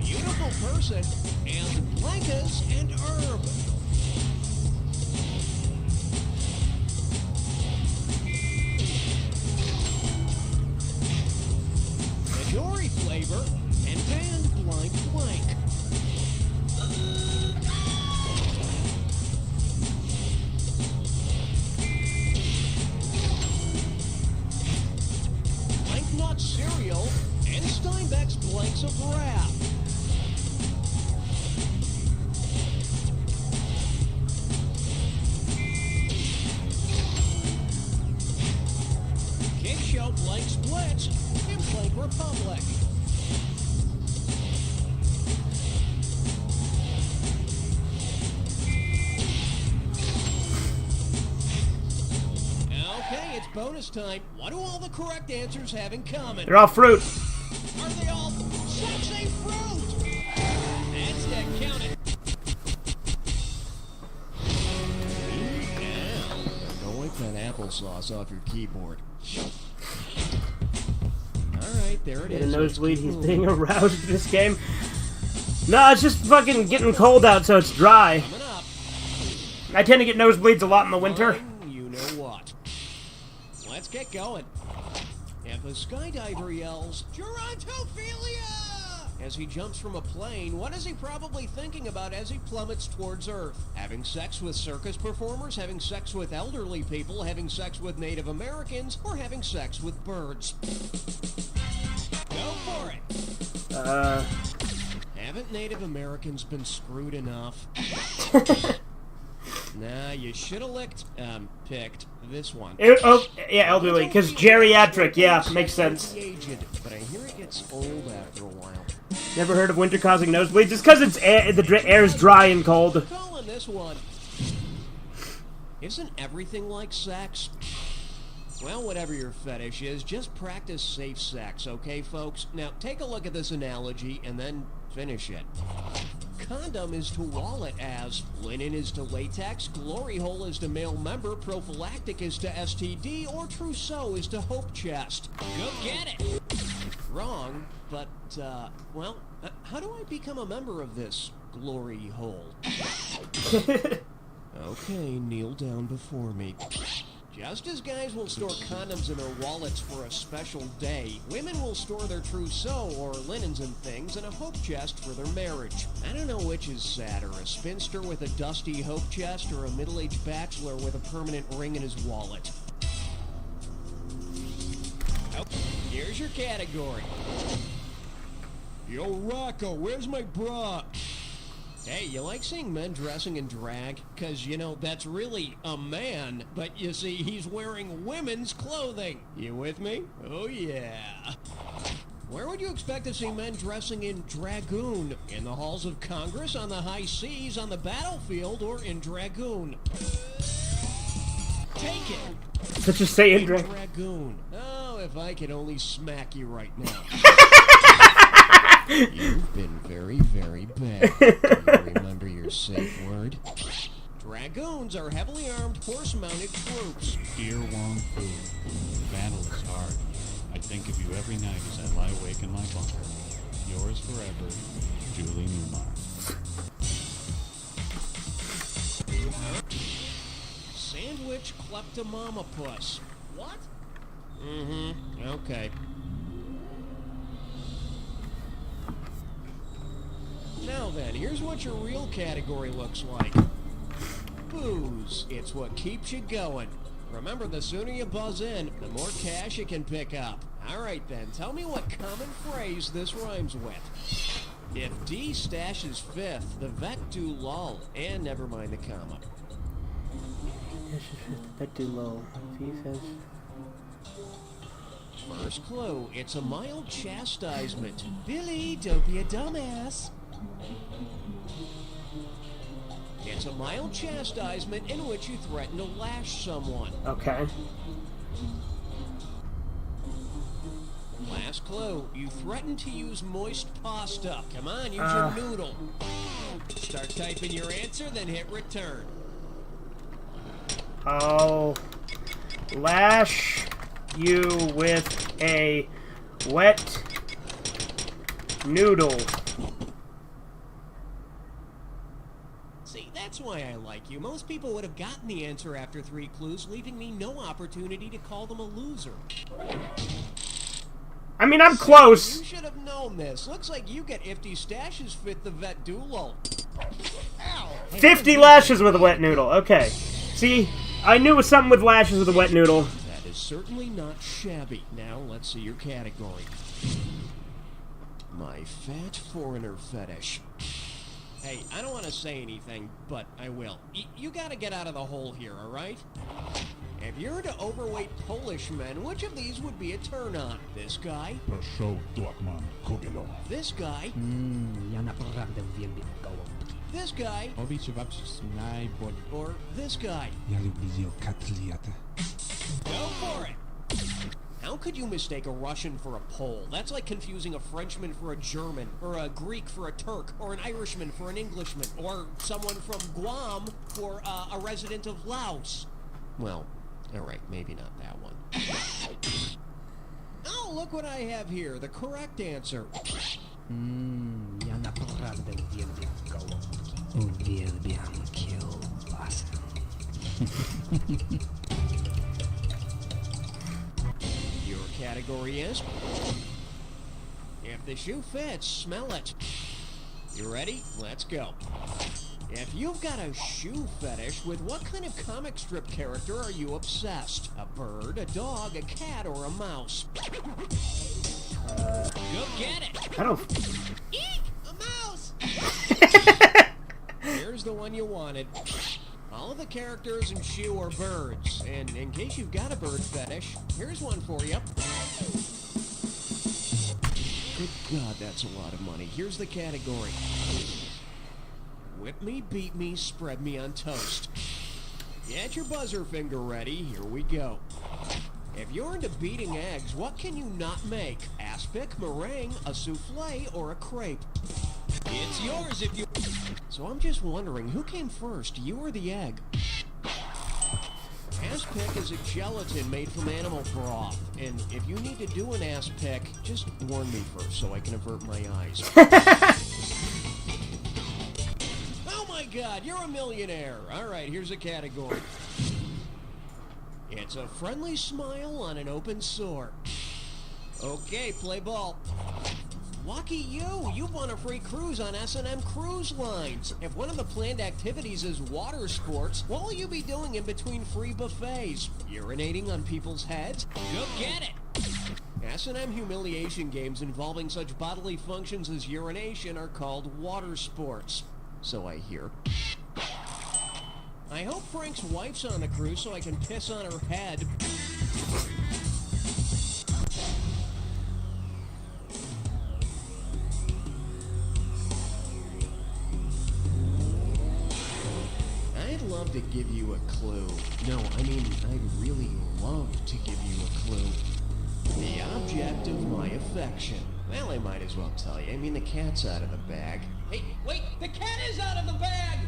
Beautiful person, and blankets and herb. Dory flavor, and band blank blank. Blank nut cereal, and Steinbeck's blanks of wrath. Kick show blank splits, and blank Republic. Okay, it's bonus time. What do all the correct answers have in common? They're all fruit. Are they all sexy fruit? That's that counted. Now, don't wipe that applesauce off your keyboard. Alright, right, there it Get a is. nosebleed, he's being aroused in this game. No, it's just fucking getting cold out, so it's dry. I tend to get nosebleeds a lot in the winter. You know what? Let's get going. If a skydiver yells, Gerontophilia! As he jumps from a plane, what is he probably thinking about as he plummets towards Earth? Having sex with circus performers, having sex with elderly people, having sex with Native Americans, or having sex with birds? Go for it! Haven't Native Americans been screwed enough? Nah, you should have picked this one. Oh, yeah, elderly, because geriatric, yeah, makes sense. But I hear it gets old after a while. Never heard of winter causing nosebleeds? It's because the air's dry and cold. Calling this one. Isn't everything like sex? Well, whatever your fetish is, just practice safe sex, okay, folks? Now, take a look at this analogy and then finish it. Condom is to wallet as, linen is to latex, glory hole is to male member, prophylactic is to STD, or trousseau is to hope chest. Go get it! Wrong, but, well, how do I become a member of this glory hole? Okay, kneel down before me. Just as guys will store condoms in their wallets for a special day, women will store their trousseau or linens and things in a hope chest for their marriage. I don't know which is sadder, a spinster with a dusty hope chest or a middle-aged bachelor with a permanent ring in his wallet. Oh, here's your category. Yo, Rocco, where's my bra? Hey, you like seeing men dressing in drag? Because, you know, that's really a man, but you see, he's wearing women's clothing. You with me? Oh, yeah. Where would you expect to see men dressing in dragoon? In the halls of Congress, on the high seas, on the battlefield, or in dragoon? Take it! Let's just say in dragoon. Oh, if I could only smack you right now. You've been very, very bad. Do you remember your safe word? Dragoons are heavily armed, horse-mounted troops. Dear Wong Fu, the battle is hard. I think of you every night as I lie awake in my bunker. Yours forever, Julie Newmar. Sandwich kleptomamapus. What? Mm-hmm. Okay. Now then, here's what your real category looks like. Booze. It's what keeps you going. Remember, the sooner you buzz in, the more cash you can pick up. Alright then, tell me what common phrase this rhymes with. If D stashes fifth, the vet do lull. And never mind the comma. Vet do lull. He says... First clue, it's a mild chastisement. Billy, don't be a dumbass. It's a mild chastisement in which you threaten to lash someone. Okay. Last clue, you threaten to use moist pasta. Come on, use your noodle. Start typing your answer, then hit return. I'll lash you with a wet noodle. That's why I like you. Most people would have gotten the answer after 3 clues, leaving me no opportunity to call them a loser. I mean, I'm close. You should have known this. Looks like you get 50 stashes fit the vet dulo. Ow! 50 lashes with a wet noodle. Okay. See, I knew it was something with lashes with a wet noodle. That is certainly not shabby. Now, let's see your category. My fat foreigner fetish. Hey, I don't want to say anything, but I will. You gotta get out of the hole here, alright? If you're into overweight Polish men, which of these would be a turn-on? This guy? This guy? This guy? Or this guy? Go for it! How could you mistake a Russian for a Pole? That's like confusing a Frenchman for a German, or a Greek for a Turk, or an Irishman for an Englishman, or someone from Guam for a resident of Laos. Well, alright, maybe not that one. Oh, look what I have here. The correct answer. Ja naprawdę uwielbiam kiełbasę. Your category is... If the shoe fits, smell it. You ready? Let's go. If you've got a shoe fetish, with what kind of comic strip character are you obsessed? A bird, a dog, a cat, or a mouse? Go get it. I don't... Eek! A mouse! Here's the one you wanted. All of the characters in Shoe are birds. And in case you've got a bird fetish, here's one for you. Good God, that's a lot of money. Here's the category. Whip me, beat me, spread me on toast. Get your buzzer finger ready. Here we go. If you're into beating eggs, what can you not make? Aspic, meringue, a souffle, or a crepe? It's yours if you... So I'm just wondering, who came first, you or the egg? Aspic is a gelatin made from animal broth. And if you need to do an aspic, just warn me first so I can avert my eyes. Oh my God, you're a millionaire. All right, here's a category. It's a friendly smile on an open sore. Okay, play ball. Lucky you! You've won a free cruise on S&M Cruise Lines. If one of the planned activities is water sports, what will you be doing in between free buffets? Urinating on people's heads? Go get it. S&M humiliation games involving such bodily functions as urination are called water sports. So I hear. I hope Frank's wife's on the cruise so I can piss on her head. I'd love to give you a clue. No, I mean, I'd really love to give you a clue. The object of my affection. Well, I might as well tell you. I mean, the cat's out of the bag. Hey, wait! The cat is out of the bag!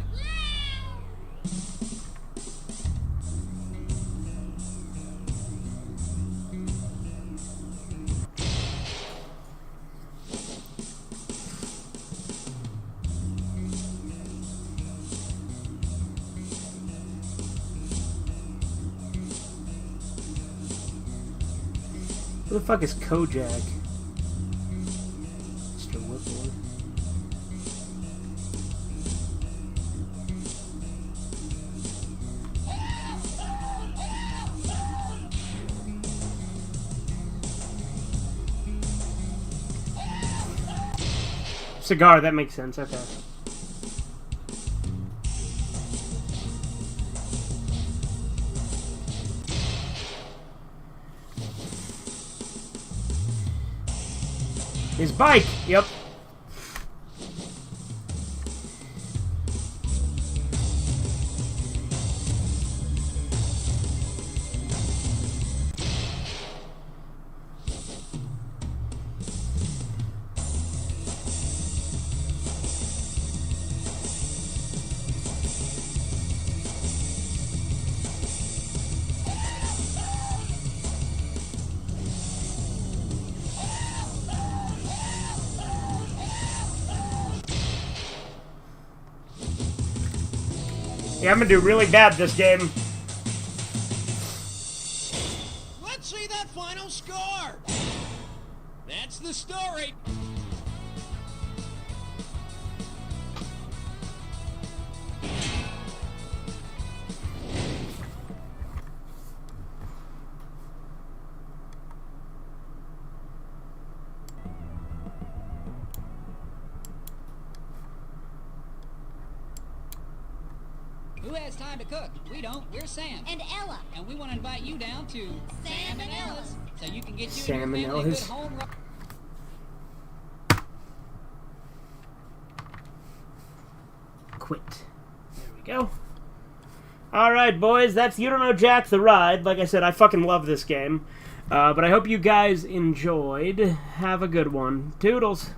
Who the fuck is Kojak? Mr. Whitmore. Cigar, that makes sense, okay. His bike! Yep. Yeah, I'm gonna do really bad this game. Let's see that final score! That's the story! Who has time to cook? We don't. We're Sam. And Ella. And we want to invite you down to Sam and Ella's. so you can get you Sam and and your family a good Ella's. home run. Quit. There we go. Alright, boys, that's You Don't Know Jack the Ride. Like I said, I fucking love this game. But I hope you guys enjoyed. Have a good one. Toodles.